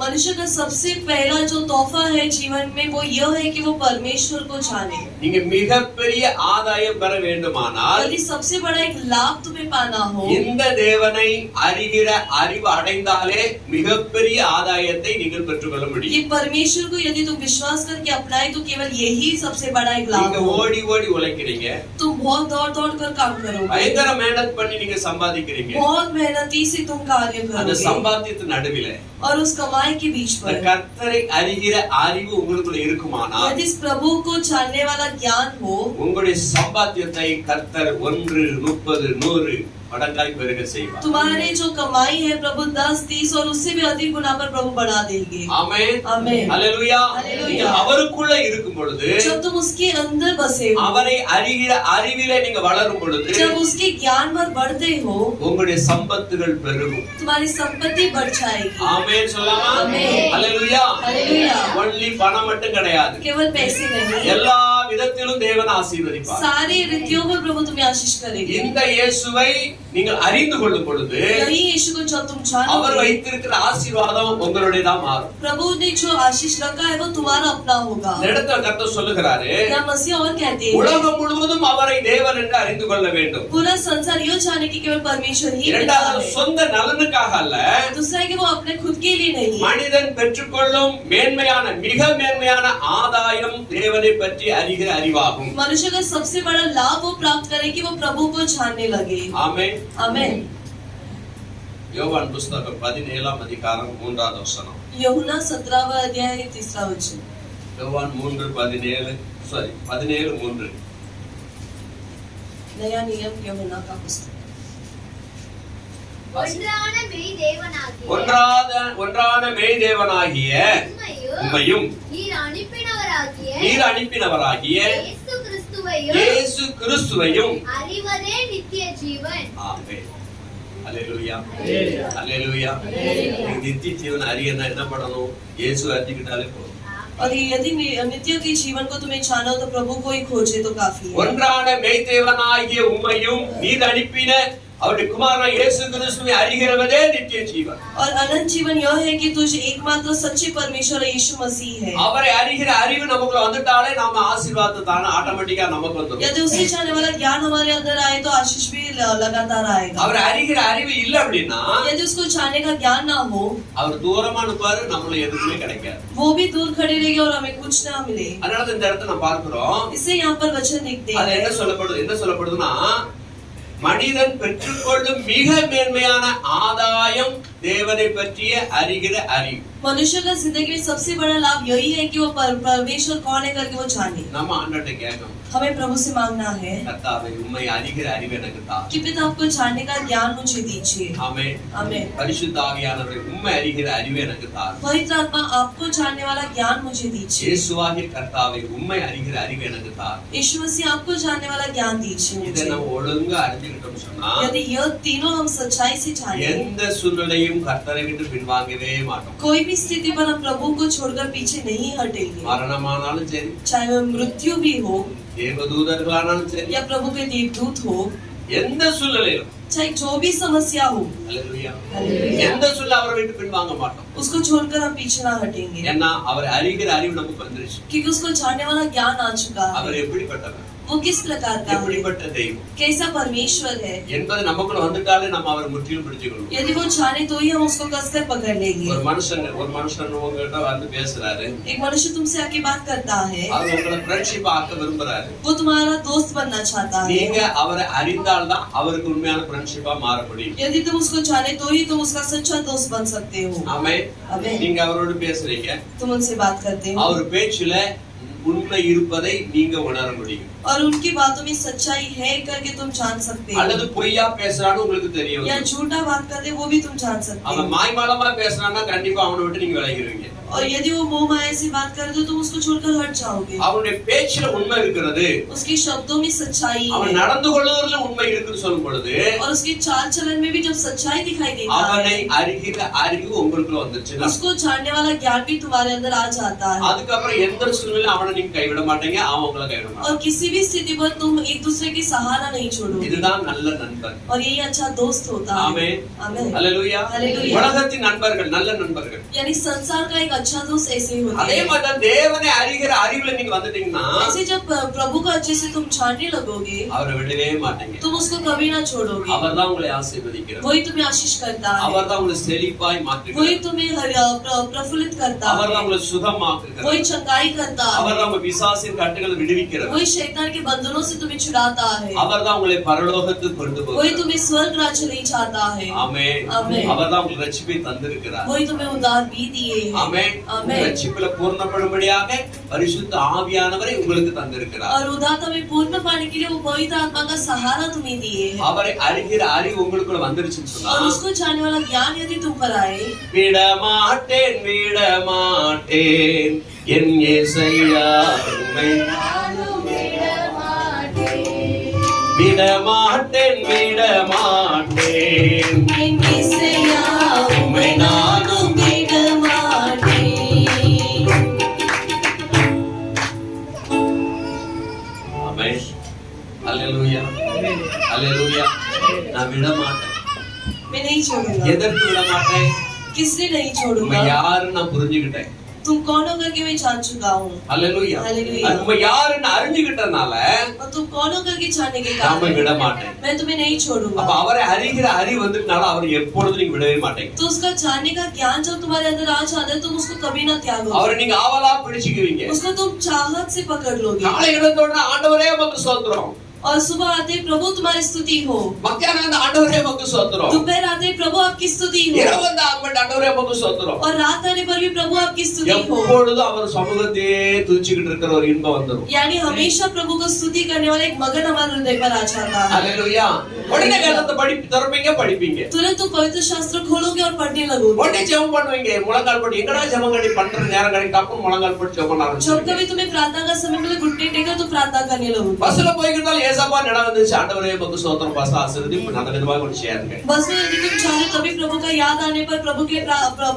मनुष्य का सबसे पहला जो तोहफा है जीवन में वो यह है कि वो परमेश्वर को जाने। நீங்க மிகப்பெரிய ஆதாயம் பெற வேண்டுமானால், यदि सबसे बड़ा एक लाभ तुम्हें पाना हो, இந்த தேவனை அறிகிற அறிவு அடைந்தாலே மிகப்பெரிய ஆதாயத்தை நீங்கள் பெற்றுக்கொள்ள முடியும். ये परमेश्वर को यदि तुम विश्वास करके अपनाए तो केवल यही सबसे बड़ा एक लाभ நீங்க हो। ஓடி ஓடி உழைக்கிறீங்க, तुम बहुत दौड़ दौड़ कर काम करोगे, பயங்கர मेहनत பண்ணி நீங்க சம்பாதிக்கிறீங்க. बहुत मेहनती से तुम कार्य அந்த करोगे சம்பாத்தியத்தின் நடுவில और उस कमाई के बीच இந்த पर கர்த்தரை அறிகிற அறிவு உங்களுக்குள்ள இருக்குமானால், यदि इस प्रभु को जानने वाला ज्ञान हो, உங்களுடைய சம்பாத்தியத்தை கர்த்தர் 1, 30, 100 மடங்காய் பெருக செய்வார். तुम्हारे जो कमाई है प्रभु 10, 30 और उससे भी अधिक गुना पर प्रभु बढ़ा देंगे। ஆமென். आमेन। ஹல்லேலூயா. ஹல்லேலூயா. நீங்க அவருக்குள்ள இருக்கும் பொழுது, जब तुम उसके अंदर बसे हो, அவரை அறிகிற அறிவிலே நீங்க வளரும் பொழுது, जब उसके ज्ञान पर बढ़ते हो, உங்களுடைய சம்பத்துகள் பெருகும். तुम्हारी संपत्ति बढ़ जाएगी। ஆமென் சொல்லலாமா? ஆமென். ஹல்லேலூயா. ஹல்லேலூயா। ஒன்லி பணம் மட்டும் கிடையாது, केवल पैसे नहीं, எல்லா விதத்திலும் தேவன் ஆசீர்வதிப்பார். सारी रीतियों में प्रभु तुम्हें आशीष करेंगे। இந்த இயேசுவை நீங்கள் அறிந்து கொள்ளும் பொழுது, यही यीशु को जब तुम அவர் जानोगे, வைத்திருக்கிற ஆசீர்வாதம் உங்களுடையதா மாறும். प्रभु ने जो आशीष रखा है वो तुम्हारा अपना होगा। இந்த இடத்துல கர்த்தர் சொல்லுகிறாரு, या मसीह और कहते हैं உலகம் முழுவதும் அவரை தேவன் என்று அறிந்து கொள்ள வேண்டும். पूरा संसार यो जाने की केवल परमेश्वर ही पिता இரண்டாவது है। சொந்த நலனுக்காக அல்ல, दूसरा है कि वो अपने खुद के लिए नहीं, மனிதன் பெற்றுக்கொள்ளும் மேன்மையான மிக மேன்மையான ஆதாயம் தேவனை பற்றி அறிகிற அறிவாகும். मनुष्य का सबसे बड़ा लाभ वो प्राप्त करे कि वो प्रभु को जानने लगे। ஆமென். आमेन। யோவான் புஸ்தகம் 17ஆம் அதிகாரம் 3வது வசனம். यूहन्ना 17वां अध्याय 3रा वचन। யோவான் 17:3 नया नियम यूहन्ना का पुस्तक। ஒன்றான மெய் தேவனாகிய ஒன்றான மெய்தேவனாகிய உம்மையும் நீர் அனுப்பினவராகிய இயேசு கிறிஸ்துவையும் அறிவதே நித்திய ஜீவன். ஆமென். அல்லேலூயா. அல்லேலூயா. நித்திய ஜீவன் அறியனா என்ன பண்ணணும்? இயேசு அறிஞ்சிட்டாலே போதும். और यदि नित्य के जीवन को तुम्हें जानो तो प्रभु को ही खोजे तो काफी है। ஒன்றான மெய்தேவனாகிய உம்மையும் நீர் அனுப்பின அவருடைய குமாரனாகிய இயேசு கிறிஸ்துவை அறிகிறவதே நித்திய ஜீவன். और अनंत जीवन यह है कि तुझ एकमात्र सच्चे परमेश्वर यीशु मसीह है। அவரை அறிகிற அறிவு நமக்குள்ள வந்துட்டாலே நாம ஆசீர்வாதத்தை தான ஆட்டோமேட்டிக்கா நமக்கு வந்துரும். यदि उसे जानने वाला ज्ञान हमारे अंदर आए तो आशीष भी लगातार आएगा। அவரை அறிகிற அறிவு இல்ல அப்படின்னா, यदि उसको जानने का ज्ञान ना हो, அவர் தூரமா இருப்பாரு, நம்மள எதுவுமே கிடைக்காது. वो भी दूर खड़े रहेंगे और हमें कुछ ना मिले। அதனால இந்த இடத்துல நம்ம பார்க்கிறோம், इससे यहाँ पर वचन दिखते அது हैं என்ன சொல்லப்படுதுன்னா, மனிதன் பெற்றுக்கொள்ளும் மிக மேன்மையான ஆதாயம் தேவனை பற்றிய அறிகிற அறிவு. मनुष्य का जिंदगी में सबसे बड़ा लाभ यही है कि वो परमेश्वर कौन है करके वो जाने। நம்ம ஆண்டவர்ட்ட கேட்கணும், हमें प्रभु से मांगना है கர்த்தாவே உம்மை அறிகிற அறிவு எனக்கு தா. कि पिता आपको जानने का ज्ञान मुझे दीजिए। ஆமென். आमेन। பரிசுத்த ஆவியானவரே உம்மை அறிகிற அறிவு எனக்கு தா. पवित्र आत्मा आपको जानने वाला ज्ञान मुझे दीजिए। இயேசுவாகிய கர்த்தாவே உம்மை அறிகிற அறிவு எனக்கு தா. यीशु मसीह आपको जानने वाला ज्ञान दीजिए இதை मुझे। நம்ம ஒழுங்கா அறிஞ்சுக்கிட்டோம் சொன்னா, यदि यह तीनों हम सच्चाई से जाने, எந்த சூழ்நிலையும் கர்த்தரை விட்டு பின்வாங்கவே மாட்டோம். कोई भी स्थिति पर हम प्रभु को छोड़कर पीछे नहीं हटेंगे। மரணமானாலும் சரி, चाहे वह मृत्यु भी हो தேவதூதர்களானாலும் சரி, या प्रभु के देवदूत हो, எந்த சூழ்நிலையிலும் चाहे जो भी समस्या हो, அல்லேலூயா, हालेलुया, எந்த சூழ்நிலை அவரை விட்டு பின்வாங்க மாட்டோம். उसको छोड़कर हम पीछे ना हटेंगे ஏன்னா அவரை அறிகிற அறிவு நமக்கு வந்துருச்சு. क्योंकि उसको जानने वाला ज्ञान आ चुका அவர் है। எப்படிப்பட்டவர், वो किस प्रकार का है, எப்படிப்பட்ட தெய்வம் कैसा परमेश्वर है, என்பது நமக்குள்ள வந்துட்டாலே நம்ம அவரை முற்றிலும் பிடிச்சுக்கொள்வோம். यदि वो जाने तो ही हम उसको कसकर पकड़ लेंगे। ஒரு மனுஷன் உங்ககிட்ட வந்து பேசுறாரு, एक मनुष्य तुमसे आके बात करता है, அவர் உங்களை ஃப்ரெண்ட்ஷிப் ஆக்க விரும்புறாரு. वो तुम्हारा दोस्त बनना चाहता है। நீங்க அவரை அறிந்தால்தான் அவருக்கு உண்மையான ஃப்ரெண்ட்ஷிப்பா மாற முடியும். यदि तुम उसको जाने तो ही तुम उसका सच्चा दोस्त बन सकते हो। ஆமென். आमेन। நீங்க அவரோட பேசுறீங்க, तुम उनसे बात करते हो, அவர் பேச்சுல உண்மை இருப்பதை நீங்க உணர முடியும். और उनकी बातों में सच्चाई है करके तुम जान सकते हो। அல்லது பொய்யா பேசுறான்னு உங்களுக்கு தெரியும். या झूठा बात करते वो भी तुम जान सकते हो। அவன் மாய்மாலமா பேசுறான்னா கண்டிப்பா அவனை விட்டு நீங்க விலகிடுவீங்க. और यदि वो मोह माया से बात करे तो तुम उसको छोड़कर हट जाओगे। அவனுடைய பேச்சுல உண்மை இருக்கிறது, उसके शब्दों में सच्चाई है, அவன் நடந்து கொள்வதில் உண்மை இருக்குன்னு சொல்லும் பொழுது और उसके चाल चलन में भी जब सच्चाई दिखाई देता அவனை है, அறிகிற அறிவு உங்களுக்குள்ள வந்துச்சுன்னா उसको जानने वाला ज्ञान भी तुम्हारे अंदर आ जाता है। அதுக்கப்புறம் எந்த சூழ்நிலையிலும் அவனை நீங்க கைவிட மாட்டீங்க, அவன் உங்களை கைவிட மாட்டான். और किसी भी स्थिति पर तुम एक दूसरे की सहारा नहीं छोड़ोगे। இதுதான் நல்ல நண்பர். और यही अच्छा दोस्त होता है। ஆமென். आमीन। அல்லேலூயா. हालेलुया। உலகத்தின் நண்பர்கள் நல்ல நண்பர்கள். यानी संसार का एक अच्छा दोस्त ऐसे ही होता அதே है। மாதிரி தான் தேவனை அறிகிற அறிவுல நீங்க வந்துட்டீங்கன்னா ऐसे जब प्रभु को अच्छे से तुम जानने लगोगे அவரை விடவே மாட்டீங்க. तुम उसको कभी ना छोड़ोगे। அவர்தான் உங்களை ஆசீர்வதிக்கிறார். वही तुम्हें आशीष करता है, அவர்தான் உங்களை செழிப்பாய் वही மாற்றுகிறார். तुम्हें प्रफुल्लित करता அவர்தான் है, உங்களை சுகமாக்குகிறார். वही चंगाई करता அவர்தான் है, உங்க பிசாசின் கட்டுகளை விடுவிக்கிறார். वही शैतान के बंधनों से तुम्हें छुड़ाता है, அவர்தான் உங்களை பரலோகத்துக்கு கொண்டு वही போகிறார். तुम्हें स्वर्ग राज्य ले जाता है। ஆமென். ஆமென். அவர்தான் உங்களுக்கு ரட்சிப்பை தந்திருக்கிறார். वही तुम्हें उद्धार भी दिए हैं। ஆமென். ஆமென்। ரட்சிப்புல பூர்ணப்படும்படியாக பரிசுத்த ஆவியானவரை உங்களுக்கு தந்திருக்கிறார். और उदारता में पूर्ण पाने के लिए वो पवित्र आत्मा का सहारा तुम्हें दिए है। அவரை அறிகிற அறிவு உங்களுக்குள்ள வந்துருச்சுன்னு சொன்னா और उसको जानने वाला ज्ञान यदि तुम पर आए, விடமாட்டேன் விடமாட்டேன் என் இயேசையா உம்மை விடமாட்டேன் விடமாட்டேன் என் இயேசையா உம்மை நானும் விட மாட்டேன்। ஆமென். அல்லேலூயா. அல்லேலூயா. நான் விட மாட்டேன். मैं नहीं छोड़ूंगा। எதற்கு விட மாட்டேன்? किसने नहीं உண்மை छोड़ूंगा? யாருன்னு நான் புரிஞ்சுக்கிட்டேன். तुम कौन हो करके मैं जान चुका हूँ। அல்லேலூயா. அல்லேலூயா. அது உண்மை யாருன்னு அறிஞ்சுக்கிட்டனால और तुम कौन हो करके जानने के நான் कारण விட மாட்டேன். मैं तुम्हें नहीं அப்ப छोड़ूंगा। அவரை அறிகிற அறிவு வந்துட்டனால அவர் எப்பொழுதும் நீங்க விடவே மாட்டீங்க. तो उसका जानने का ज्ञान जब तुम्हारे अंदर आ जाता है तुम उसको कभी ना त्यागोगे, அவரை நீங்க ஆவலா பிடிச்சுக்குவீங்க. उसको तुम चाहत से पकड़ लोगे। காலை எழுந்தோடனே ஆண்டவரே உமக்கு ஸ்தோத்திரம், और सुबह आते ही प्रभु तुम्हारी स्तुति हो, மத்தியானம் வந்து ஆண்டவரே உமக்கு ஸ்தோத்திரம், दोपहर आते ही प्रभु आपकी स्तुति हो, இரவு வந்து ஆண்டவரே உமக்கு ஸ்தோத்திரம். और रात आने पर भी प्रभु आपकी स्तुति हो। எப்பொழுதும் அவர் சமூகத்தையே துதிச்சுக்கிட்டு இருக்கிற ஒரு இன்பம் வந்துரும். यानी हमेशा प्रभु को स्तुति करने वाला एक मगन हमारे हृदय पर आ जाता है। அல்லேலூயா. உடனே வேதத்தை திறப்பீங்க, படிப்பீங்க. तुरंत तुम पवित्र शास्त्र खोलोगे और पढ़ने लगोगे। உடனே ஜெபம் பண்ணுவீங்க. முழங்கால் போட்டு எங்கடா ஜெபம் கடி பண்ற நேரம் கடி டப்புன்னு முழங்கால் போட்டு ஜெபம் பண்ண जब ஆரம்பிச்சீங்க. कभी तुम्हें प्रार्थना का समय मिले घुटने टेकर तो प्रार्थना करने लगोगे। பஸ்ல போய்கிட்டாலும் ஏசாப்பா நட வந்து ஆண்டவரே உமக்கு ஸ்தோத்திரம் பாஸ்டர் ஆசீர்வதி நல்ல விதமாக ஒரு ஷேருங்க. बस में यदि तुम चाहो तभी प्रभु का याद आने पर प्रभु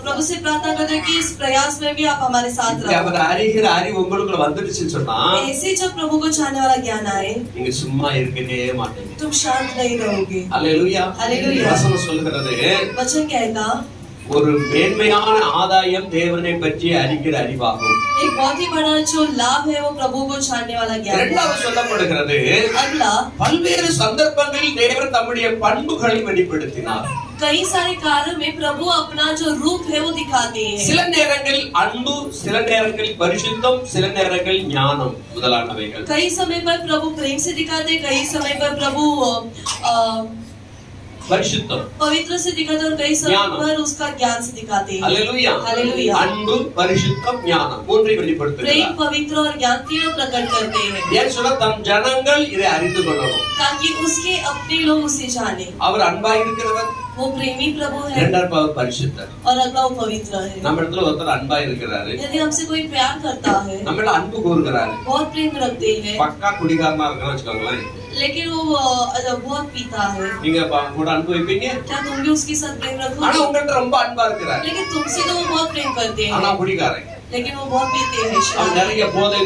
प्रभु से प्रार्थना करते कि इस प्रयास में भी आप हमारे साथ रहो। அவர் அறிகிற அறிவு உங்களுக்குள்ள வந்துடுச்சுன்னு சொன்னா ऐसे जब प्रभु को जानने वाला ज्ञान आए நீங்க சும்மா இருக்கவே மாட்டீங்க. तुम शांत नहीं रहोगे। அல்லேலூயா. அல்லேலூயா. வசனம் சொல்கிறது वचन कहता ஒரு மேன்மையான ஆதாயம் தேவனை பற்றி அறிகிற அறிவாகும். एक बहुत ही बड़ा जो लाभ है वो प्रभु को जानने वाला ज्ञान है। இரண்டாவது சொல்லப்படுகிறது अगला, பல்வேறு சந்தர்ப்பங்களில் தேவன் தம்முடைய பண்புகளை வெளிப்படுத்தினார். कई सारे कार्यों में प्रभु अपना जो रूप है वो दिखाते हैं। சில நேரங்களில் அன்பு, சில நேரங்களில் பரிசுத்தம், சில நேரங்களில் ஞானம் முதலானவைகள். कई समय पर प्रभु प्रेम से दिखाते, कई समय पर प्रभु பரிசுத்தம், पवित्र से दिखाते और कई समय ज्ञान। पर उसका ज्ञान से दिखाते हैं। அல்லேலூயா. हालेलुया। அன்பு, பரிசுத்தம், ஞானம் மூன்றை प्रेम, வெளிப்படுத்துகிறார். पवित्र और ज्ञान तीनों प्रकट करते हैं ஏன் சொன்னா தம் ஜனங்கள் இதை அறிந்து கொள்ளணும். ताकि उसके अपने लोग उसे जाने। அவர் அன்பா இருக்கிறவர், वो प्रेमी प्रभु है இரண்டாவது அவர் பரிசுத்தர். और अगला वो पवित्र है। நம்ம இடத்துல ஒருத்தர் அன்பா இருக்கிறாரு, यदि हमसे कोई प्यार करता है, நம்மள அன்பு கூறுகிறாரு, बहुत प्रेम रखते हैं, பக்கா குடிகாரனா இருக்கான்னு வச்சுக்கோங்களேன், लेकिन वो बहुत पीता है, நீங்க கூட அன்பு வைப்பீங்க. क्या तुम भी उसके साथ प्रेम ஆனா रखोगे? உங்கள்ட்ட ரொம்ப அன்பா இருக்கிறாரு, लेकिन तुमसे तो वो बहुत प्रेम करते ஆனா हैं, குடிகாரன். लेकिन वो बहुत पीते हैं। அவன் शराब। நிறைய போதை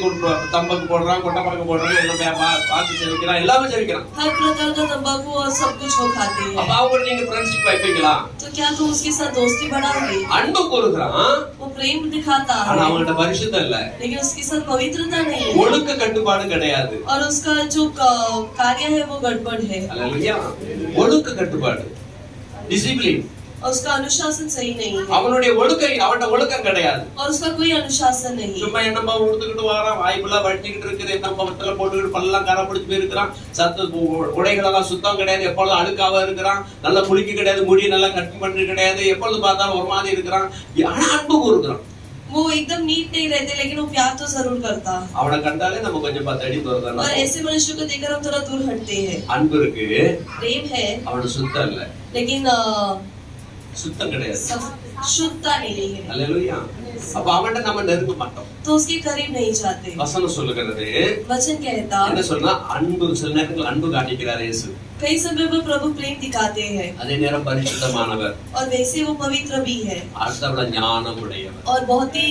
தம்பக்கு போடுறான், கொட்டப்பழக்க போடுறான், எல்லாம் பார்த்து செவிக்கிறான், எல்லாமே செவிக்கிறான். हर प्रकार का तंबाकू और सब कुछ वो खाते हैं। அப்ப அவங்க நீங்க ஃப்ரெண்ட்ஷிப் வைப்பீங்களா? तो क्या तुम उसके साथ दोस्ती बढ़ाओगे? அன்பு கூறுகிறான், वो प्रेम दिखाता ஆனா है, அவங்கள்ட்ட பரிசுத்தம் இல்ல, लेकिन उसके साथ पवित्रता नहीं है ஒழுக்க கட்டுப்பாடு கிடையாது. और उसका जो कार्य है वो गड़बड़ है அல்லேலூயா. ஒழுக்க கட்டுப்பாடு, டிசிப்ளின், और उसका अनुशासन सही नहीं है அவனுடைய அவன்கிட்ட ஒழுக்கம் கிடையாது. और उसका कोई अनुशासन नहीं है। சும்மா என்னமா உடுத்துக்கிட்டு வரான், வாய்ப்புலாம் வட்டிக்கிட்டு இருக்குது, நம்ம பத்தல போட்டுக்கிட்டு பல்லாம் கரை பிடிச்சு போயிருக்கிறான், உடைகளெல்லாம் சுத்தம் கிடையாது, எப்பொழுதும் அழுக்காவா இருக்கிறான், நல்ல குளிக்க கிடையாது, முடி நல்லா கட் பண்ணி கிடையாது, எப்பொழுது பார்த்தாலும் ஒரு மாதிரி இருக்கிறான், ஆனா அன்பு கூறுகிறான். वो एकदम नीट नहीं रहते लेकिन वो प्यार तो जरूर करता। அவனை கண்டாலே நம்ம கொஞ்சம் 10 அடி தூரம் और தான். ऐसे मनुष्य को देखकर हम थोड़ा दूर हटते हैं। அன்பு இருக்கு, प्रेम है அவன சுத்தம் இல்ல. लेकिन சுத்தம் கிடையாது. शुद्धता नहीं है। அல்லேலூயா. அப்ப அவன்கிட்ட நம்ம நெருங்க மாட்டோம். तो उसके करीब नहीं जाते। வசனம் சொல்லுகிறது वचन कहता என்ன சொன்னா அன்பு சில நேரங்கள் அன்பு காட்டிக்கிறார் இயேசு. कई समय पर प्रभु प्रेम दिखाते हैं அதே நேரம் பரிசுத்தமானவர், और वैसे वो पवित्र भी है அடுத்தவள ஞானம் உடையவர், और बहुत ही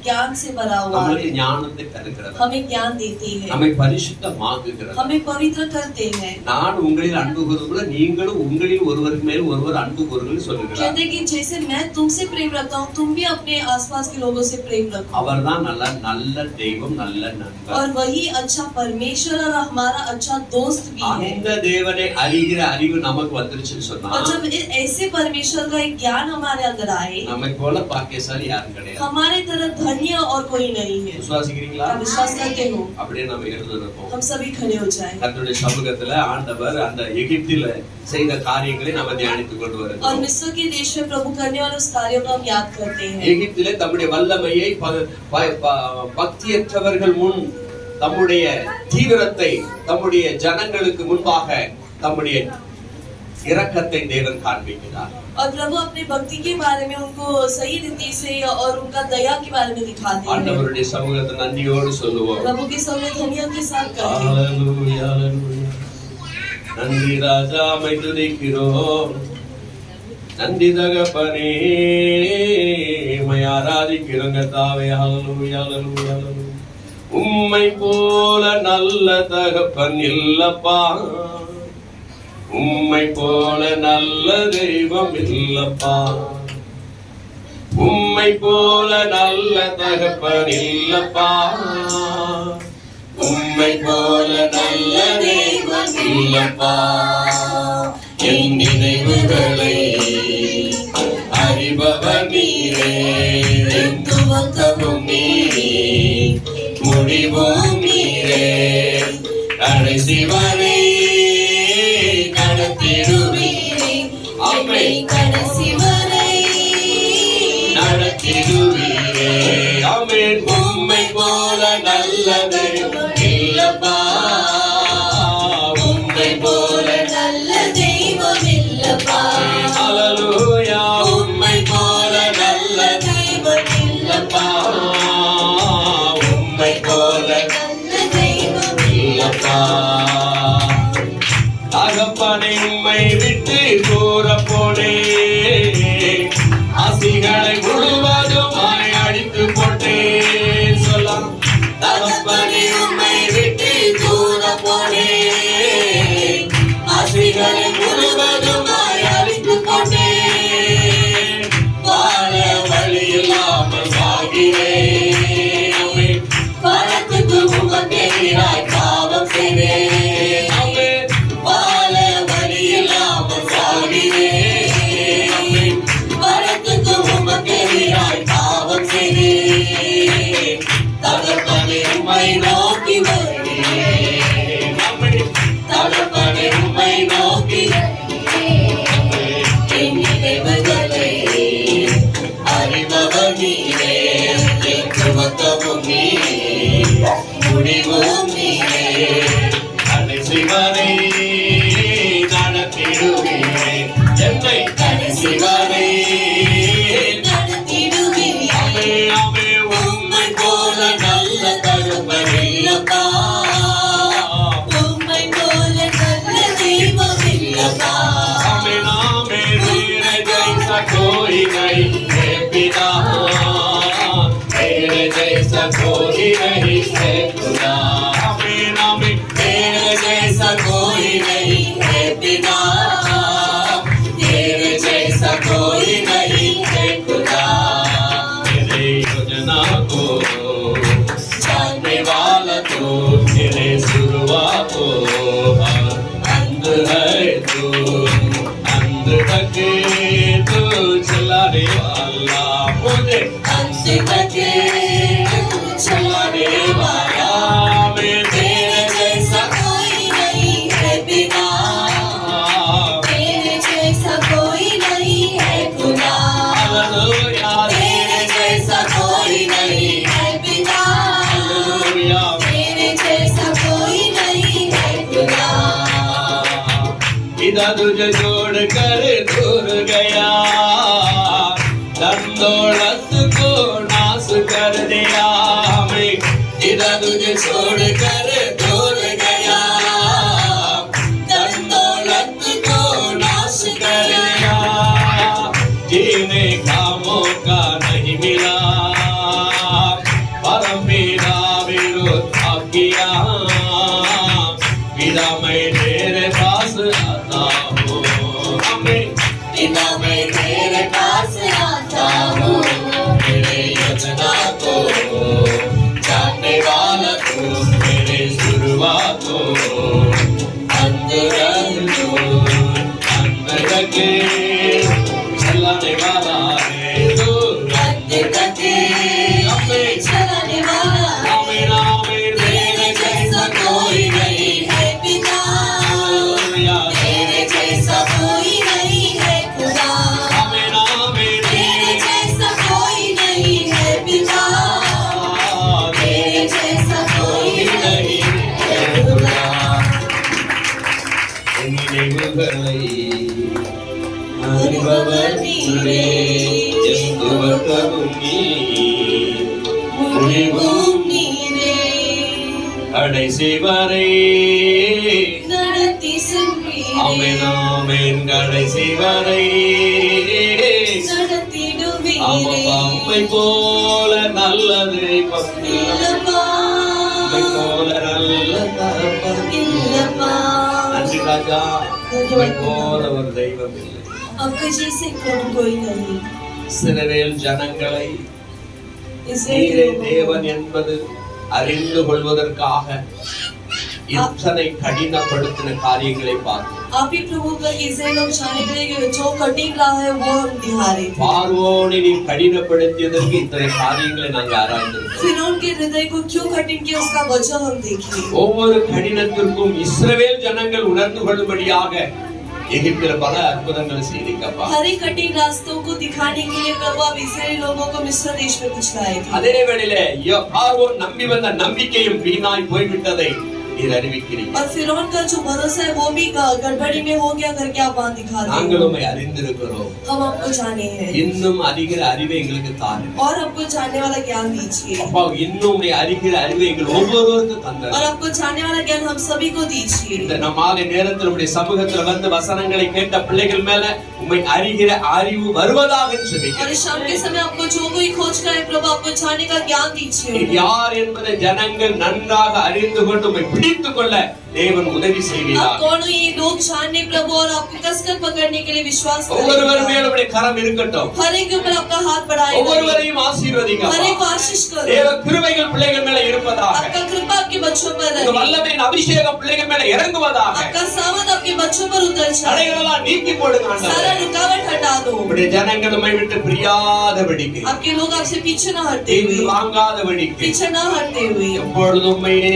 ज्ञान से भरा हुआ நமக்கு है। ஞானத்தை தருகிறவர், हमें ज्ञान देते हैं, நம்மை பரிசுத்தமாக்குகிறவர். हमें पवित्र करते हैं। நான் உங்களில் அன்பு கூறும்போது நீங்களும் உங்களில் ஒருவருக்கு மேல் ஒருவர் அன்பு கூறுங்கள் சொல்லுகிறார். कहते हैं कि जैसे मैं तुमसे प्रेम रखता हूँ तुम भी अपने आसपास के लोगों से प्रेम रखो। அவர்தான் நல்ல தெய்வம், நல்ல நண்பர். और वही अच्छा परमेश्वर और हमारा अच्छा दोस्त भी है। அந்த தேவனை அறிகிற அறிவு நமக்கு வந்துருச்சுன்னு சொன்னா और जब ऐसे परमेश्वर का एक ज्ञान हमारे अंदर आए, நம்மை போல பாக்கியசாலி யாரும் கிடையாது. हमारे तरह धन्य और कोई नहीं है। விசுவாசிக்கிறீங்களா? आप विश्वास करते हो? அப்படியே நம்ம எழுந்திருப்போம். हम सभी खड़े हो जाए கர்த்தருடைய சமூகத்துல ஆண்டவர் அந்த எகிப்தில செய்த காரியங்களை நம்ம தியானித்துக் கொண்டு और வருகிறோம். मिस्र के देश में प्रभु करने वाले उस कार्यों को हम याद करते हैं। எகிப்திலே தம்முடைய வல்லமையை பக்தியற்றவர்கள் முன் தம்முடைய தீவிரத்தை தம்முடைய ஜனங்களுக்கு முன்பாக தம்முடைய இரக்கத்தை தேவன் காண்பிக்கிறார். और प्रभु अपने भक्ति के बारे में उनको सही रीति से और उनका दया के बारे में दिखाते हैं। ஆண்டவருடைய சமூகத்தை நன்றியோடு சொல்லுவோம். प्रभु के सामने धन्य के साथ करते हैं। ஹalleluya ஹalleluya. நன்றி ராஜா மை துதிக்கிறோம், நன்றி தகப்பனே மை ஆராதிக்கிறோம் கர்த்தாவே. ஹalleluya ஹalleluya ஹalleluya. உம்மை போல நல்ல தகப்பன் இல்லப்பா, உம்மை போல நல்ல தெய்வம் இல்லப்பா, உம்மை போல நல்ல தகப்பன் இல்லப்பா, உம்மை போல நல்ல தெய்வம் இல்லப்பா. என் நினைவுகளை அறிபவர் நீரே, என் துவக்கமும் நீரே, முடிவும் நீரே, கடைசி வரை நடத்திடுவீரே, என்னை கடைசி வரை நடத்திடுவீரே. ஆமென். உம்மை போல நல்ல தெய்வம் இல்லப்பா, உம்மை போல நல்ல தெய்வம் இல்லப்பா, ஹalleluya. உம்மை போல நல்ல தெய்வம் இல்லப்பா, உம்மை போல நல்ல தெய்வம் இல்லப்பா. தகப்பனை உம்மை விட்டு தூர போனே, ஆசிகளை முழுவதுமாய் அடித்து போட்டேன் சொல்லலாம். தகப்பனை உம்மை விட்டு தூர போனே, ஆசிகளை முழுவதுமாய் அடித்து போட்டேன். வாழ வழி இல்லாமல் சாகிறேன், பரத்துக்கு உமக்கெதிராய் பாவம் செய்தேன். வாழ வழி இல்லாமல் சாகிறேன், பரத்துக்கு உமக்கெதிராய் பாவம் செய்தேன். தகப்பனை உம்மை நோக்கி வருகிறேன், தகப்பனை உம்மை நோக்கி என் நினைவுகளை அறிபவர் நீரே, என் துவக்கமும் நீரே, முடிவும் நீரே, கடைசி வரை நடத்திடுவீரே, என்னை கடைசி வரை நடத்திடுவீரே. அவே அவே உம்மை போல நல்ல தகப்பன் இல்லப்பா, உம்மை போல நல்ல தெய்வம் இல்லப்பா, அவே நாமே तेरे जैसा कोई नहीं है पिता, तेरे जैसा कोई नहीं है खुदा. अवे नामे तेरे जैसा कोई नहीं है पिता, तेरे जैसा कोई नहीं है खुदा. तेरे योजना को जानने वाला तो तेरे शुरुआत को अंत है तू, अंत तक तू चलाने वाला, मुझे अंत तक चलाने वाला. मैं तेरे जैसा कोई नहीं है पिता, तेरे जैसा कोई नहीं है खुदा, हालेलुया, तेरे जैसा कोई तुझे छोड़ कर दूर गया, धन दौलत को नाश कर दिया हमें, इधर तुझे छोड़ कर दूर गया, धन दौलत को नाश कर दिया, जीने का मौका नहीं मिला, पर मेरा विरोध किया, पिता मैं तेरे पास आता हूँ, पिता मैं तेरे पास आता हूँ, मेरे योजना को जानने वाला तू, मेरे शुरुआत को अंदर के चलाने वाला है तू, अंदर के अपने चलाने वाला मेरा मेरे जैसा कोई नहीं है पिता, तेरे जैसा कोई नहीं है खुदा, मेरा मेरे तेरे जैसा कोई नहीं है पिता, तेरे जैसा कोई नहीं है खुदा। நினைவுகளை அறிபவர் நீரே, எந்துவத்தமும் நீ, முடிவும் நீரே, கடைசி வரை நடத்தி சென்றீரே, ஆமென் ஆமென், கடைசி வரை நடத்திடுவீரே, அம்மை போல நல்லது பக்தி, இல்லப்பா, அம்மை போல நல்ல தகப்பன். இல்லப்பா, நன்றி ராஜா, அம்மை போல ஒரு தெய்வம் இல்லை. आपके जैसे कोई नहीं, இஸ்ரவேல் ஜனங்களை इसलिए நீரே தேவன் என்பது அறிந்து கொள்வதற்காக இத்தனை கடினப்படுத்தின காரியங்களை பார்த்தோம். आप ही प्रभु का इसे लोग जाने के लिए जो कठिन रहा है वो हम दिहारे थे। பார்வோனை நீ கடினப்படுத்தியதற்கு இத்தனை காரியங்களை நாங்கள் ஆராய்ந்திருக்கிறோம். फिरौन के हृदय को क्यों कठिन किया उसका वजह हम देखिए। ஒவ்வொரு கடினத்திற்கும் இஸ்ரவேல் ஜனங்கள் உணர்ந்து கொள்ளும்படியாக எகிப்தில பல அற்புதங்களை செய்தீங்கப்பா. हर एक कठिन रास्तों को दिखाने के लिए प्रभु आप इसराइली लोगों को मिस्र देश में कुछ लाए थे। அதே வேளையிலே பார்வோன் நம்பி வந்த நம்பிக்கையும் வீணாய் போய்விட்டதை நீர் அறிவிக்கிறீங்க. और फिरौन का जो भरोसा है वो भी गड़बड़ी में हो गया करके आप वहाँ दिखा रहे நாங்கள் हैं। உம்மை அறிந்திருக்கிறோம். हम आपको जाने हैं இன்னும் அறிகிற அறிவை எங்களுக்கு தாருங்க. और आपको जानने वाला ज्ञान दीजिए அப்பா, இன்னும் உம்மை அறிகிற அறிவை எங்கள் ஒவ்வொருவருக்கும் और தந்தது. आपको जानने वाला ज्ञान हम सभी को दीजिए। இந்த மாலை நேரத்தில் உம்முடைய சமூகத்துல வந்து வசனங்களை கேட்ட பிள்ளைகள் மேல உம்மை அறிகிற அறிவு வருவதாக और ஜெபிக்கிறேன். इस शाम के समय आपको जो कोई खोज करे प्रभु आपको जानने का ज्ञान दीजिए। நீர் யார் என்பதை ஜனங்கள் நன்றாக அறிந்து கொண்டு உம்மை பிடித்துக் கொள்ள தேவன் உதவி आप செய்வீராக. कौन हो ये लोग जानने प्रभु और आपको कसकर पकड़ने के लिए विश्वास ஒவ்வொருவர் करें। மேலும் உம்முடைய கரம் இருக்கட்டும். हर एक के ऊपर आपका हाथ बढ़ाए, ஒவ்வொருவரையும் ஆசீர்வதிங்க. हर एक को आशीष தேவ करो। கிருபைகள் பிள்ளைகள் மேல இருப்பதாக. आपका कृपा आपके बच्चों पर உங்க रहे, வல்லமையின் அபிஷேகம் பிள்ளைகள் மேல இறங்குவதாக. आपका सामर्थ आपके बच्चों पर उतर जाए, தடைகளெல்லாம் நீக்கி போடுங்க सारा ஆண்டவரே. रुकावट हटा दो। உம்முடைய ஜனங்கள் உம்மை விட்டு பிரியாதபடிக்கு, आपके लोग आपसे पीछे न हटते தீங்கு हुए, வாங்காதபடிக்கு पीछे न हटते हुए எப்பொழுதும் உம்மையே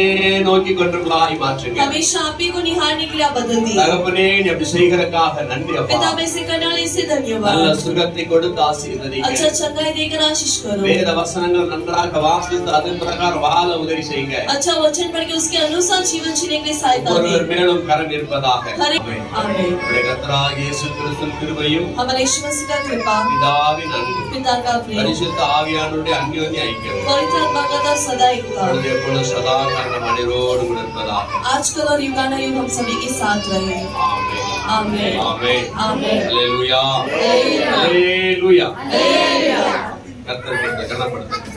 நோக்கி கொண்டிருக்கலாய் மாற்றுங்க. हमेशा आप ही को निहारने के लिए आप बदल दिए। தகப்பனே, நீ அப்படி செய்கிறதுக்காக நன்றி அப்பா. पिता में से करने वाले से நல்ல धन्यवाद। சுகத்தை கொடுத்து ஆசீர்வதிங்க. अच्छा चंगाई देकर आशीष करो। வேத வசனங்கள் நன்றாக வாசித்து அதன் பிரகாரம் வாழ உதவி செய்யுங்க. अच्छा वचन पढ़ के उसके अनुसार जीवन जीने के लिए सहायता ஒருவர் दे। மேலும் கரம் இருப்பதாக. हरे ஆமென். आमीन। நம்முடைய கர்த்தராகிய இயேசு கிறிஸ்துவின் கிருபையும் हमारे यीशु मसीह का कृपा, பிதாவின் அன்பும் पिता का प्रेम, பரிசுத்த ஆவியானவருடைய அந்யோன்ய ஐக்கியம் पवित्र आत्मा का दर सदा एकता, இப்பொழுது எப்பொழுதும் சதா காலம் அனைவரோடு கூட இருப்பதாக. आजकल और युगानुयुग हम सभी के साथ रहे। ஆமென். आमीन ஆமென். आमीन। அல்லேலூயா. அல்லேலூயா. அல்லேலூயா. हालेलुया। கர்த்தருக்கு கனப்படுத்துங்க.